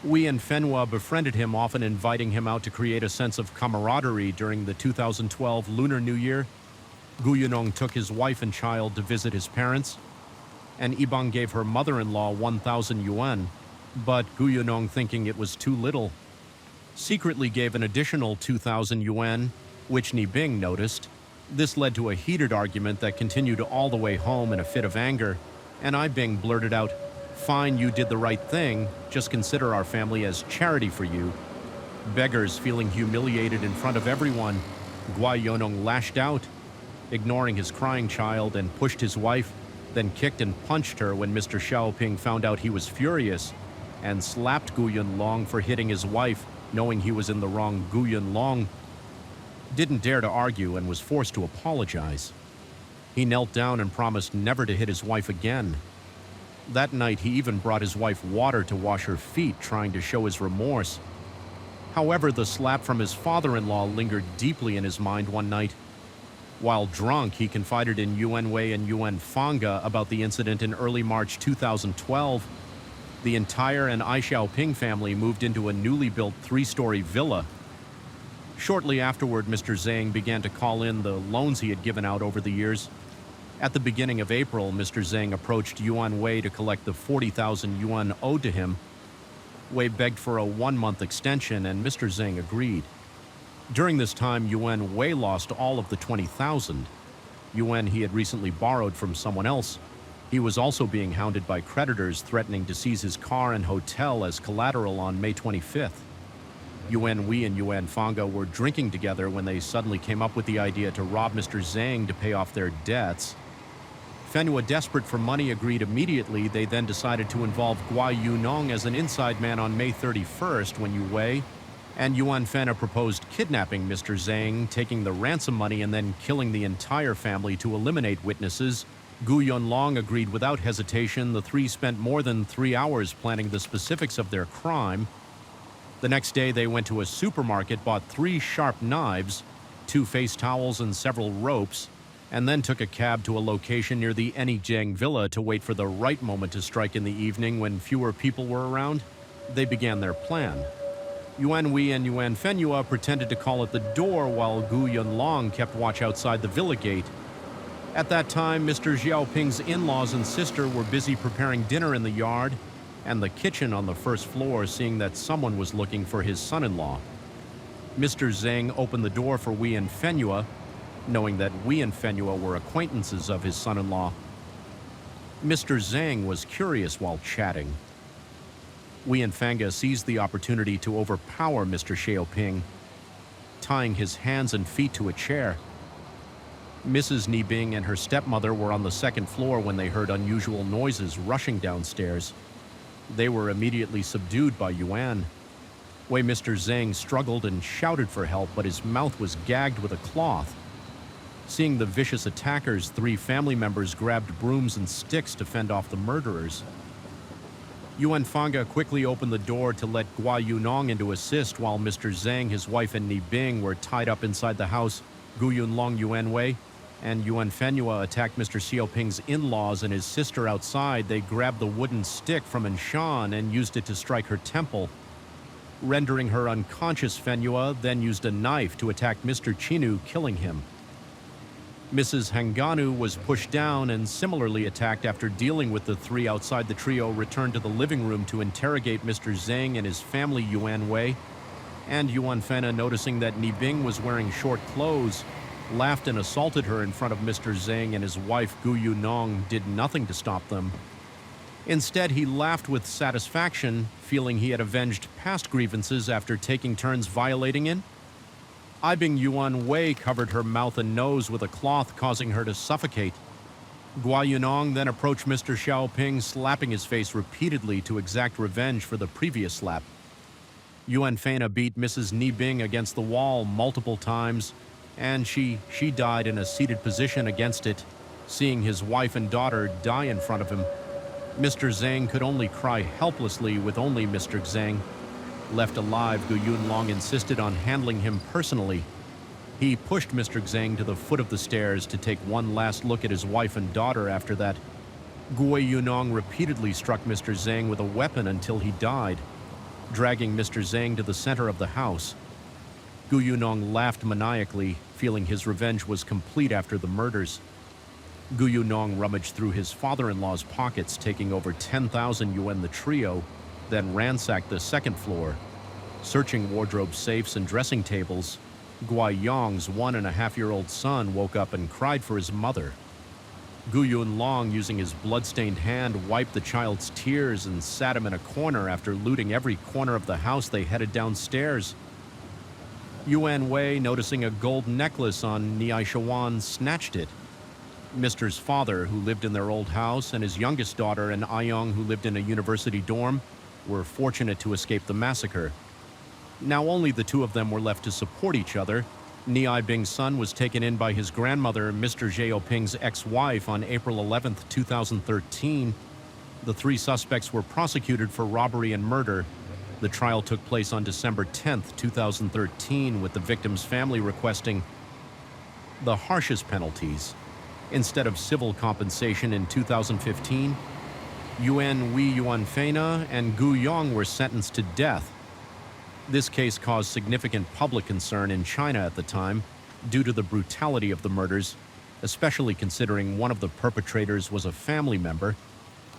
Wei and Fenhua befriended him, often inviting him out to create a sense of camaraderie. During the 2012 Lunar New Year, Gu Yunong took his wife and child to visit his parents, and Ibang gave her mother-in-law 1,000 yuan, but Gu Yunong, thinking it was too little, secretly gave an additional 2,000 yuan, which Ni Bing noticed. This led to a heated argument that continued all the way home. In a fit of anger, and I Bing blurted out, "Fine, you did the right thing. Just consider our family as charity for you." Beggars feeling humiliated in front of everyone, Gua Yunong lashed out, ignoring his crying child, and pushed his wife, then kicked and punched her. When Mr. Xiaoping found out, he was furious and slapped Gu Yunlong for hitting his wife, knowing he was in the wrong. Gu Yunlong didn't dare to argue and was forced to apologize. He knelt down and promised never to hit his wife again. That night, he even brought his wife water to wash her feet, trying to show his remorse. However, the slap from his father-in-law lingered deeply in his mind one night. While drunk, he confided in Yuan Wei and Yuan Fanga about the incident. In early March 2012, the entire and Ai Xiaoping family moved into a newly built 3-story villa. Shortly afterward, Mr. Zhang began to call in the loans he had given out over the years. At the beginning of April, Mr. Zhang approached Yuan Wei to collect the 40,000 yuan owed to him. Wei begged for a 1-month extension, and Mr. Zhang agreed. During this time, Yuan Wei lost all of the 20,000 yuan he had recently borrowed from someone else. He was also being hounded by creditors, threatening to seize his car and hotel as collateral on May 25th. Yuan Wei and Yuan Fanga were drinking together when they suddenly came up with the idea to rob Mr. Zhang to pay off their debts. Fenhua, desperate for money, agreed immediately. They then decided to involve Gua Yunong as an inside man on May 31st, when Yu Wei and Yuan Fenhua proposed kidnapping Mr. Zhang, taking the ransom money, and then killing the entire family to eliminate witnesses. Gu Yunlong agreed without hesitation. The three spent more than 3 hours planning the specifics of their crime. The next day, they went to a supermarket, bought 3 sharp knives, 2 face towels, and several ropes, and then took a cab to a location near the Enijang Villa to wait for the right moment to strike. In the evening, when fewer people were around, they began their plan. Yuan Wei and Yuan Fenhua pretended to call at the door while Gu Yunlong kept watch outside the villa gate. At that time, Mr. Xiaoping's in-laws and sister were busy preparing dinner in the yard and the kitchen on the first floor, seeing that someone was looking for his son-in-law. Mr. Zhang opened the door for Wei and Fenhua, knowing that Wei and Fenhua were acquaintances of his son-in-law. Mr. Zhang was curious while chatting. Wei and Fanga seized the opportunity to overpower Mr. Xiaoping, tying his hands and feet to a chair. Mrs. Ni Bing and her stepmother were on the second floor when they heard unusual noises rushing downstairs. They were immediately subdued by Yuan. Wei Mr. Zhang struggled and shouted for help, but his mouth was gagged with a cloth. Seeing the vicious attackers, 3 family members grabbed brooms and sticks to fend off the murderers. Yuan Fanga quickly opened the door to let Gua Yunong in to assist while Mr. Zhang, his wife, and Ni Bing were tied up inside the house. Gu Yunlong Yuanwei and Yuan Fenhua attacked Mr. Xiaoping's in-laws and his sister outside. They grabbed the wooden stick from Anshan and used it to strike her temple. Rendering her unconscious, Fenhua then used a knife to attack Mr. Chinu, killing him. Mrs. Hanganu was pushed down and similarly attacked. After dealing with the 3 outside, the trio returned to the living room to interrogate Mr. Zhang and his family. Yuan Wei and Yuan Fena, noticing that Ni Bing was wearing short clothes, laughed and assaulted her in front of Mr. Zhang, and his wife Gu Yunong did nothing to stop them. Instead, he laughed with satisfaction, feeling he had avenged past grievances after taking turns violating it. Ibing Yuan Wei covered her mouth and nose with a cloth, causing her to suffocate. Gua Yunong then approached Mr. Xiaoping, slapping his face repeatedly to exact revenge for the previous slap. Yuan Fena beat Mrs. Ni Bing against the wall multiple times, and she died in a seated position against it, seeing his wife and daughter die in front of him. Mr. Zhang could only cry helplessly, with only Mr. Zhang left alive. Gu Yunlong insisted on handling him personally. He pushed Mr. Zhang to the foot of the stairs to take one last look at his wife and daughter. After that, Gu Yunong repeatedly struck Mr. Zhang with a weapon until he died, dragging Mr. Zhang to the center of the house. Gu Yunong laughed maniacally, feeling his revenge was complete after the murders. Gu Yunong rummaged through his father-in-law's pockets, taking over 10,000 yuan. The trio then ransacked the second floor, searching wardrobe safes and dressing tables. Gua Yong's 1.5-year-old son woke up and cried for his mother. Gu Yunlong, using his blood-stained hand, wiped the child's tears and sat him in a corner. After looting every corner of the house, they headed downstairs. Yuan Wei, noticing a gold necklace on Ni Aishawan, snatched it. Mr.'s father, who lived in their old house, and his youngest daughter, and Ayong, who lived in a university dorm, were fortunate to escape the massacre. Now only the 2 of them were left to support each other. Ni Bing's son was taken in by his grandmother, Mr. Xiaoping's ex-wife, on April 11, 2013. The 3 suspects were prosecuted for robbery and murder. The trial took place on December 10, 2013, with the victim's family requesting the harshest penalties. Instead of civil compensation in 2015, Yuan Wei, Yuan Fena, and Gu Yong were sentenced to death. This case caused significant public concern in China at the time due to the brutality of the murders, especially considering one of the perpetrators was a family member.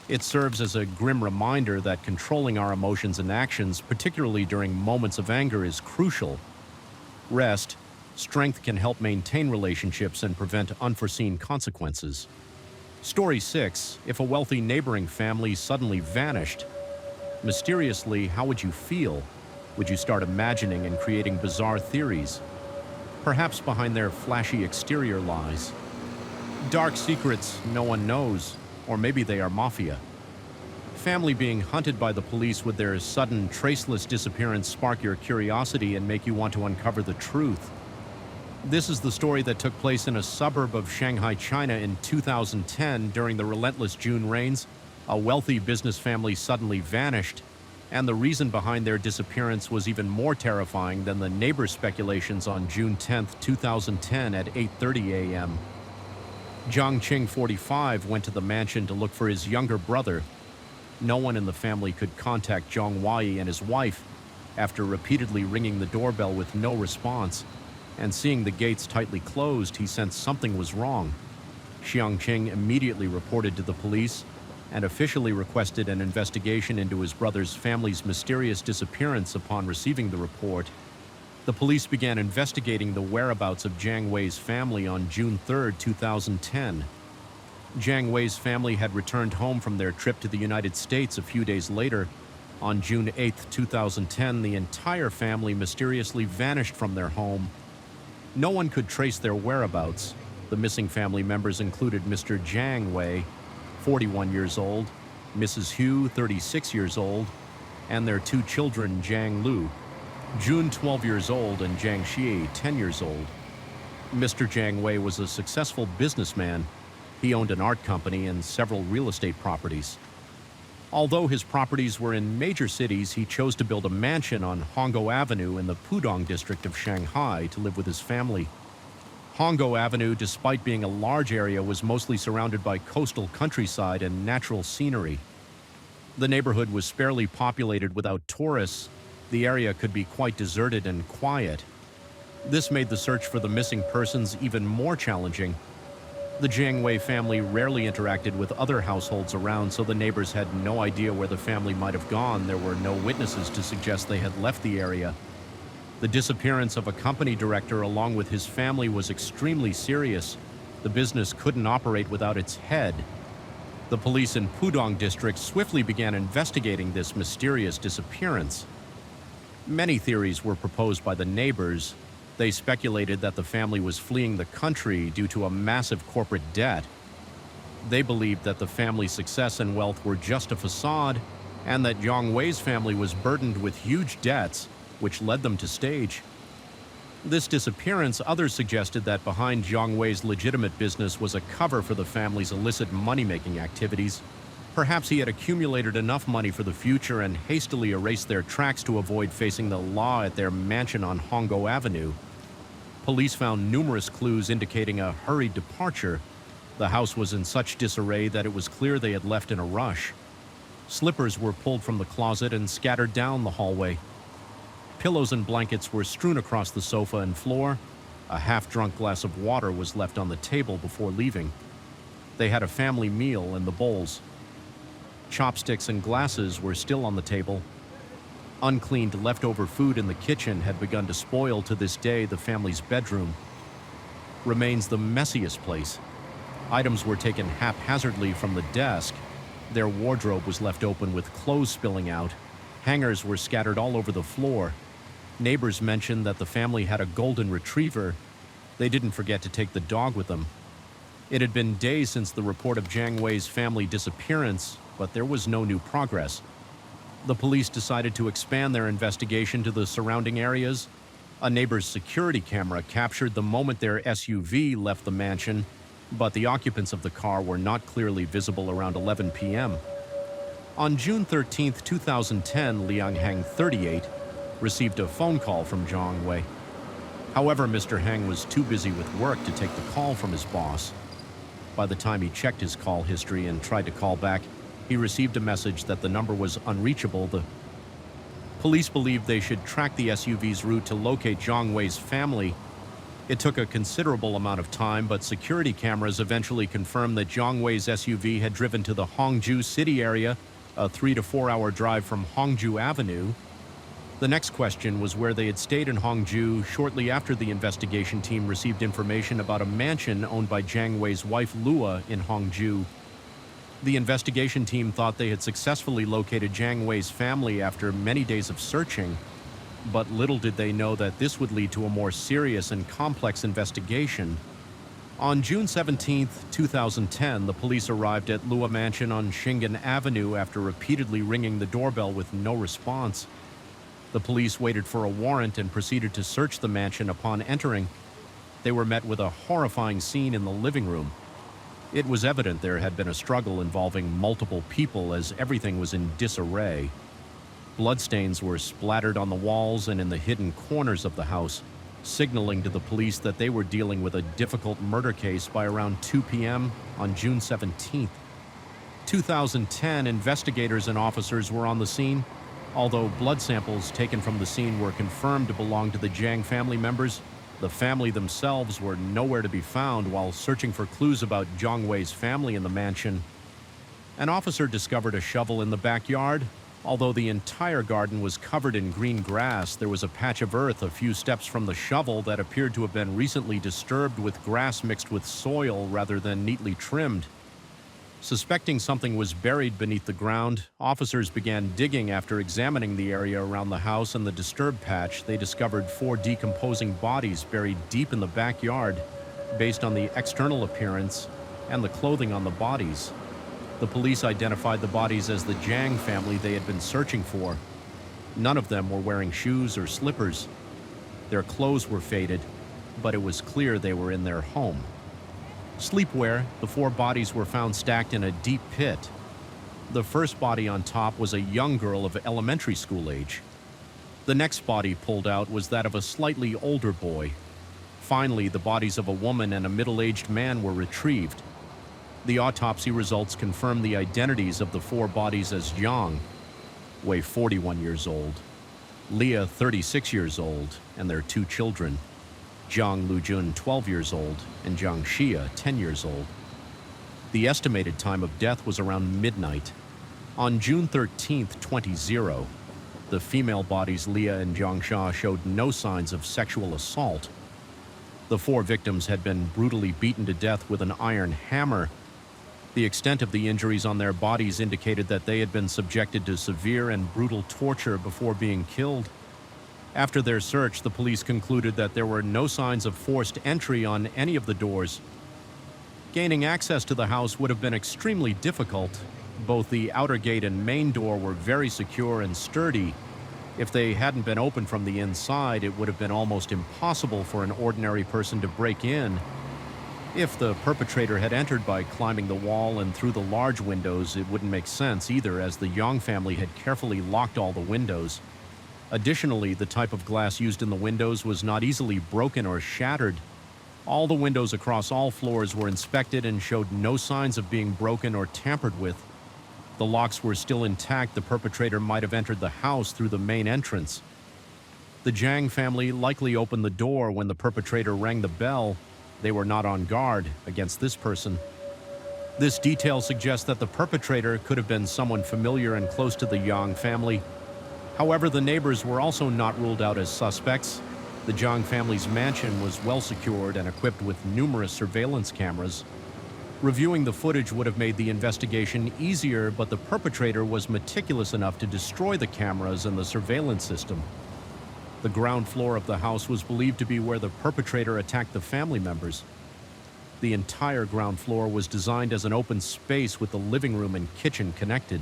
It serves as a grim reminder that controlling our emotions and actions, particularly during moments of anger, is crucial. Rest, strength can help maintain relationships and prevent unforeseen consequences. Story 6. If a wealthy neighboring family suddenly vanished, mysteriously, how would you feel? Would you start imagining and creating bizarre theories? Perhaps behind their flashy exterior lies dark secrets no one knows, or maybe they are mafia. Family being hunted by the police with their sudden, traceless disappearance spark your curiosity and make you want to uncover the truth. This is the story that took place in a suburb of Shanghai, China in 2010 during the relentless June rains. A wealthy business family suddenly vanished, and the reason behind their disappearance was even more terrifying than the neighbor speculations. On June 10, 2010 at 8:30 a.m. Zhang Qing, 45, went to the mansion to look for his younger brother. No one in the family could contact Zhang Wai and his wife. After repeatedly ringing the doorbell with no response, and seeing the gates tightly closed, he sensed something was wrong. Xiang Qing immediately reported to the police and officially requested an investigation into his brother's family's mysterious disappearance. Upon receiving the report, the police began investigating the whereabouts of Zhang Wei's family. On June 3, 2010, Zhang Wei's family had returned home from their trip to the United States. A few days later, on June 8, 2010, the entire family mysteriously vanished from their home. No one could trace their whereabouts. The missing family members included Mr. Zhang Wei, 41 years old, Mrs. Hu, 36 years old, and their 2 children, Zhang Lu, Jun, 12 years old, and Zhang Xie, 10 years old. Mr. Jiang Wei was a successful businessman. He owned an art company and several real estate properties. Although his properties were in major cities, he chose to build a mansion on Hongo Avenue in the Pudong district of Shanghai to live with his family. Hongo Avenue, despite being a large area, was mostly surrounded by coastal countryside and natural scenery. The neighborhood was sparsely populated without tourists. The area could be quite deserted and quiet. This made the search for the missing persons even more challenging. The Jiang Wei family rarely interacted with other households around, so the neighbors had no idea where the family might have gone. There were no witnesses to suggest they had left the area. The disappearance of a company director along with his family was extremely serious. The business couldn't operate without its head. The police in Pudong district swiftly began investigating this mysterious disappearance. Many theories were proposed by the neighbors. They speculated that the family was fleeing the country due to a massive corporate debt. They believed that the family's success and wealth were just a facade, and that Jiang Wei's family was burdened with huge debts, which led them to stage. This disappearance, others suggested that behind Jiang Wei's legitimate business was a cover for the family's illicit money-making activities. Perhaps he had accumulated enough money for the future and hastily erased their tracks to avoid facing the law at their mansion on Hongo Avenue. Police found numerous clues indicating a hurried departure. The house was in such disarray that it was clear they had left in a rush. Slippers were pulled from the closet and scattered down the hallway. Pillows and blankets were strewn across the sofa and floor. A half-drunk glass of water was left on the table before leaving. They had a family meal in the bowls. Chopsticks and glasses were still on the table. Uncleaned leftover food in the kitchen had begun to spoil to this day the family's bedroom. Remains the messiest place. Items were taken haphazardly from the desk. Their wardrobe was left open with clothes spilling out. Hangers were scattered all over the floor. Neighbors mentioned that the family had a golden retriever. They didn't forget to take the dog with them. It had been days since the report of Jiang Wei's family disappearance, but there was no new progress. The police decided to expand their investigation to the surrounding areas. A neighbor's security camera captured the moment their SUV left the mansion, but the occupants of the car were not clearly visible around 11 p.m. On June 13, 2010, Liang Heng, 38, received a phone call from Jiang Wei. However, Mr. Heng was too busy with work to take the call from his boss. By the time he checked his call history and tried to call back, he received a message that the number was unreachable. The police believed they should track the SUV's route to locate Jiang Wei's family. It took a considerable amount of time, but security cameras eventually confirmed that Jiang Wei's SUV had driven to the Hongju city area, a 3 to 4 hour drive from Hongju Avenue. The next question was where they had stayed in Hongju shortly after the investigation team received information about a mansion owned by Jiang Wei's wife Lua in Hongju. The investigation team thought they had successfully located Jiang Wei's family after many days of searching, but little did they know that this would lead to a more serious and complex investigation. On June 17, 2010, the police arrived at Lua Mansion on Shingen Avenue after repeatedly ringing the doorbell with no response. The police waited for a warrant and proceeded to search the mansion upon entering. They were met with a horrifying scene in the living room. It was evident there had been a struggle involving multiple people as everything was in disarray. Bloodstains were splattered on the walls and in the hidden corners of the house, signaling to the police that they were dealing with a difficult murder case. By around 2 p.m. on June 17, 2010, investigators and officers were on the scene. Although blood samples taken from the scene were confirmed to belong to the Jiang family members, the family themselves were nowhere to be found. While searching for clues about Jiang Wei's family in the mansion, an officer discovered a shovel in the backyard. Although the entire garden was covered in green grass, there was a patch of earth a few steps from the shovel that appeared to have been recently disturbed with grass mixed with soil rather than neatly trimmed. Suspecting something was buried beneath the ground, officers began digging. After examining the area around the house and the disturbed patch, they discovered 4 decomposing bodies buried deep in the backyard. Based on the external appearance and the clothing on the bodies, the police identified the bodies as the Jiang family they had been searching for. None of them were wearing shoes or slippers. Their clothes were faded. but it was clear they were in their home. Sleepwear, the 4 bodies were found stacked in a deep pit. The first body on top was a young girl of elementary school age. The next body pulled out was that of a slightly older boy. Finally, the bodies of a woman and a middle-aged man were retrieved. The autopsy results confirmed the identities of the 4 bodies as Jiang Wei, 41 years old, Leah, 36 years old, and their 2 children, Jiang Lujun, 12 years old, and Jiang Xia, 10 years old. The estimated time of death was around midnight. On June 13, 2020, the female bodies Leah and Jiang Xia showed no signs of sexual assault. The 4 victims had been brutally beaten to death with an iron hammer. The extent of the injuries on their bodies indicated that they had been subjected to severe and brutal torture before being killed. After their search, the police concluded that there were no signs of forced entry on any of the doors. Gaining access to the house would have been extremely difficult. Both the outer gate and main door were very secure and sturdy. If they hadn't been opened from the inside, it would have been almost impossible for an ordinary person to break in. If the perpetrator had entered by climbing the wall and through the large windows, it wouldn't make sense either, as the Yang family had carefully locked all the windows. Additionally, the type of glass used in the windows was not easily broken or shattered. All the windows across all floors were inspected and showed no signs of being broken or tampered with. The locks were still intact. The perpetrator might have entered the house through the main entrance. The Jiang family likely opened the door when the perpetrator rang the bell. They were not on guard against this person. This detail suggests that the perpetrator could have been someone familiar and close to the Yang family. However, the neighbors were also not ruled out as suspects. The Jiang family's mansion was well secured and equipped with numerous surveillance cameras. Reviewing the footage would have made the investigation easier, but the perpetrator was meticulous enough to destroy the cameras and the surveillance system. The ground floor of the house was believed to be where the perpetrator attacked the family members. The entire ground floor was designed as an open space with the living room and kitchen connected.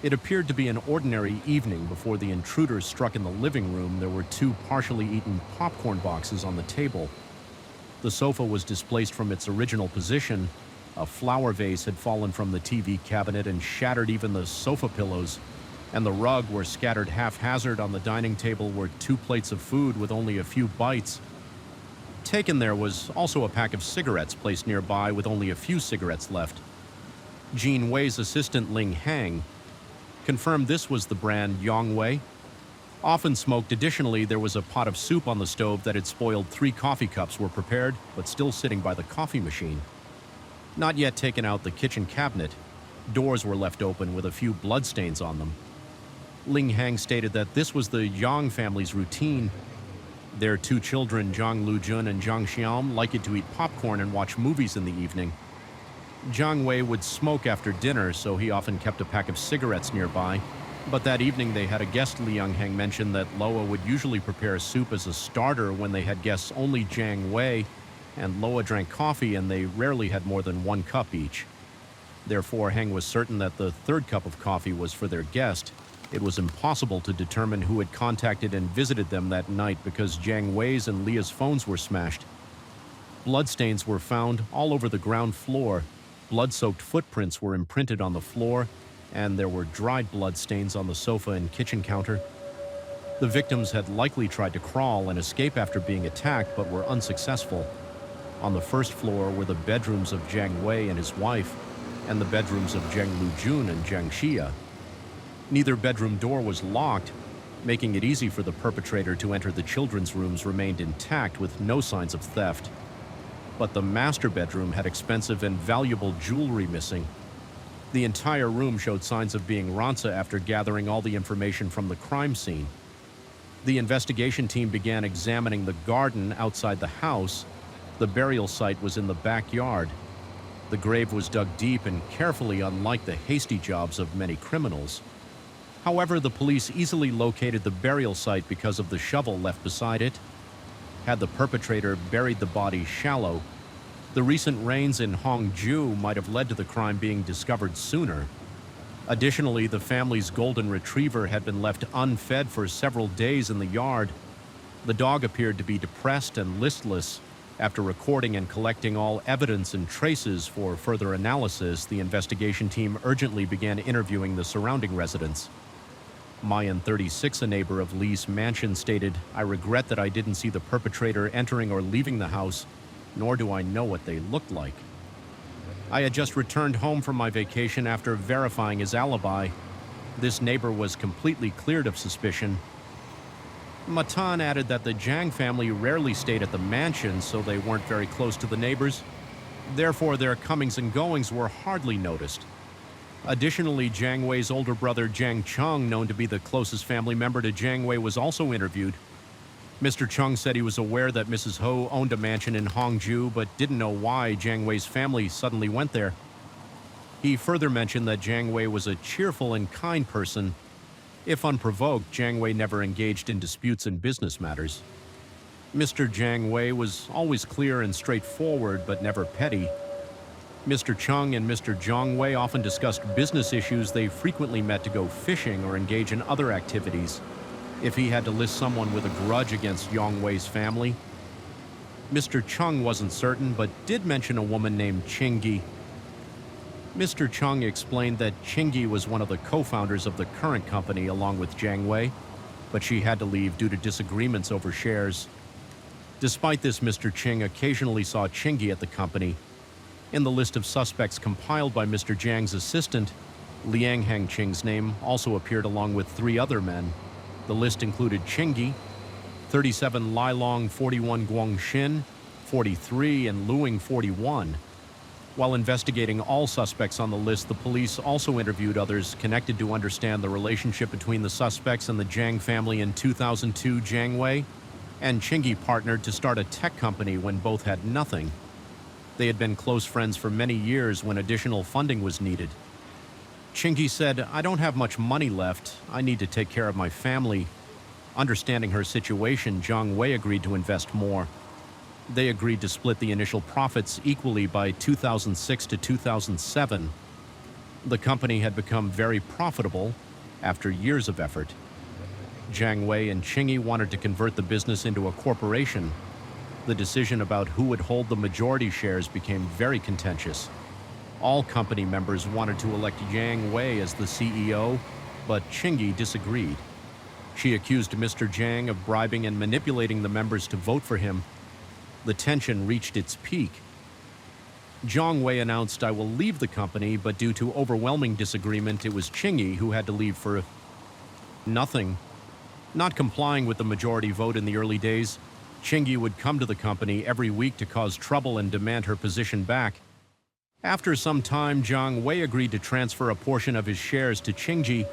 It appeared to be an ordinary evening before the intruders struck in the living room. There were 2 partially eaten popcorn boxes on the table. The sofa was displaced from its original position. A flower vase had fallen from the TV cabinet and shattered even the sofa pillows, and the rug were scattered haphazard. On the dining table were 2 plates of food with only a few bites. Taken there was also a pack of cigarettes placed nearby with only a few cigarettes left. Jean Wei's assistant Ling Hang confirmed this was the brand Yang Wei. Often smoked. Additionally, there was a pot of soup on the stove that had spoiled. 3 coffee cups were prepared, but still sitting by the coffee machine. Not yet taken out the kitchen cabinet. Doors were left open with a few bloodstains on them. Ling Hang stated that this was the Yang family's routine. Their 2 children, Jiang Lujun and Jiang Xiaom, liked to eat popcorn and watch movies in the evening. Jiang Wei would smoke after dinner, so he often kept a pack of cigarettes nearby. But that evening they had a guest. Liang Heng mentioned that Loa would usually prepare soup as a starter when they had guests only Jiang Wei, and Loa drank coffee and they rarely had more than 1 cup each. Therefore, Heng was certain that the 3rd cup of coffee was for their guest. It was impossible to determine who had contacted and visited them that night because Jiang Wei's and Leah's phones were smashed. Bloodstains were found all over the ground floor. Blood-soaked footprints were imprinted on the floor, and there were dried blood stains on the sofa and kitchen counter. The victims had likely tried to crawl and escape after being attacked, but were unsuccessful. On the 1st floor were the bedrooms of Jiang Wei and his wife, and the bedrooms of Jiang Lujun and Jiang Xia. Neither bedroom door was locked, making it easy for the perpetrator to enter. The children's rooms remained intact with no signs of theft. But the master bedroom had expensive and valuable jewelry missing. The entire room showed signs of being ransacked after gathering all the information from the crime scene. The investigation team began examining the garden outside the house. The burial site was in the backyard. The grave was dug deep and carefully, unlike the hasty jobs of many criminals. However, the police easily located the burial site because of the shovel left beside it. Had the perpetrator buried the body shallow, the recent rains in Hongju might have led to the crime being discovered sooner. Additionally, the family's golden retriever had been left unfed for several days in the yard. The dog appeared to be depressed and listless. After recording and collecting all evidence and traces for further analysis, the investigation team urgently began interviewing the surrounding residents. Mayan 36, a neighbor of Lee's mansion, stated, "I regret that I didn't see the perpetrator entering or leaving the house, nor do I know what they looked like. I had just returned home from my vacation after verifying his alibi. This neighbor was completely cleared of suspicion." Matan added that the Jiang family rarely stayed at the mansion, so they weren't very close to the neighbors. Therefore, their comings and goings were hardly noticed. Additionally, Jiang Wei's older brother Jiang Chung, known to be the closest family member to Jiang Wei, was also interviewed. Mr. Chung said he was aware that Mrs. Ho owned a mansion in Hongju, but didn't know why Jiang Wei's family suddenly went there. He further mentioned that Jiang Wei was a cheerful and kind person. If unprovoked, Jiang Wei never engaged in disputes and business matters. Mr. Jiang Wei was always clear and straightforward, but never petty. Mr. Chung and Mr. Zhang Wei often discussed business issues. They frequently met to go fishing or engage in other activities. If he had to list someone with a grudge against Yang Wei's family, Mr. Chung wasn't certain, but did mention a woman named Qingyi. Mr. Chung explained that Qingyi was one of the co-founders of the current company along with Jiang Wei, but she had to leave due to disagreements over shares. Despite this, Mr. Qing occasionally saw Qingyi at the company. In the list of suspects compiled by Mr. Jiang's assistant, Liang Hangqing's name also appeared along with 3 other men. The list included Qingyi, 37 Lilong, 41 Guangxin, 43, and Luing, 41. While investigating all suspects on the list, the police also interviewed others connected to understand the relationship between the suspects and the Jiang family. In 2002, Jiang Wei and Qingyi partnered to start a tech company when both had nothing. They had been close friends for many years when additional funding was needed. Qingyi said, "I don't have much money left. I need to take care of my family." Understanding her situation, Jiang Wei agreed to invest more. They agreed to split the initial profits equally by 2006 to 2007. The company had become very profitable after years of effort. Jiang Wei and Qingyi wanted to convert the business into a corporation. The decision about who would hold the majority shares became very contentious. All company members wanted to elect Jiang Wei as the CEO, but Qingyi disagreed. She accused Mr. Jiang of bribing and manipulating the members to vote for him. The tension reached its peak. Jiang Wei announced, "I will leave the company," but due to overwhelming disagreement, it was Qingyi who had to leave for nothing. Not complying with the majority vote in the early days, Qingyi would come to the company every week to cause trouble and demand her position back. After some time, Jiang Wei agreed to transfer a portion of his shares to Qingyi.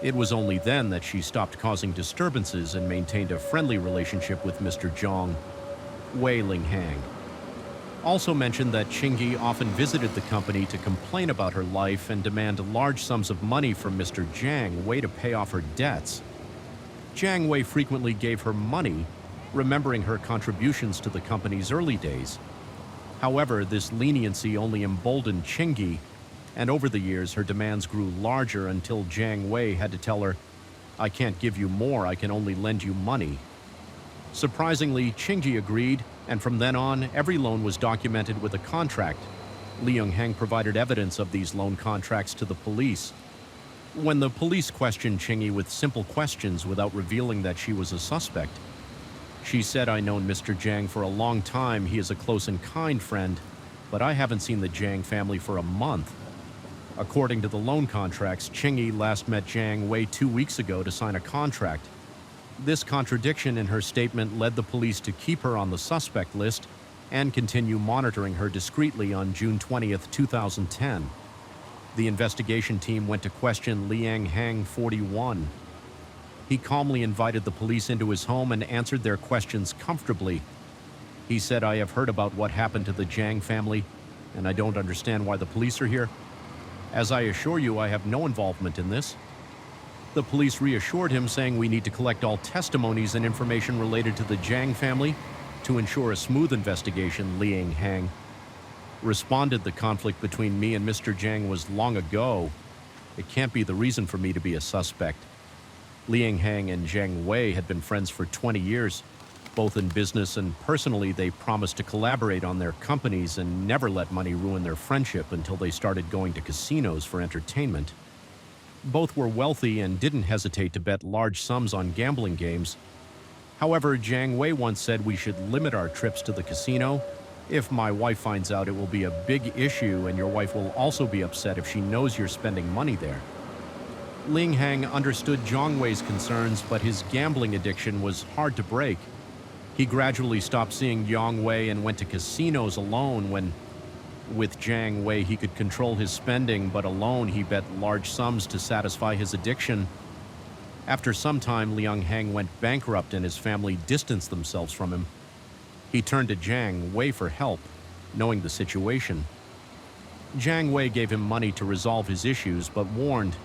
It was only then that she stopped causing disturbances and maintained a friendly relationship with Mr. Zhang. Wei Linghang also mentioned that Qingyi often visited the company to complain about her life and demand large sums of money from Mr. Jiang Wei to pay off her debts. Jiang Wei frequently gave her money, remembering her contributions to the company's early days. However, this leniency only emboldened Qingyi, and over the years her demands grew larger until Jiang Wei had to tell her, "I can't give you more, I can only lend you money." Surprisingly, Qingyi agreed, and from then on, every loan was documented with a contract. Li Yongheng provided evidence of these loan contracts to the police. When the police questioned Qingyi with simple questions without revealing that she was a suspect, she said, "I known Mr. Jiang for a long time. He is a close and kind friend, but I haven't seen the Jiang family for a month." According to the loan contracts, Qingyi last met Jiang Wei 2 weeks ago to sign a contract. This contradiction in her statement led the police to keep her on the suspect list and continue monitoring her discreetly. On June 20th, 2010. The investigation team went to question Liang Hang, 41. He calmly invited the police into his home and answered their questions comfortably. He said, "I have heard about what happened to the Jiang family, and I don't understand why the police are here. As I assure you, I have no involvement in this." The police reassured him, saying, "We need to collect all testimonies and information related to the Jiang family to ensure a smooth investigation." Liang Hang responded, "The conflict between me and Mr. Jiang was long ago. It can't be the reason for me to be a suspect." Liang Hang and Jiang Wei had been friends for 20 years. Both in business and personally, they promised to collaborate on their companies and never let money ruin their friendship until they started going to casinos for entertainment. Both were wealthy and didn't hesitate to bet large sums on gambling games. However, Jiang Wei once said we should limit our trips to the casino. If my wife finds out, it will be a big issue, and your wife will also be upset if she knows you're spending money there. Ling Hang understood Jiang Wei's concerns, but his gambling addiction was hard to break. He gradually stopped seeing Jiang Wei and went to casinos alone when, with Jiang Wei, he could control his spending, but alone he bet large sums to satisfy his addiction. After some time, Liang Hang went bankrupt and his family distanced themselves from him. He turned to Jiang Wei for help, knowing the situation. Jiang Wei gave him money to resolve his issues, but warned,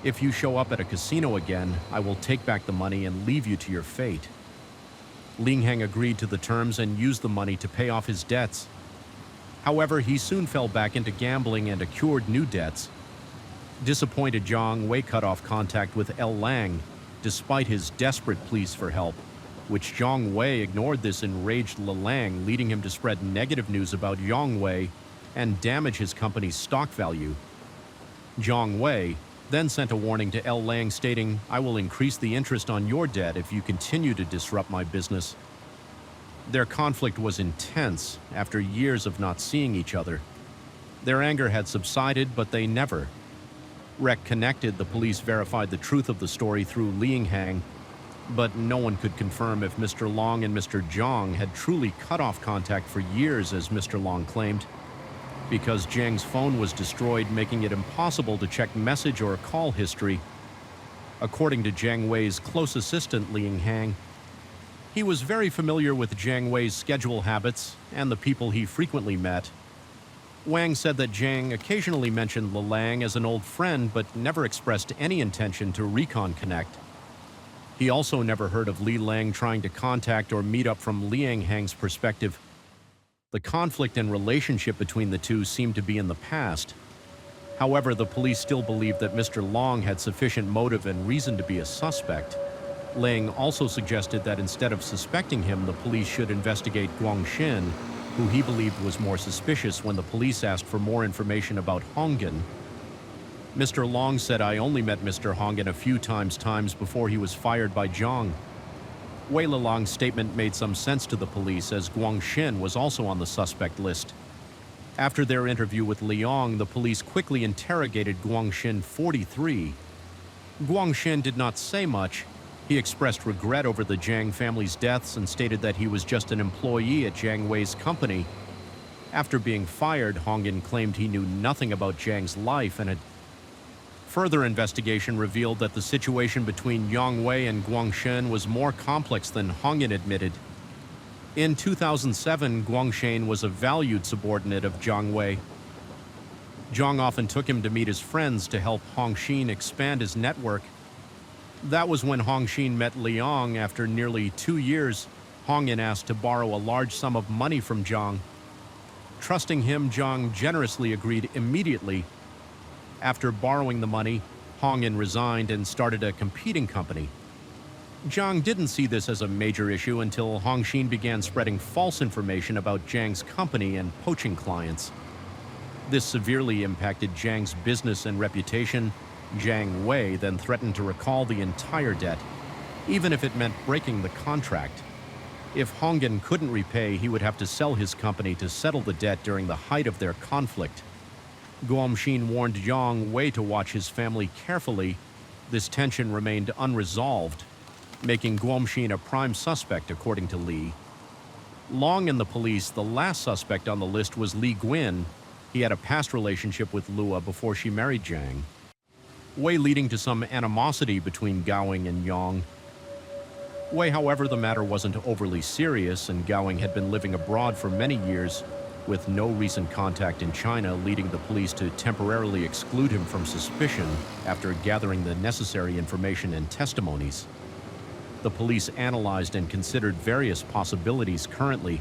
"If you show up at a casino again, I will take back the money and leave you to your fate." Ling Hang agreed to the terms and used the money to pay off his debts. However, he soon fell back into gambling and accrued new debts. Disappointed, Jiang Wei cut off contact with L. Lang, despite his desperate pleas for help, which Jiang Wei ignored. This enraged Lang, leading him to spread negative news about Jiang Wei and damage his company's stock value. Jiang Wei then sent a warning to L. Lang stating, "I will increase the interest on your debt if you continue to disrupt my business." Their conflict was intense after years of not seeing each other. Their anger had subsided, but they never reconnected. The police verified the truth of the story through Ling Hang, but no one could confirm if Mr. Long and Mr. Zhang had truly cut off contact for years, as Mr. Long claimed, because Jiang's phone was destroyed, making it impossible to check message or call history. According to Jiang Wei's close assistant, Ling Hang, he was very familiar with Jiang Wei's schedule habits and the people he frequently met. Wang said that Jiang occasionally mentioned Lang as an old friend, but never expressed any intention to reconnect. He also never heard of Li Lang trying to contact or meet up. From Liang Hang's perspective, the conflict and relationship between the two seemed to be in the past. However, the police still believed that Mr. Long had sufficient motive and reason to be a suspect. Lang also suggested that instead of suspecting him, the police should investigate Guangxin, who he believed was more suspicious. When the police asked for more information about Hongan, Mr. Long said, "I only met Mr. Hongan a few times before he was fired by Zhang." Wei Lilong's statement made some sense to the police, as Guangxin was also on the suspect list. After their interview with Liang, the police quickly interrogated Guangxin 43. Guangxin did not say much. He expressed regret over the Jiang family's deaths and stated that he was just an employee at Jiang Wei's company. After being fired, Hongan claimed he knew nothing about Jiang's life, and further investigation revealed that the situation between Jiang Wei and Guangxin was more complex than Hongan admitted. In 2007, Guangxin was a valued subordinate of Jiang Wei. Zhang often took him to meet his friends to help Hongxin expand his network. That was when Hongxin met Liang. After nearly 2 years, Hongan asked to borrow a large sum of money from Zhang. Trusting him, Zhang generously agreed immediately. After borrowing the money, Hongan resigned and started a competing company. Zhang didn't see this as a major issue until Hongxin began spreading false information about Zhang's company and poaching clients. This severely impacted Zhang's business and reputation. Jiang Wei then threatened to recall the entire debt, even if it meant breaking the contract. If Hongan couldn't repay, he would have to sell his company to settle the debt during the height of their conflict. Guangxin warned Jiang Wei to watch his family carefully. This tension remained unresolved, making Guangxin a prime suspect, according to Li. Long and the police, the last suspect on the list was Li Guin. He had a past relationship with Lua before she married Jiang Wei, leading to some animosity between Gowing and Yang Wei. However, the matter wasn't overly serious, and Gowing had been living abroad for many years with no recent contact in China, leading the police to temporarily exclude him from suspicion after gathering the necessary information and testimonies. The police analyzed and considered various possibilities. Currently,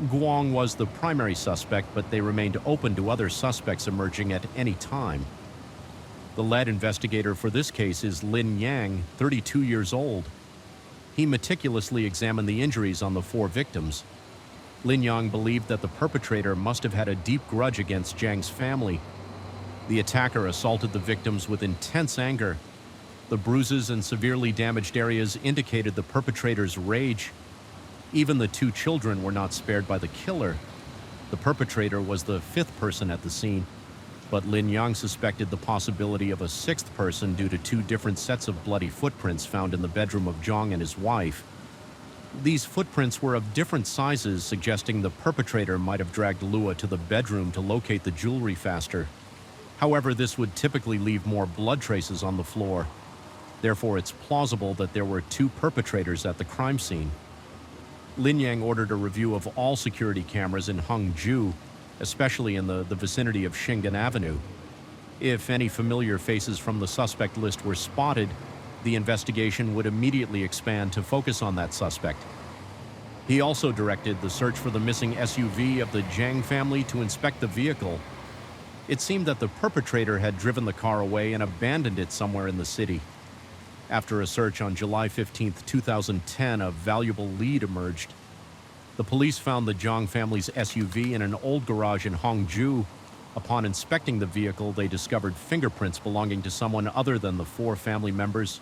Guang was the primary suspect, but they remained open to other suspects emerging at any time. The lead investigator for this case is Lin Yang, 32 years old. He meticulously examined the injuries on the four victims. Lin Yang believed that the perpetrator must have had a deep grudge against Zhang's family. The attacker assaulted the victims with intense anger. The bruises and severely damaged areas indicated the perpetrator's rage. Even the two children were not spared by the killer. The perpetrator was the fifth person at the scene, but Lin Yang suspected the possibility of a sixth person due to two different sets of bloody footprints found in the bedroom of Zhang and his wife. These footprints were of different sizes, suggesting the perpetrator might have dragged Lua to the bedroom to locate the jewelry faster. However, this would typically leave more blood traces on the floor. Therefore, it's plausible that there were two perpetrators at the crime scene. Lin Yang ordered a review of all security cameras in Hangzhou, especially in the vicinity of Shingen Avenue. If any familiar faces from the suspect list were spotted, the investigation would immediately expand to focus on that suspect. He also directed the search for the missing SUV of the Zhang family to inspect the vehicle. It seemed that the perpetrator had driven the car away and abandoned it somewhere in the city. After a search on July 15, 2010, a valuable lead emerged. The police found the Zhang family's SUV in an old garage in Hangzhou. Upon inspecting the vehicle, they discovered fingerprints belonging to someone other than the four family members.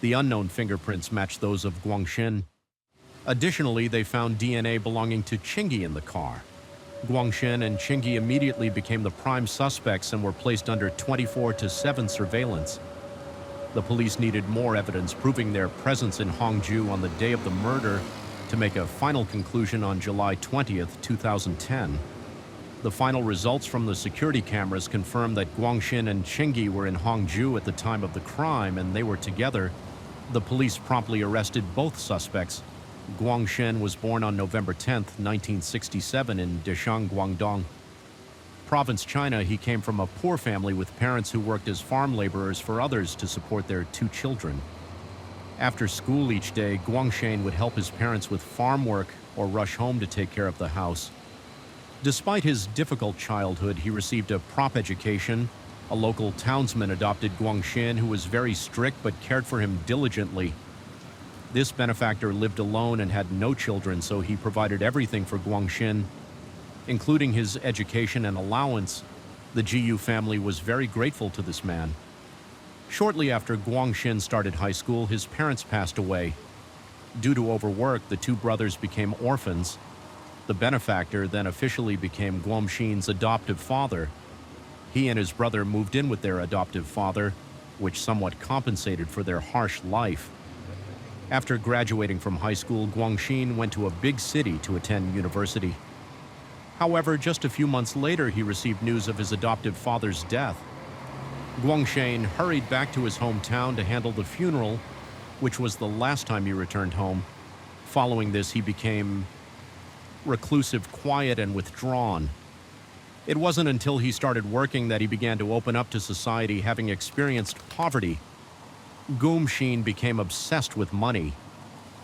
The unknown fingerprints matched those of Guangxin. Additionally, they found DNA belonging to Qingyi in the car. Guangxin and Qingyi immediately became the prime suspects and were placed under 24/7 surveillance. The police needed more evidence proving their presence in Hangzhou on the day of the murder to make a final conclusion on July 20th, 2010. The final results from the security cameras confirmed that Guangxin and Qingyi were in Hangzhou at the time of the crime and they were together. The police promptly arrested both suspects. Guangxin was born on November 10, 1967 in Deshang, Guangdong Province, China. He came from a poor family with parents who worked as farm laborers for others to support their two children. After school each day, Guangxin would help his parents with farm work or rush home to take care of the house. Despite his difficult childhood, he received a prop education. A local townsman adopted Guangxin, who was very strict but cared for him diligently. This benefactor lived alone and had no children, so he provided everything for Guangxin, including his education and allowance. The Jiyu family was very grateful to this man. Shortly after Guangxin started high school, his parents passed away. Due to overwork, the two brothers became orphans. The benefactor then officially became Guangxin's adoptive father. He and his brother moved in with their adoptive father, which somewhat compensated for their harsh life. After graduating from high school, Guangxin went to a big city to attend university. However, just a few months later, he received news of his adoptive father's death. Guangxin hurried back to his hometown to handle the funeral, which was the last time he returned home. Following this, he became reclusive, quiet, and withdrawn. It wasn't until he started working that he began to open up to society, having experienced poverty. Guangxin became obsessed with money.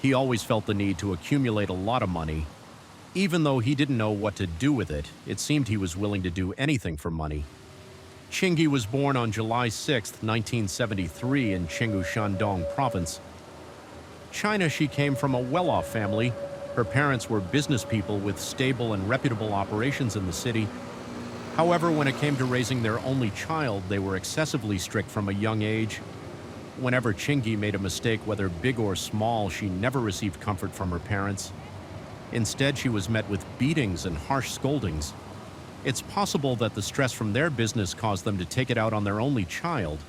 He always felt the need to accumulate a lot of money. Even though he didn't know what to do with it, it seemed he was willing to do anything for money. Qingyi was born on July 6, 1973 in Chengdu, Shandong Province, China. She came from a well-off family. Her parents were business people with stable and reputable operations in the city. However, when it came to raising their only child, they were excessively strict from a young age. Whenever Qingyi made a mistake, whether big or small, she never received comfort from her parents. Instead, she was met with beatings and harsh scoldings. It's possible that the stress from their business caused them to take it out on their only child.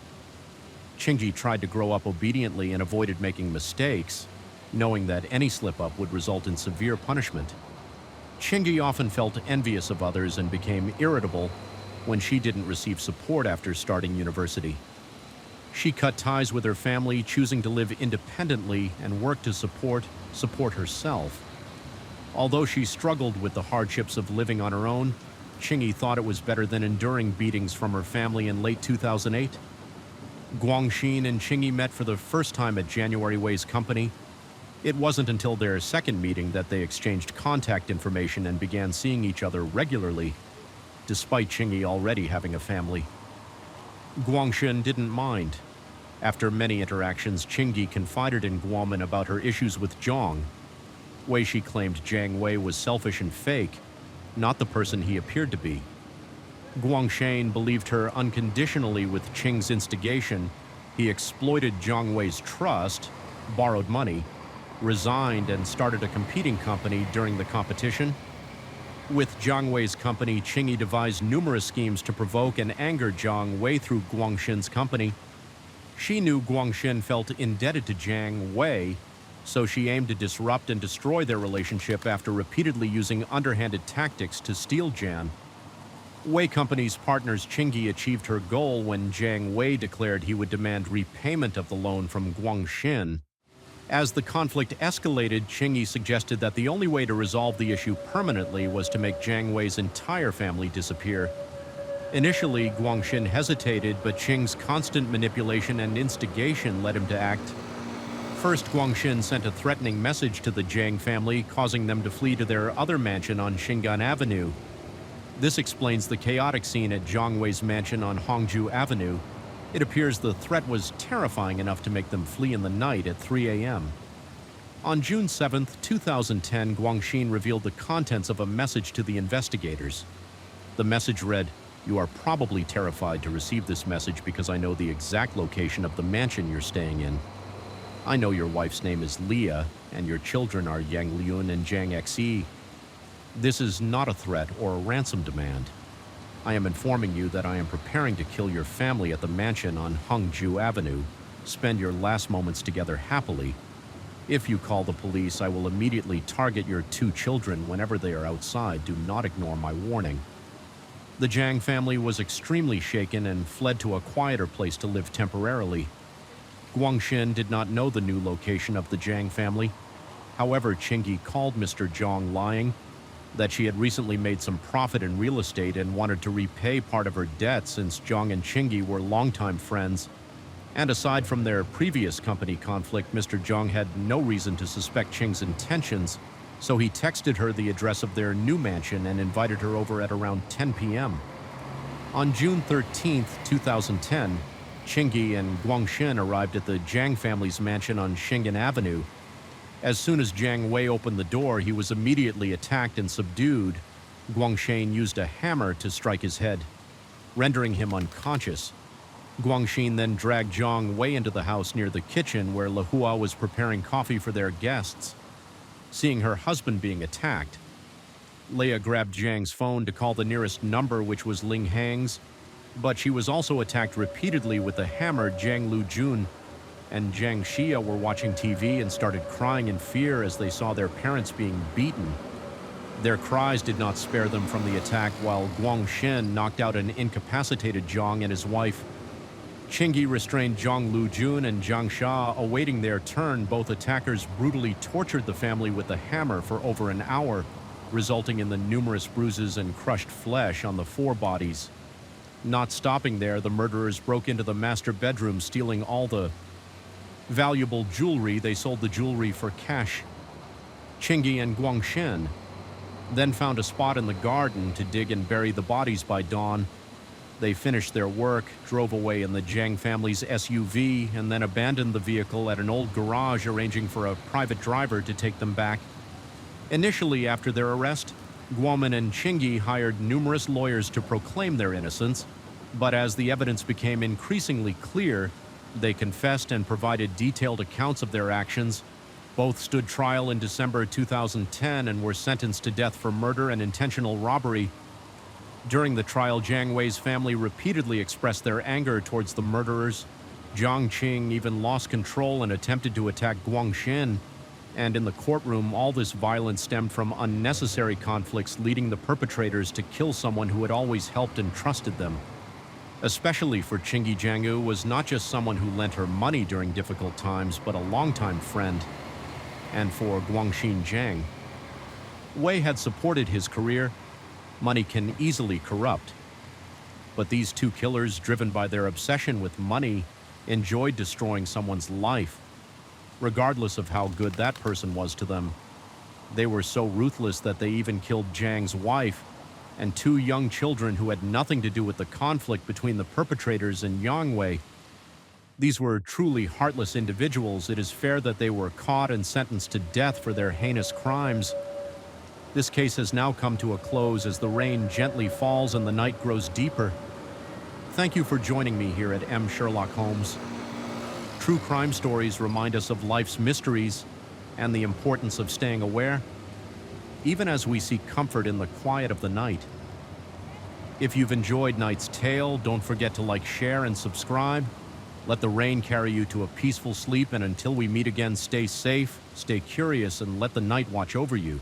Qingyi tried to grow up obediently and avoided making mistakes, knowing that any slip-up would result in severe punishment. Qingyi often felt envious of others and became irritable when she didn't receive support after starting university. She cut ties with her family, choosing to live independently and work to support herself. Although she struggled with the hardships of living on her own, Qingyi thought it was better than enduring beatings from her family. In late 2008, Guangxin and Qingyi met for the first time at January Wei's company. It wasn't until their second meeting that they exchanged contact information and began seeing each other regularly, despite Qingyi already having a family. Guangxin didn't mind. After many interactions, Chingy confided in Guoman about her issues with Zhang. Wei she claimed Jiang Wei was selfish and fake, not the person he appeared to be. Guangshan believed her unconditionally with Qing's instigation. He exploited Jiang Wei's trust, borrowed money, resigned, and started a competing company during the competition. With Jiang Wei's company, Qingyi devised numerous schemes to provoke and anger Jiang Wei through Guangshan's company. She knew Guangshan felt indebted to Jiang Wei, so she aimed to disrupt and destroy their relationship after repeatedly using underhanded tactics to steal Jian. Wei Company's partners Qingyi achieved her goal when Jiang Wei declared he would demand repayment of the loan from Guangshan. As the conflict escalated, Qingyi suggested that the only way to resolve the issue permanently was to make Jiang Wei's entire family disappear. Initially, Guangshan hesitated, but Qing's constant manipulation and instigation led him to act. First, Guangshan sent a threatening message to the Jiang family, causing them to flee to their other mansion on Xingan Avenue. This explains the chaotic scene at Jiang Wei's mansion on Hongju Avenue. It appears the threat was terrifying enough to make them flee in the night at 3 a.m. On June 7, 2010, Guangshan revealed the contents of a message to the investigators. The message read, "You are probably terrified to receive this message because I know the exact location of the mansion you're staying in. I know your wife's name is Leah, and your children are Yang Liun and Zhang Xe. This is not a threat or a ransom demand. I am informing you that I am preparing to kill your family at the mansion on Hongju Avenue. Spend your last moments together happily. If you call the police, I will immediately target your 2 children whenever they are outside. Do not ignore my warning." The Jiang family was extremely shaken and fled to a quieter place to live temporarily. Guangshan did not know the new location of the Jiang family. However, Qingyi called Mr. Zhang lying, that she had recently made some profit in real estate and wanted to repay part of her debt since Zhang and Qingyi were longtime friends. And aside from their previous company conflict, Mr. Zhang had no reason to suspect Qing's intentions, so he texted her the address of their new mansion and invited her over at around 10 p.m. On June 13, 2010, Qingyi and Guangshan arrived at the Jiang family's mansion on Xingan Avenue. As soon as Jiang Wei opened the door, he was immediately attacked and subdued. Guangshan used a hammer to strike his head, rendering him unconscious. Guangshan then dragged Jiang Wei into the house near the kitchen where Lahua was preparing coffee for their guests. Seeing her husband being attacked, Leia grabbed Jiang's phone to call the nearest number, which was Ling Hang's, but she was also attacked repeatedly with a hammer. Jiang Lujun and Jiang Xia were watching TV and started crying in fear as they saw their parents being beaten. Their cries did not spare them from the attack, while Guangshan knocked out and incapacitated Zhang and his wife. Qingyi restrained Zhang Lujun and Zhang Xia, awaiting their turn. Both attackers brutally tortured the family with a hammer for over an hour, resulting in the numerous bruises and crushed flesh on the 4 bodies. Not stopping there, the murderers broke into the master bedroom, stealing all the valuable jewelry. They sold the jewelry for cash. Qingyi and Guangshan then found a spot in the garden to dig and bury the bodies by dawn. They finished their work, drove away in the Jiang family's SUV, and then abandoned the vehicle at an old garage, arranging for a private driver to take them back. Initially, after their arrest, Guoman and Qingyi hired numerous lawyers to proclaim their innocence, but as the evidence became increasingly clear, they confessed and provided detailed accounts of their actions. Both stood trial in December 2010 and were sentenced to death for murder and intentional robbery. During the trial, Jiang Wei's family repeatedly expressed their anger towards the murderers. Jiang Qing even lost control and attempted to attack Guangshan. And in the courtroom, all this violence stemmed from unnecessary conflicts, leading the perpetrators to kill someone who had always helped and trusted them. Especially for Qingyi, Jiangyu was not just someone who lent her money during difficult times, but a longtime friend. And for Guangshan Jiang, Wei had supported his career. Money can easily corrupt. But these 2 killers, driven by their obsession with money, enjoyed destroying someone's life, regardless of how good that person was to them. They were so ruthless that they even killed Jiang's wife and 2 young children who had nothing to do with the conflict between the perpetrators and Yang Wei. These were truly heartless individuals. It is fair that they were caught and sentenced to death for their heinous crimes. This case has now come to a close as the rain gently falls and the night grows deeper. Thank you for joining me here at Sherlock Holmes. True crime stories remind us of life's mysteries and the importance of staying aware, even as we seek comfort in the quiet of the night. If you've enjoyed Night's Tale, don't forget to like, share, and subscribe. Let the rain carry you to a peaceful sleep, and until we meet again, stay safe, stay curious, and let the night watch over you.